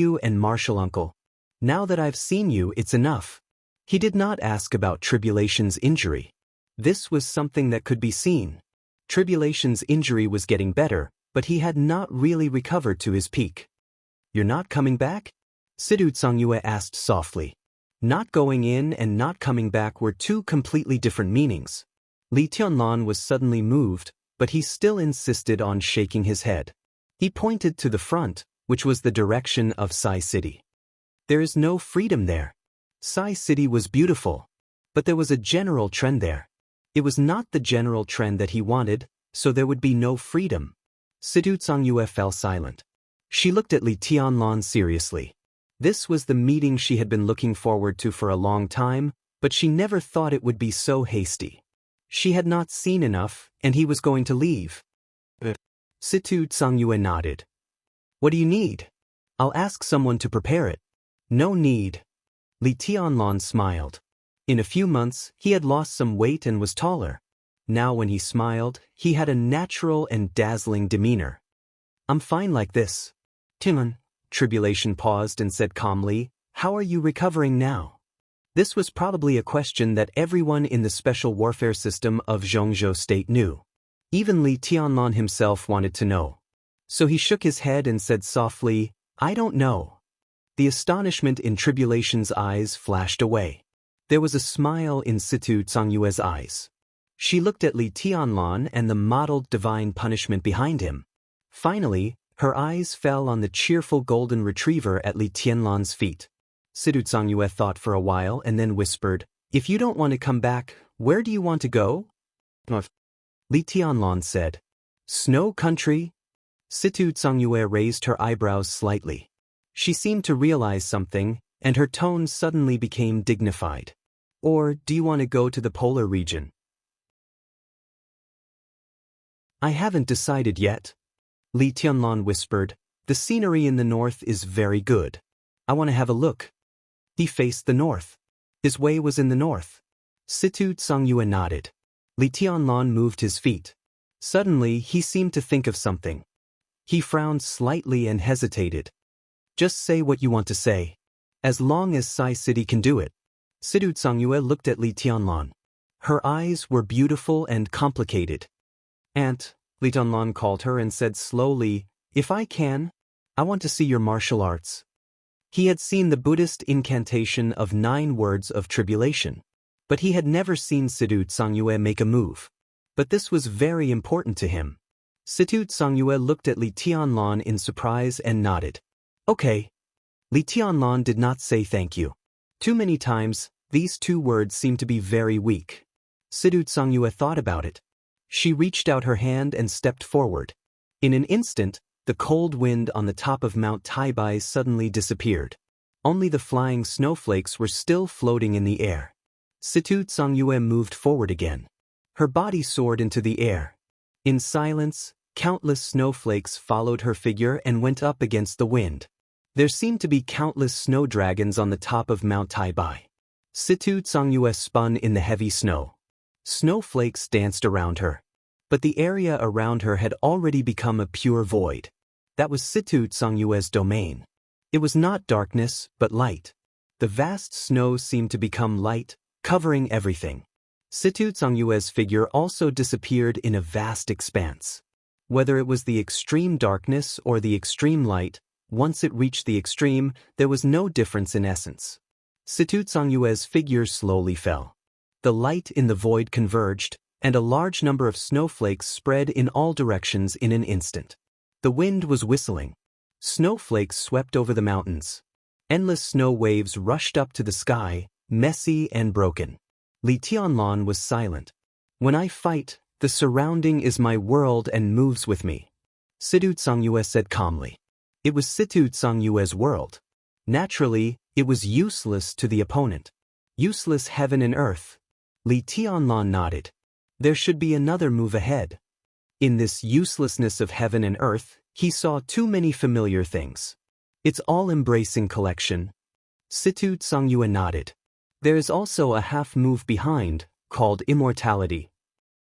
you and Marshal Uncle. Now that I've seen you, it's enough." He did not ask about Tribulation's injury. This was something that could be seen. Tribulation's injury was getting better, but he had not really recovered to his peak. "You're not coming back?" Xianxia asked softly. Not going in and not coming back were two completely different meanings. Li Tianlan was suddenly moved, but he still insisted on shaking his head. He pointed to the front, which was the direction of Sai City. "There is no freedom there." Sai City was beautiful, but there was a general trend there. It was not the general trend that he wanted, so there would be no freedom. Xianxia fell silent. She looked at Li Tianlan seriously. This was the meeting she had been looking forward to for a long time, but she never thought it would be so hasty. She had not seen enough, and he was going to leave. Xianxia nodded. "What do you need? I'll ask someone to prepare it." "No need." Li Tianlan smiled. In a few months, he had lost some weight and was taller. Now when he smiled, he had a natural and dazzling demeanor. "I'm fine like this." "Timon." Tribulation paused and said calmly, "How are you recovering now?" This was probably a question that everyone in the special warfare system of Zhongzhou State knew. Even Li Tianlan himself wanted to know. So he shook his head and said softly, "I don't know." The astonishment in Tribulation's eyes flashed away. There was a smile in Xianxia's eyes. She looked at Li Tianlan and the modeled divine punishment behind him. Finally, her eyes fell on the cheerful golden retriever at Li Tianlan's feet. Xianxia thought for a while and then whispered, "If you don't want to come back, where do you want to go?" Li Tianlan said, "Snow country." Xianxia raised her eyebrows slightly. She seemed to realize something, and her tone suddenly became dignified. "Or do you want to go to the polar region?" "I haven't decided yet." Li Tianlan whispered, "The scenery in the north is very good. I want to have a look." He faced the north. His way was in the north. Xianxia nodded. Li Tianlan moved his feet. Suddenly, he seemed to think of something. He frowned slightly and hesitated. "Just say what you want to say. As long as Sai City can do it." Xianxia looked at Li Tianlan. Her eyes were beautiful and complicated. "Aunt," Li Tianlan called her and said slowly, "If I can, I want to see your martial arts." He had seen the Buddhist incantation of 9 words of tribulation, but he had never seen Xianxia make a move. But this was very important to him. Xianxia looked at Li Tianlan in surprise and nodded. "Okay." Li Tianlan did not say thank you. Too many times, these 2 words seemed to be very weak. Xianxia thought about it. She reached out her hand and stepped forward. In an instant, The cold wind on the top of Mount Taibai suddenly disappeared. Only the flying snowflakes were still floating in the air. Situ Tsangyue moved forward again. Her body soared into the air. In silence, countless snowflakes followed her figure and went up against the wind. There seemed to be countless snow dragons on the top of Mount Taibai. Situ Tsangyue spun in the heavy snow. Snowflakes danced around her. But the area around her had already become a pure void. That was Situ Tsangyue's domain. It was not darkness, but light. The vast snow seemed to become light, covering everything. Situ Tsangyue's figure also disappeared in a vast expanse. Whether it was the extreme darkness or the extreme light, once it reached the extreme, there was no difference in essence. Situ Tsangyue's figure slowly fell. The light in the void converged, and a large number of snowflakes spread in all directions in an instant. The wind was whistling. Snowflakes swept over the mountains. Endless snow waves rushed up to the sky, messy and broken. Li Tianlan was silent. When I fight, the surrounding is my world and moves with me. Situ Tsangyue said calmly. It was Situ Tsangyue's world. Naturally, it was useless to the opponent. Useless heaven and earth. Li Tianlan nodded. There should be another move ahead. In this uselessness of heaven and earth, he saw too many familiar things. Its all-embracing collection. Situ Tsangyue nodded. There is also a half-move behind, called immortality.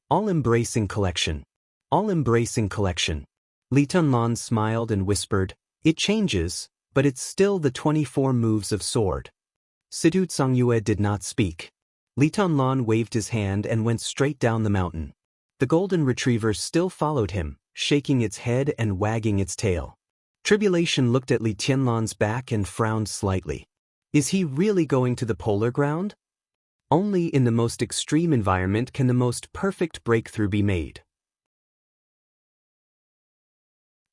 All-embracing collection. All-embracing collection. Li Tianlan smiled and whispered, it changes, but it's still the 24 moves of sword. Situ Tsangyue did not speak. Li Tianlan waved his hand and went straight down the mountain. The golden retriever still followed him, shaking its head and wagging its tail. Tribulation looked at Li Tianlan's back and frowned slightly. Is he really going to the polar ground? Only in the most extreme environment can the most perfect breakthrough be made.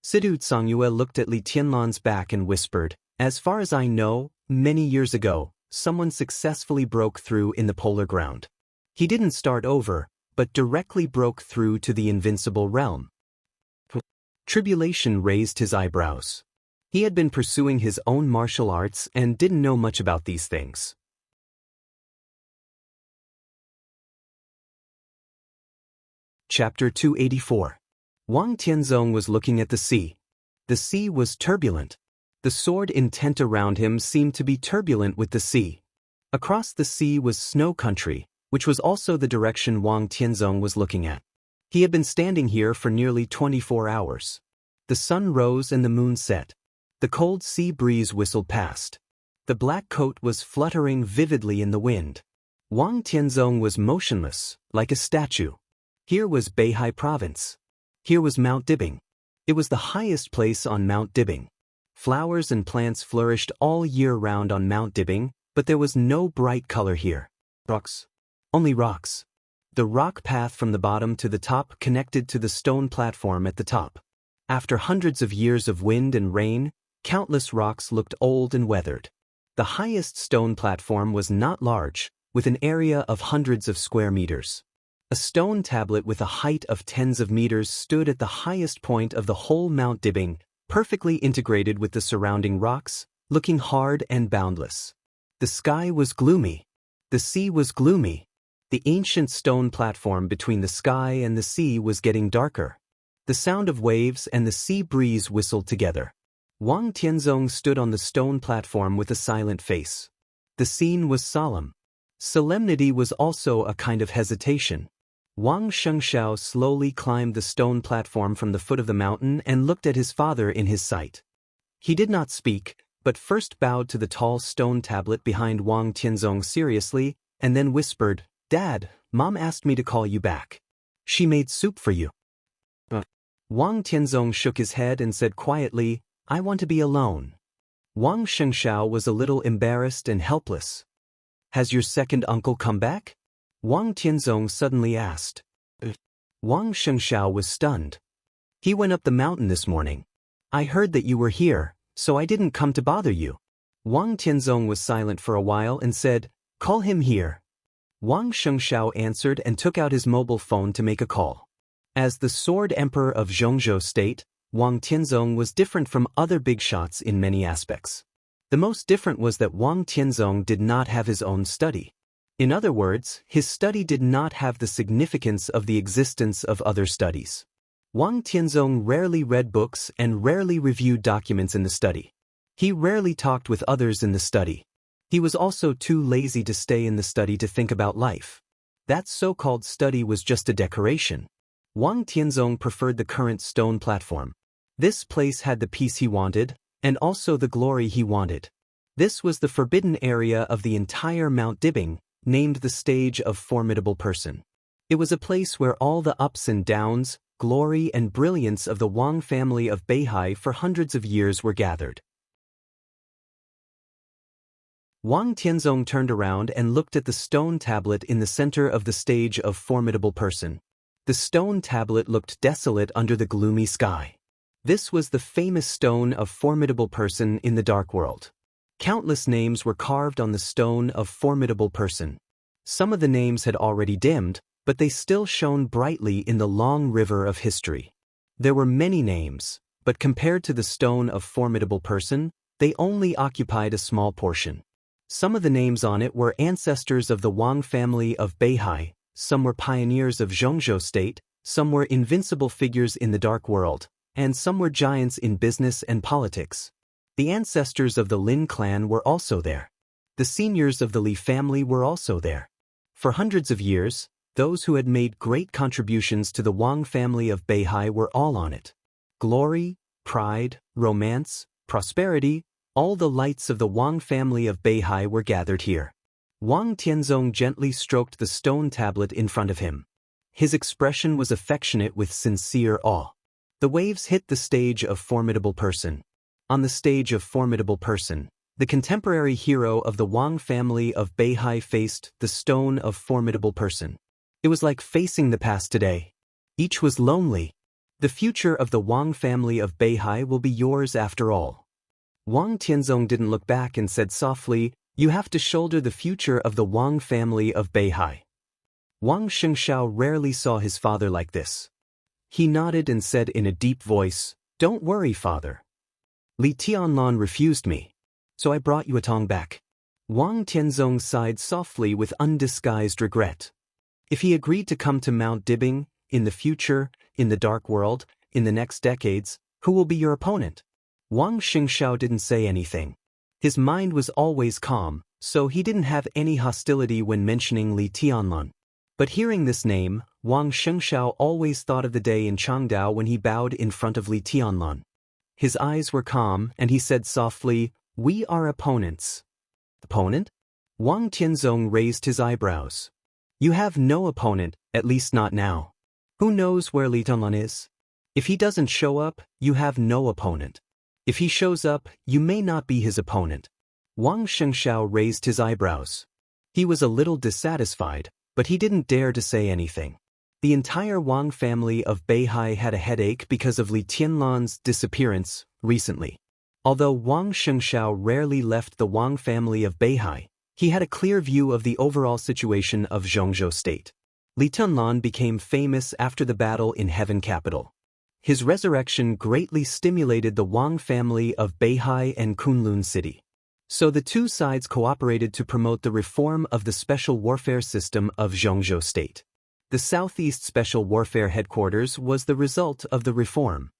Situ Tsangyue looked at Li Tianlan's back and whispered, as far as I know, many years ago, someone successfully broke through in the polar ground. He didn't start over, but directly broke through to the invincible realm. Tribulation raised his eyebrows. He had been pursuing his own martial arts and didn't know much about these things. Chapter 284. Wang Tianzong was looking at the sea. The sea was turbulent. The sword intent around him seemed to be turbulent with the sea. Across the sea was snow country, which was also the direction Wang Tianzong was looking at. He had been standing here for nearly 24 hours. The sun rose and the moon set. The cold sea breeze whistled past. The black coat was fluttering vividly in the wind. Wang Tianzong was motionless, like a statue. Here was Beihai Province. Here was Mount Dibing. It was the highest place on Mount Dibing. Flowers and plants flourished all year round on Mount Dibing, but there was no bright color here. Rocks. Only rocks. The rock path from the bottom to the top connected to the stone platform at the top. After hundreds of years of wind and rain, countless rocks looked old and weathered. The highest stone platform was not large, with an area of hundreds of square meters. A stone tablet with a height of tens of meters stood at the highest point of the whole Mount Dibing, perfectly integrated with the surrounding rocks, looking hard and boundless. The sky was gloomy. The sea was gloomy. The ancient stone platform between the sky and the sea was getting darker. The sound of waves and the sea breeze whistled together. Wang Tianzong stood on the stone platform with a silent face. The scene was solemn. Solemnity was also a kind of hesitation. Wang Xianxia slowly climbed the stone platform from the foot of the mountain and looked at his father in his sight. He did not speak, but first bowed to the tall stone tablet behind Wang Tianzong seriously, and then whispered, Dad, Mom asked me to call you back. She made soup for you. Wang Tianzong shook his head and said quietly, I want to be alone. Wang Xianxia was a little embarrassed and helpless. Has your second uncle come back? Wang Tianzong suddenly asked. Wang Xianxia was stunned. He went up the mountain this morning. I heard that you were here, so I didn't come to bother you. Wang Tianzong was silent for a while and said, Call him here. Wang Xianxia answered and took out his mobile phone to make a call. As the Sword Emperor of Zhongzhou State, Wang Tianzong was different from other big shots in many aspects. The most different was that Wang Tianzong did not have his own study. In other words, his study did not have the significance of the existence of other studies. Wang Tianzong rarely read books and rarely reviewed documents in the study. He rarely talked with others in the study. He was also too lazy to stay in the study to think about life. That so-called study was just a decoration. Wang Tianzong preferred the current stone platform. This place had the peace he wanted, and also the glory he wanted. This was the forbidden area of the entire Mount Dibing, named the Stage of Formidable Person. It was a place where all the ups and downs, glory and brilliance of the Wang family of Beihai for hundreds of years were gathered. Wang Tianzong turned around and looked at the stone tablet in the center of the Stage of Formidable Person. The stone tablet looked desolate under the gloomy sky. This was the famous stone of Formidable Person in the Dark World. Countless names were carved on the stone of Formidable Person. Some of the names had already dimmed, but they still shone brightly in the long river of history. There were many names, but compared to the stone of Formidable Person, they only occupied a small portion. Some of the names on it were ancestors of the Wang family of Beihai, some were pioneers of Xianxia state, some were invincible figures in the Dark World, and some were giants in business and politics. The ancestors of the Lin clan were also there. The seniors of the Li family were also there. For hundreds of years, those who had made great contributions to the Wang family of Beihai were all on it. Glory, pride, romance, prosperity, all the lights of the Wang family of Beihai were gathered here. Wang Tianzong gently stroked the stone tablet in front of him. His expression was affectionate with sincere awe. The waves hit the Stage of Formidable Person. On the Stage of Formidable Person, the contemporary hero of the Wang family of Beihai faced the Stone of Formidable Person. It was like facing the past today. Each was lonely. The future of the Wang family of Beihai will be yours after all. Wang Tianzong didn't look back and said softly, "You have to shoulder the future of the Wang family of Beihai." Wang Xianxia rarely saw his father like this. He nodded and said in a deep voice, "Don't worry, father. Li Tianlan refused me, so I brought Yuetong back." Wang Tianzong sighed softly with undisguised regret. If he agreed to come to Mount Dibing, in the future, in the Dark World, in the next decades, who will be your opponent? Wang Xianxia didn't say anything. His mind was always calm, so he didn't have any hostility when mentioning Li Tianlan. But hearing this name, Wang Xianxia always thought of the day in Changdao when he bowed in front of Li Tianlan. His eyes were calm, and he said softly, "We are opponents." Opponent? Wang Tianzong raised his eyebrows. "You have no opponent, at least not now. Who knows where Li Tianlan is? If he doesn't show up, you have no opponent. If he shows up, you may not be his opponent." Wang Xianxia raised his eyebrows. He was a little dissatisfied, but he didn't dare to say anything. The entire Wang family of Beihai had a headache because of Li Tianlan's disappearance recently. Although Wang Xianxia rarely left the Wang family of Beihai, he had a clear view of the overall situation of Xianxia state. Li Tianlan became famous after the battle in Heaven Capital. His resurrection greatly stimulated the Wang family of Beihai and Kunlun City. So the two sides cooperated to promote the reform of the special warfare system of Xianxia state. The Southeast Special Warfare Headquarters was the result of the reform.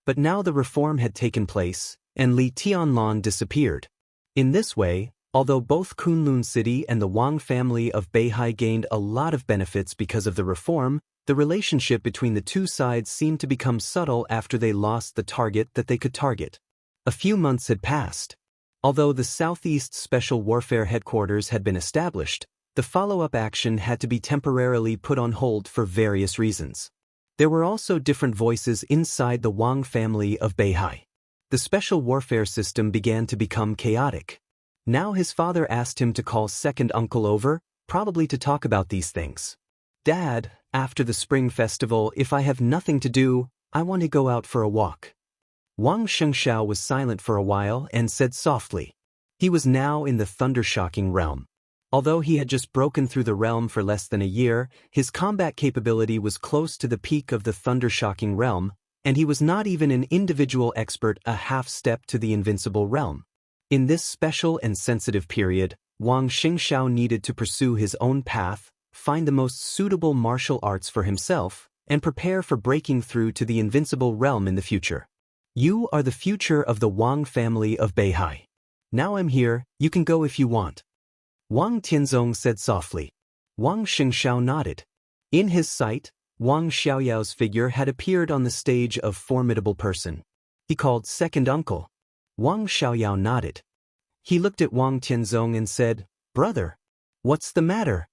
But now the reform had taken place, and Li Tianlan disappeared. In this way, although both Kunlun City and the Wang family of Beihai gained a lot of benefits because of the reform, the relationship between the two sides seemed to become subtle after they lost the target that they could target. A few months had passed. Although the Southeast Special Warfare Headquarters had been established, the follow-up action had to be temporarily put on hold for various reasons. There were also different voices inside the Wang family of Beihai. The special warfare system began to become chaotic. Now his father asked him to call second uncle over, probably to talk about these things. "Dad, after the spring festival, if I have nothing to do, I want to go out for a walk." Wang Xianxia was silent for a while and said softly. He was now in the thunder-shocking realm. Although he had just broken through the realm for less than a year, his combat capability was close to the peak of the thunder-shocking realm, and he was not even an individual expert a half-step to the invincible realm. In this special and sensitive period, Wang Xingxiao needed to pursue his own path, find the most suitable martial arts for himself, and prepare for breaking through to the invincible realm in the future. You are the future of the Wang family of Beihai. Now I'm here, you can go if you want. Wang Tianzong said softly. Wang Xingxiao nodded. In his sight, Wang Xiaoyao's figure had appeared on the stage of formidable person. He called second uncle. Wang Xiaoyao nodded. He looked at Wang Tianzong and said, "Brother, what's the matter?"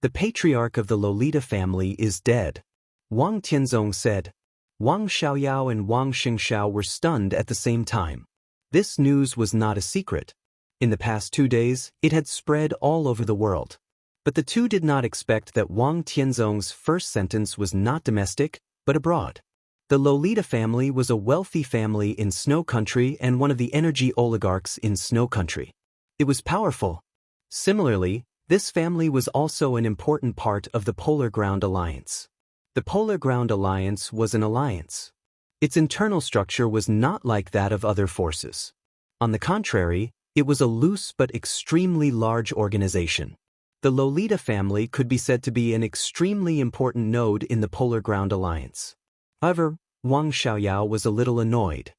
"The patriarch of the Lolita family is dead," Wang Tianzong said. Wang Xiaoyao and Wang Xingxiao were stunned at the same time. This news was not a secret. In the past 2 days, it had spread all over the world. But the two did not expect that Wang Tianzong's first sentence was not domestic, but abroad. The Lolita family was a wealthy family in Snow Country and one of the energy oligarchs in Snow Country. It was powerful. Similarly, this family was also an important part of the Polar Ground Alliance. The Polar Ground Alliance was an alliance. Its internal structure was not like that of other forces. On the contrary, it was a loose but extremely large organization. The Lolita family could be said to be an extremely important node in the Polar Ground Alliance. However, Wang Xiaoyao was a little annoyed.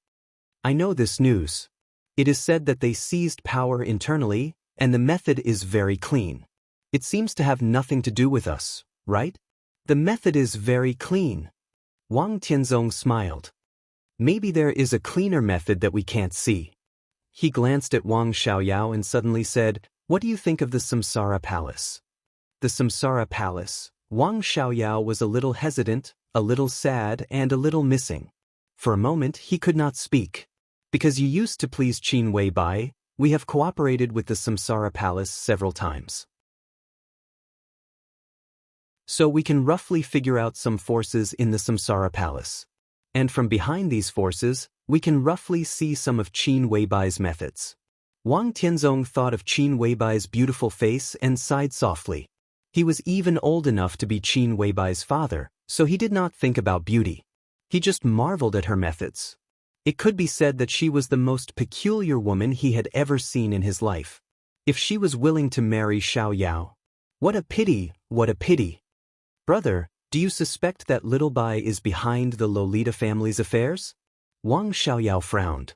"I know this news. It is said that they seized power internally, and the method is very clean. It seems to have nothing to do with us, right? The method is very clean." Wang Tianzong smiled. "Maybe there is a cleaner method that we can't see." He glanced at Wang Xiaoyao and suddenly said, "What do you think of the Samsara Palace?" The Samsara Palace. Wang Xiaoyao was a little hesitant, a little sad, and a little missing. For a moment he could not speak. "Because you used to please Qin Weibai, we have cooperated with the Samsara Palace several times. So we can roughly figure out some forces in the Samsara Palace. And from behind these forces, we can roughly see some of Qin Weibai's methods." Wang Tianzong thought of Qin Weibai's beautiful face and sighed softly. He was even old enough to be Qin Weibai's father, so he did not think about beauty. He just marveled at her methods. It could be said that she was the most peculiar woman he had ever seen in his life. If she was willing to marry Xiao Yao. What a pity, what a pity. "Brother, do you suspect that Little Bai is behind the Lolita family's affairs?" Wang Xiaoyao frowned.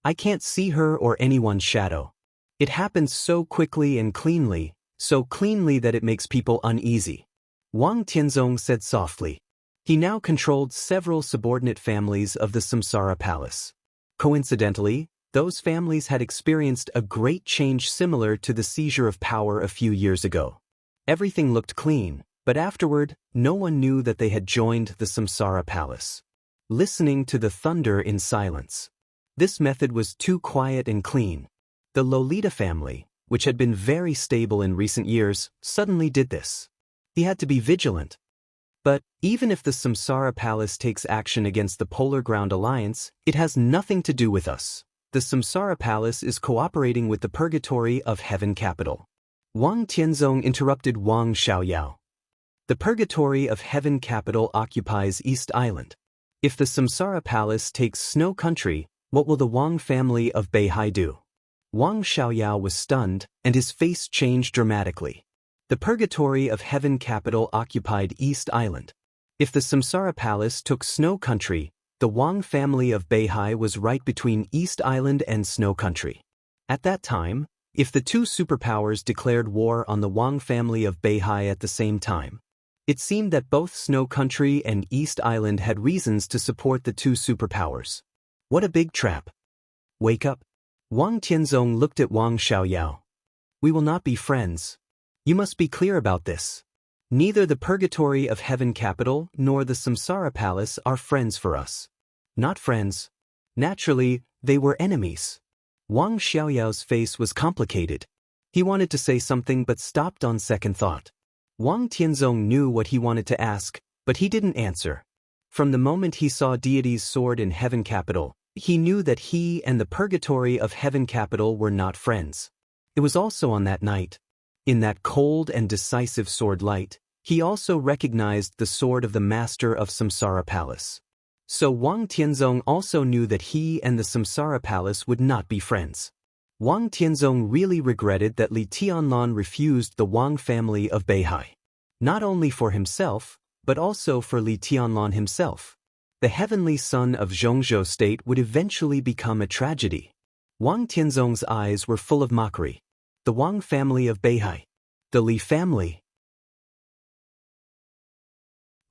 "I can't see her or anyone's shadow. It happens so quickly and cleanly, so cleanly that it makes people uneasy." Wang Tianzong said softly. He now controlled several subordinate families of the Samsara Palace. Coincidentally, those families had experienced a great change similar to the seizure of power a few years ago. Everything looked clean, but afterward, no one knew that they had joined the Samsara Palace. Listening to the thunder in silence. This method was too quiet and clean. The Lolita family, which had been very stable in recent years, suddenly did this. He had to be vigilant. But, even if the Samsara Palace takes action against the Polar Ground Alliance, it has nothing to do with us. The Samsara Palace is cooperating with the Purgatory of Heaven Capital. Wang Tianzong interrupted Wang Xiaoyao. The Purgatory of Heaven Capital occupies East Island. If the Samsara Palace takes Snow Country, what will the Wang family of Beihai do? Wang Xiaoyao was stunned, and his face changed dramatically. The Purgatory of Heaven Capital occupied East Island. If the Samsara Palace took Snow Country, the Wang family of Beihai was right between East Island and Snow Country. At that time, if the two superpowers declared war on the Wang family of Beihai at the same time, it seemed that both Snow Country and East Island had reasons to support the two superpowers. What a big trap. Wake up. Wang Tianzong looked at Wang Xiaoyao. "We will not be friends. You must be clear about this. Neither the Purgatory of Heaven Capital nor the Samsara Palace are friends for us." Not friends. Naturally, they were enemies. Wang Xiaoyao's face was complicated. He wanted to say something but stopped on second thought. Wang Tianzong knew what he wanted to ask, but he didn't answer. From the moment he saw Deity's sword in Heaven Capital, he knew that he and the Purgatory of Heaven Capital were not friends. It was also on that night. In that cold and decisive sword light, he also recognized the sword of the master of Samsara Palace. So Wang Tianzong also knew that he and the Samsara Palace would not be friends. Wang Tianzong really regretted that Li Tianlan refused the Wang family of Beihai. Not only for himself, but also for Li Tianlan himself. The heavenly son of Zhongzhou state would eventually become a tragedy. Wang Tianzong's eyes were full of mockery. The Wang family of Beihai. The Li family.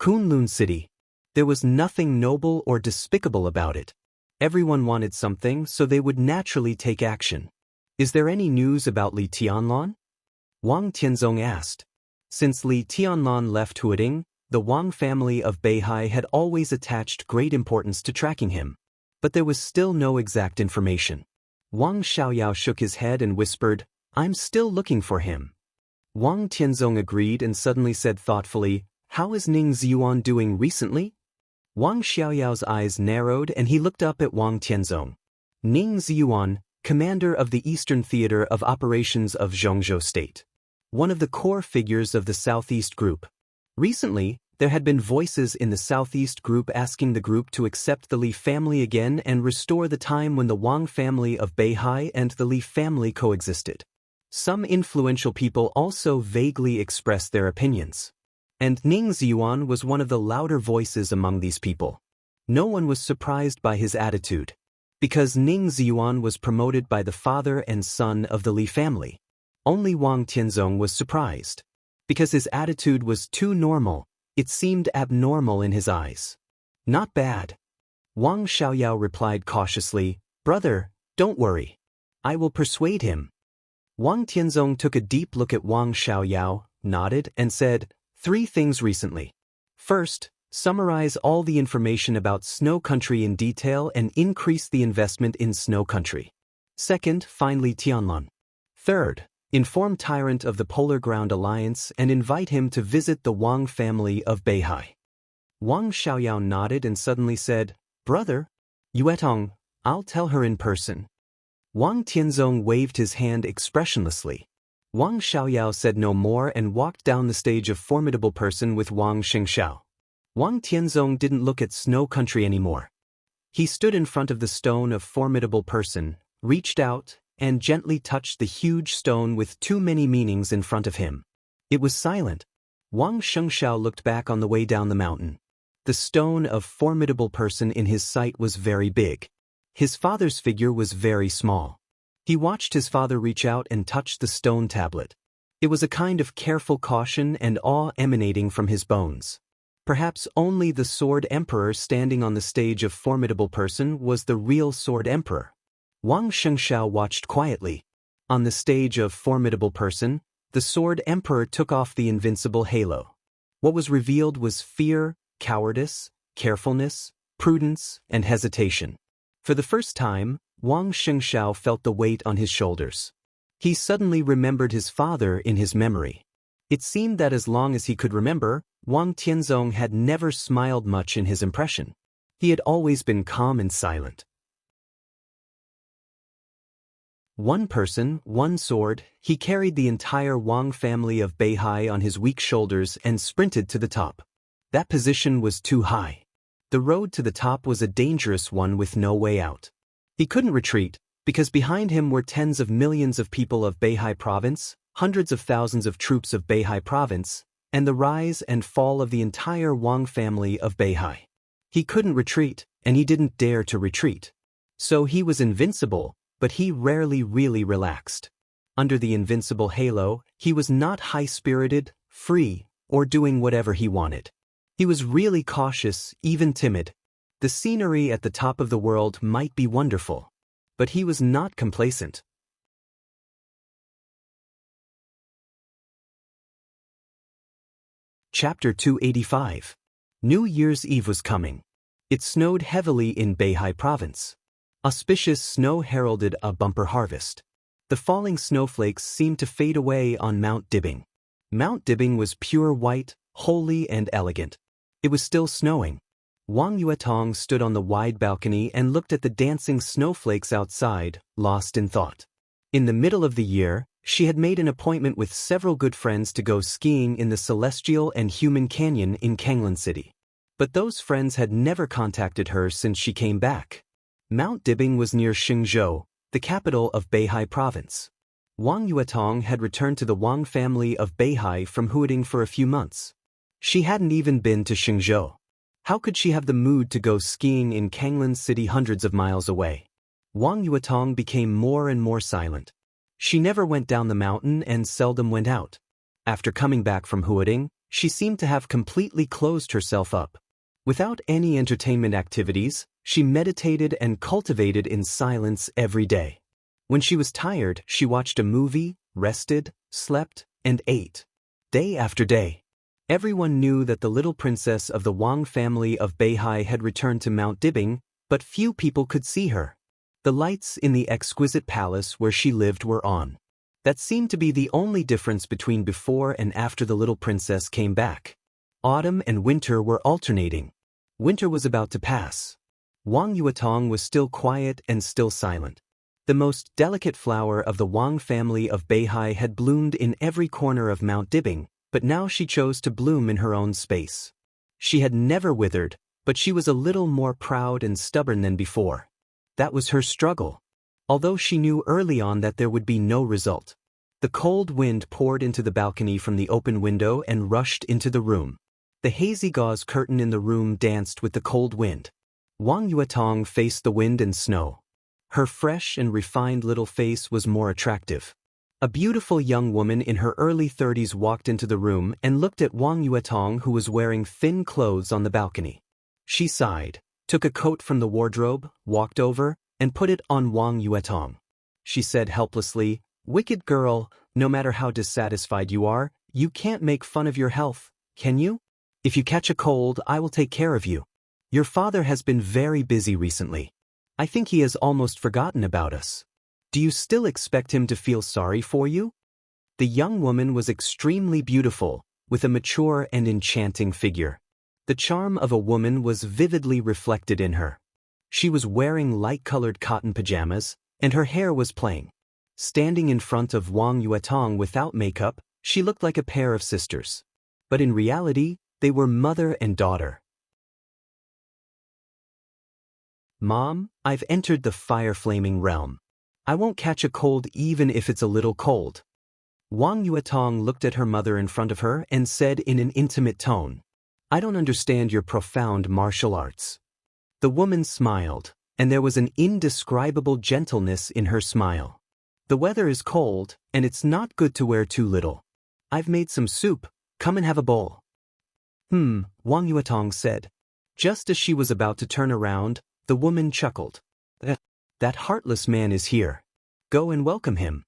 Kunlun City. There was nothing noble or despicable about it. Everyone wanted something, so they would naturally take action. Is there any news about Li Tianlan? Wang Tianzong asked. Since Li Tianlan left Huading, the Wang family of Beihai had always attached great importance to tracking him. But there was still no exact information. Wang Xiaoyao shook his head and whispered, "I'm still looking for him." Wang Tianzong agreed and suddenly said thoughtfully, "How is Ning Ziyuan doing recently?" Wang Xiaoyao's eyes narrowed and he looked up at Wang Tianzong. Ning Ziyuan, commander of the Eastern Theater of Operations of Zhongzhou State. One of the core figures of the Southeast Group. Recently, there had been voices in the Southeast Group asking the group to accept the Li family again and restore the time when the Wang family of Beihai and the Li family coexisted. Some influential people also vaguely expressed their opinions. And Ning Ziyuan was one of the louder voices among these people. No one was surprised by his attitude. Because Ning Ziyuan was promoted by the father and son of the Li family. Only Wang Tianzong was surprised. Because his attitude was too normal, it seemed abnormal in his eyes. Not bad. Wang Xiaoyao replied cautiously, "Brother, don't worry. I will persuade him." Wang Tianzong took a deep look at Wang Xiaoyao, nodded, and said, "3 things recently. First, summarize all the information about Snow Country in detail and increase the investment in Snow Country. Second, find Li Tianlan. Third, inform Tyrant of the Polar Ground Alliance and invite him to visit the Wang family of Beihai." Wang Xiaoyao nodded and suddenly said, "Brother, Yuetong, I'll tell her in person." Wang Tianzong waved his hand expressionlessly. Wang Xiaoyao said no more and walked down the stage of Formidable Person with Wang Xingxiao. Wang Tianzong didn't look at Snow Country anymore. He stood in front of the stone of Formidable Person, reached out, and gently touched the huge stone with too many meanings in front of him. It was silent. Wang Xingxiao looked back on the way down the mountain. The stone of Formidable Person in his sight was very big. His father's figure was very small. He watched his father reach out and touch the stone tablet. It was a kind of careful caution and awe emanating from his bones. Perhaps only the Sword Emperor standing on the stage of Formidable Person was the real Sword Emperor. Wang Xingxiao watched quietly. On the stage of Formidable Person, the Sword Emperor took off the invincible halo. What was revealed was fear, cowardice, carefulness, prudence, and hesitation. For the first time, Wang Xingxiao felt the weight on his shoulders. He suddenly remembered his father in his memory. It seemed that as long as he could remember, Wang Tianzong had never smiled much in his impression. He had always been calm and silent. One person, one sword, he carried the entire Wang family of Beihai on his weak shoulders and sprinted to the top. That position was too high. The road to the top was a dangerous one with no way out. He couldn't retreat, because behind him were tens of millions of people of Beihai Province, hundreds of thousands of troops of Beihai Province, and the rise and fall of the entire Wang family of Beihai. He couldn't retreat, and he didn't dare to retreat. So he was invincible, but he rarely really relaxed. Under the invincible halo, he was not high-spirited, free, or doing whatever he wanted. He was really cautious, even timid. The scenery at the top of the world might be wonderful, but he was not complacent. Chapter 285. New Year's Eve was coming. It snowed heavily in Beihai Province. Auspicious snow heralded a bumper harvest. The falling snowflakes seemed to fade away on Mount Dibbing. Mount Dibbing was pure white, holy and elegant. It was still snowing. Wang Yuetong stood on the wide balcony and looked at the dancing snowflakes outside, lost in thought. In the middle of the year, She had made an appointment with several good friends to go skiing in the Celestial and Human Canyon in Kanglan City. But those friends had never contacted her since she came back. Mount Dibing was near Xingzhou, the capital of Beihai Province. Wang Yuetong had returned to the Wang family of Beihai from Huading for a few months. She hadn't even been to Xingzhou. How could she have the mood to go skiing in Kanglan City hundreds of miles away? Wang Yuetong became more and more silent. She never went down the mountain and seldom went out. After coming back from Huading, she seemed to have completely closed herself up. Without any entertainment activities, she meditated and cultivated in silence every day. When she was tired, she watched a movie, rested, slept, and ate. Day after day. Everyone knew that the little princess of the Wang family of Beihai had returned to Mount Dibing, but few people could see her. The lights in the exquisite palace where she lived were on. That seemed to be the only difference between before and after the little princess came back. Autumn and winter were alternating. Winter was about to pass. Wang Yuetong was still quiet and still silent. The most delicate flower of the Wang family of Beihai had bloomed in every corner of Mount Dibing, but now she chose to bloom in her own space. She had never withered, but she was a little more proud and stubborn than before. That was her struggle. Although she knew early on that there would be no result. The cold wind poured into the balcony from the open window and rushed into the room. The hazy gauze curtain in the room danced with the cold wind. Wang Yuetong faced the wind and snow. Her fresh and refined little face was more attractive. A beautiful young woman in her early 30s walked into the room and looked at Wang Yuetong, who was wearing thin clothes on the balcony. She sighed, took a coat from the wardrobe, walked over, and put it on Wang Yuetong. She said helplessly, "Wicked girl, no matter how dissatisfied you are, you can't make fun of your health, can you? If you catch a cold, I will take care of you. Your father has been very busy recently. I think he has almost forgotten about us. Do you still expect him to feel sorry for you?" The young woman was extremely beautiful, with a mature and enchanting figure. The charm of a woman was vividly reflected in her. She was wearing light-colored cotton pajamas, and her hair was plain. Standing in front of Wang Yuetong without makeup, she looked like a pair of sisters. But in reality, they were mother and daughter. "Mom, I've entered the fire-flaming realm. I won't catch a cold even if it's a little cold." Wang Yuetong looked at her mother in front of her and said in an intimate tone, "I don't understand your profound martial arts." The woman smiled, and there was an indescribable gentleness in her smile. "The weather is cold, and it's not good to wear too little. I've made some soup, come and have a bowl." Wang Yuetong said. Just as she was about to turn around, the woman chuckled. That heartless man is here. Go and welcome him."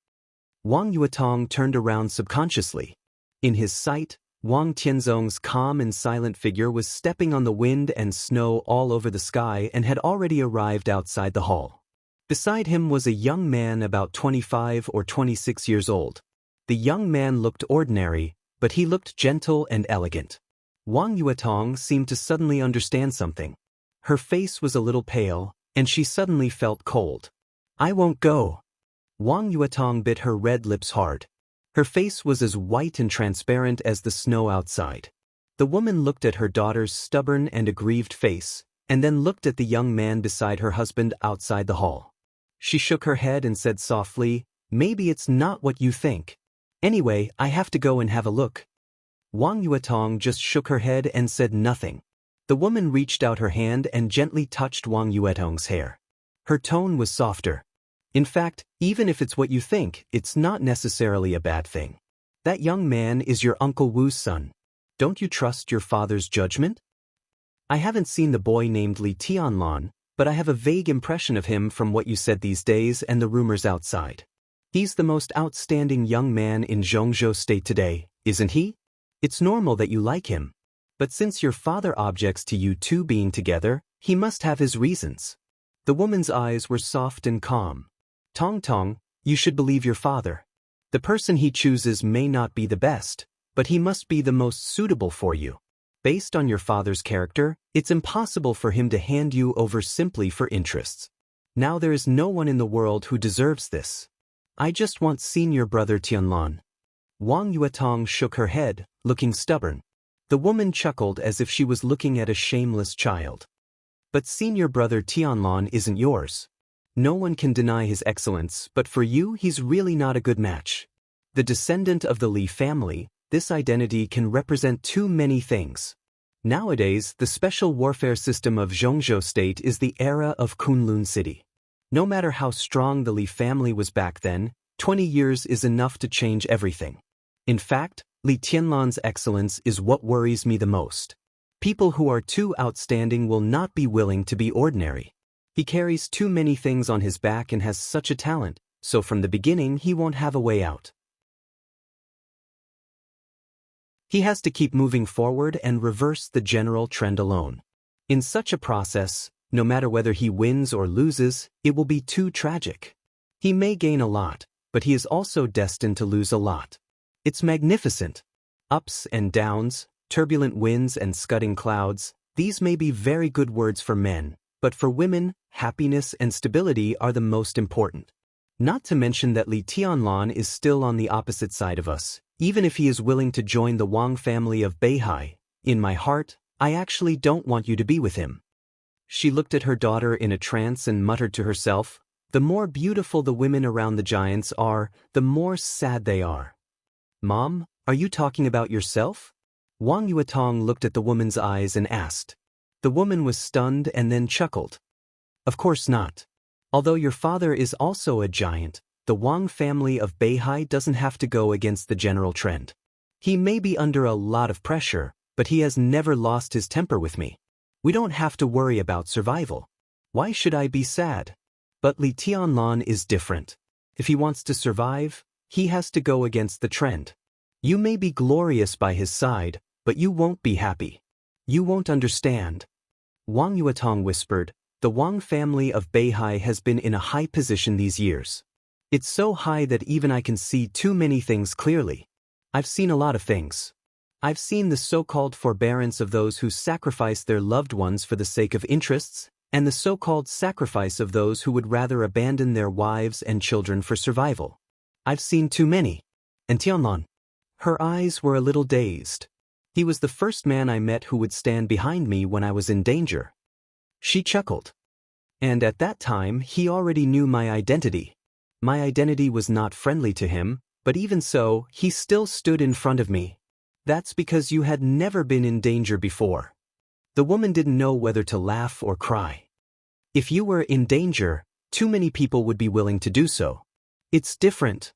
Wang Yuetong turned around subconsciously. In his sight, Wang Tianzong's calm and silent figure was stepping on the wind and snow all over the sky and had already arrived outside the hall. Beside him was a young man about 25 or 26 years old. The young man looked ordinary, but he looked gentle and elegant. Wang Yuetong seemed to suddenly understand something. Her face was a little pale, and she suddenly felt cold. "I won't go." Wang Yuetong bit her red lips hard. Her face was as white and transparent as the snow outside. The woman looked at her daughter's stubborn and aggrieved face, and then looked at the young man beside her husband outside the hall. She shook her head and said softly, "Maybe it's not what you think. Anyway, I have to go and have a look." Wang Yuetong just shook her head and said nothing. The woman reached out her hand and gently touched Wang Yuetong's hair. Her tone was softer. "In fact, even if it's what you think, it's not necessarily a bad thing. That young man is your Uncle Wu's son. Don't you trust your father's judgment?" "I haven't seen the boy named Li Tianlan, but I have a vague impression of him from what you said these days and the rumors outside. He's the most outstanding young man in Zhongzhou State today, isn't he? It's normal that you like him. But since your father objects to you two being together, he must have his reasons." The woman's eyes were soft and calm. "Tong Tong, you should believe your father. The person he chooses may not be the best, but he must be the most suitable for you. Based on your father's character, it's impossible for him to hand you over simply for interests. Now there is no one in the world who deserves this." I just want senior brother Tianlan. Wang Yuetong shook her head, looking stubborn. The woman chuckled as if she was looking at a shameless child. But senior brother Tianlan isn't yours. No one can deny his excellence, but for you he's really not a good match. The descendant of the Li family, this identity can represent too many things. Nowadays, the special warfare system of Zhongzhou State is the era of Kunlun City. No matter how strong the Li family was back then, 20 years is enough to change everything. In fact, Li Tianlan's excellence is what worries me the most. People who are too outstanding will not be willing to be ordinary. He carries too many things on his back and has such a talent, so from the beginning he won't have a way out. He has to keep moving forward and reverse the general trend alone. In such a process, no matter whether he wins or loses, it will be too tragic. He may gain a lot, but he is also destined to lose a lot. It's magnificent. Ups and downs, turbulent winds and scudding clouds, these may be very good words for men, but for women, happiness and stability are the most important. Not to mention that Li Tianlan is still on the opposite side of us, even if he is willing to join the Wang family of Beihai. In my heart, I actually don't want you to be with him. She looked at her daughter in a trance and muttered to herself, the more beautiful the women around the giants are, the more sad they are. Mom, are you talking about yourself? Wang Yuetong looked at the woman's eyes and asked. The woman was stunned and then chuckled. Of course not. Although your father is also a giant, the Wang family of Beihai doesn't have to go against the general trend. He may be under a lot of pressure, but he has never lost his temper with me. We don't have to worry about survival. Why should I be sad? But Li Tianlan is different. If he wants to survive, he has to go against the trend. You may be glorious by his side, but you won't be happy. You won't understand. Wang Yuetong whispered, the Wang family of Beihai has been in a high position these years. It's so high that even I can see too many things clearly. I've seen a lot of things. I've seen the so-called forbearance of those who sacrifice their loved ones for the sake of interests, and the so-called sacrifice of those who would rather abandon their wives and children for survival. I've seen too many. And Tianlan? Her eyes were a little dazed. He was the first man I met who would stand behind me when I was in danger. She chuckled. And at that time he already knew my identity. My identity was not friendly to him, but even so, he still stood in front of me. That's because you had never been in danger before. The woman didn't know whether to laugh or cry. If you were in danger, too many people would be willing to do so. It's different.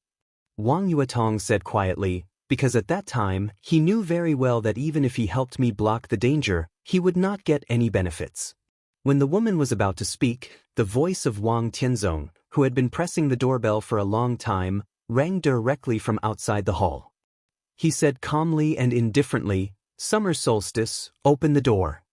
Wang Yuetong said quietly, because at that time, he knew very well that even if he helped me block the danger, he would not get any benefits. When the woman was about to speak, the voice of Wang Tianzong, who had been pressing the doorbell for a long time, rang directly from outside the hall. He said calmly and indifferently, "Summer solstice, open the door."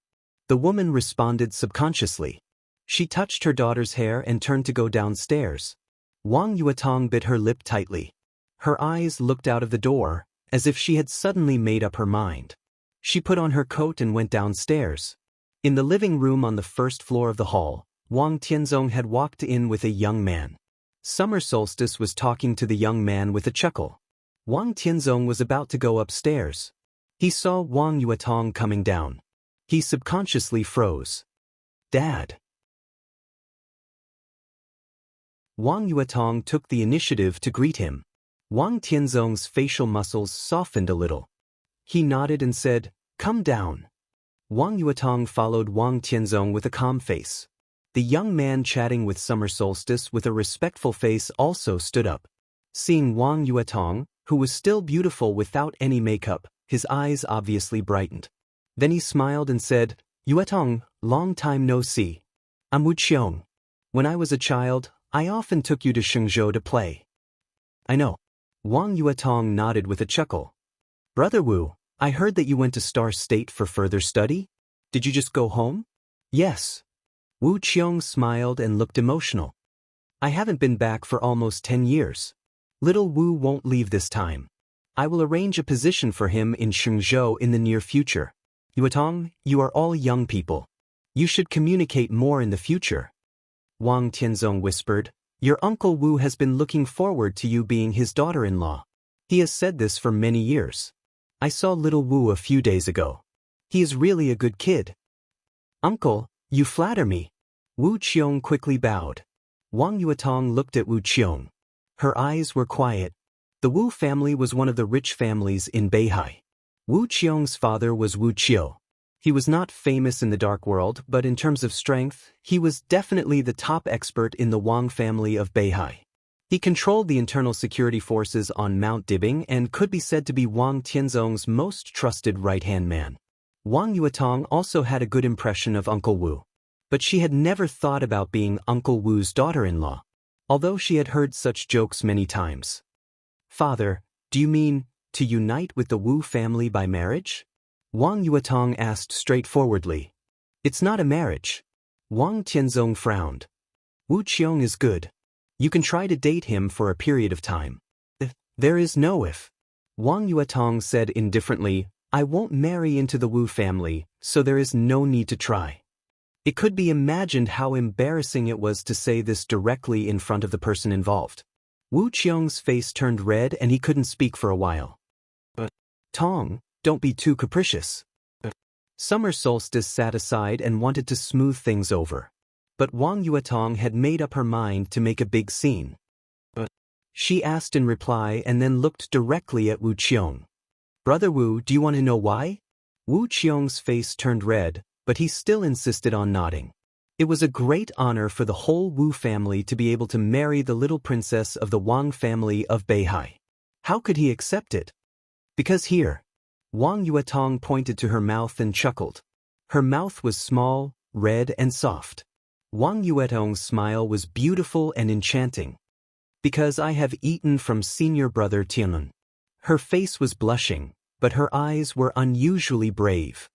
The woman responded subconsciously. She touched her daughter's hair and turned to go downstairs. Wang Yuetong bit her lip tightly. Her eyes looked out of the door, as if she had suddenly made up her mind. She put on her coat and went downstairs. In the living room on the first floor of the hall, Wang Tianzong had walked in with a young man. Summer Solstice was talking to the young man with a chuckle. Wang Tianzong was about to go upstairs. He saw Wang Yuetong coming down. He subconsciously froze. Dad. Wang Yuetong took the initiative to greet him. Wang Tianzong's facial muscles softened a little. He nodded and said, "Come down." Wang Yuetong followed Wang Tianzong with a calm face. The young man chatting with Summer Solstice with a respectful face also stood up. Seeing Wang Yuetong, who was still beautiful without any makeup, his eyes obviously brightened. Then he smiled and said, "Yuetong, long time no see. I'm Wuxiong. When I was a child, I often took you to Xianxia to play." "I know." Wang Yuetong nodded with a chuckle. "Brother Wu, I heard that you went to Star State for further study? Did you just go home?" "Yes." Wu Qiong smiled and looked emotional. "I haven't been back for almost 10 years. Little Wu won't leave this time. I will arrange a position for him in Xianxia in the near future. Yuetong, you are all young people. You should communicate more in the future." Wang Tianzong whispered, Your Uncle Wu has been looking forward to you being his daughter-in-law. He has said this for many years. I saw little Wu a few days ago. He is really a good kid. Uncle, you flatter me. Wu Qiong quickly bowed. Wang Yuetong looked at Wu Qiong. Her eyes were quiet. The Wu family was one of the rich families in Beihai. Wu Qiong's father was Wu Qiu. He was not famous in the dark world, but in terms of strength, he was definitely the top expert in the Wang family of Beihai. He controlled the internal security forces on Mount Dibing and could be said to be Wang Tianzong's most trusted right-hand man. Wang Yuetong also had a good impression of Uncle Wu, but she had never thought about being Uncle Wu's daughter-in-law, although she had heard such jokes many times. Father, do you mean to unite with the Wu family by marriage? Wang Yuetong asked straightforwardly. It's not a marriage. Wang Tianzong frowned. Wu Qiong is good. You can try to date him for a period of time. There is no if. Wang Yuetong said indifferently, I won't marry into the Wu family, so there is no need to try. It could be imagined how embarrassing it was to say this directly in front of the person involved. Wu Qiong's face turned red and he couldn't speak for a while. Tong, don't be too capricious. Summer solstice sat aside and wanted to smooth things over. But Wang Yuetong had made up her mind to make a big scene. She asked in reply and then looked directly at Wu Qiong. Brother Wu, do you want to know why? Wu Qiong's face turned red, but he still insisted on nodding. It was a great honor for the whole Wu family to be able to marry the little princess of the Wang family of Beihai. How could he accept it? Because here. Wang Yuetong pointed to her mouth and chuckled. Her mouth was small, red and soft. Wang Yuetong's smile was beautiful and enchanting. Because I have eaten from senior brother Tianlun. Her face was blushing, but her eyes were unusually brave.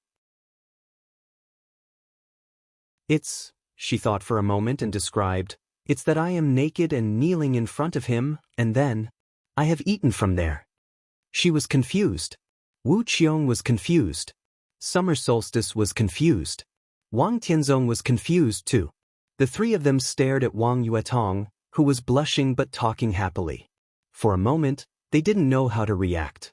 She thought for a moment and described, it's that I am naked and kneeling in front of him, and then, I have eaten from there. She was confused. Wu Qiong was confused. Summer solstice was confused. Wang Tianzong was confused too. The three of them stared at Wang Yuetong, who was blushing but talking happily. For a moment, they didn't know how to react.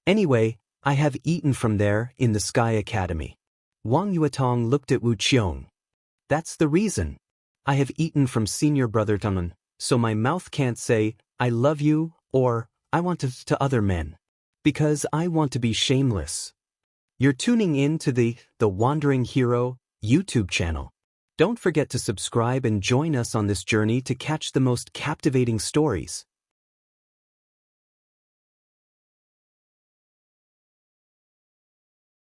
Anyway, I have eaten from there in the Sky Academy. Wang Yuetong looked at Wu Qiong. That's the reason. I have eaten from senior brother Tianlun, so my mouth can't say, I love you, or, I want to other men. Because I want to be shameless. You're tuning in to the Wandering Hero YouTube channel. Don't forget to subscribe and join us on this journey to catch the most captivating stories.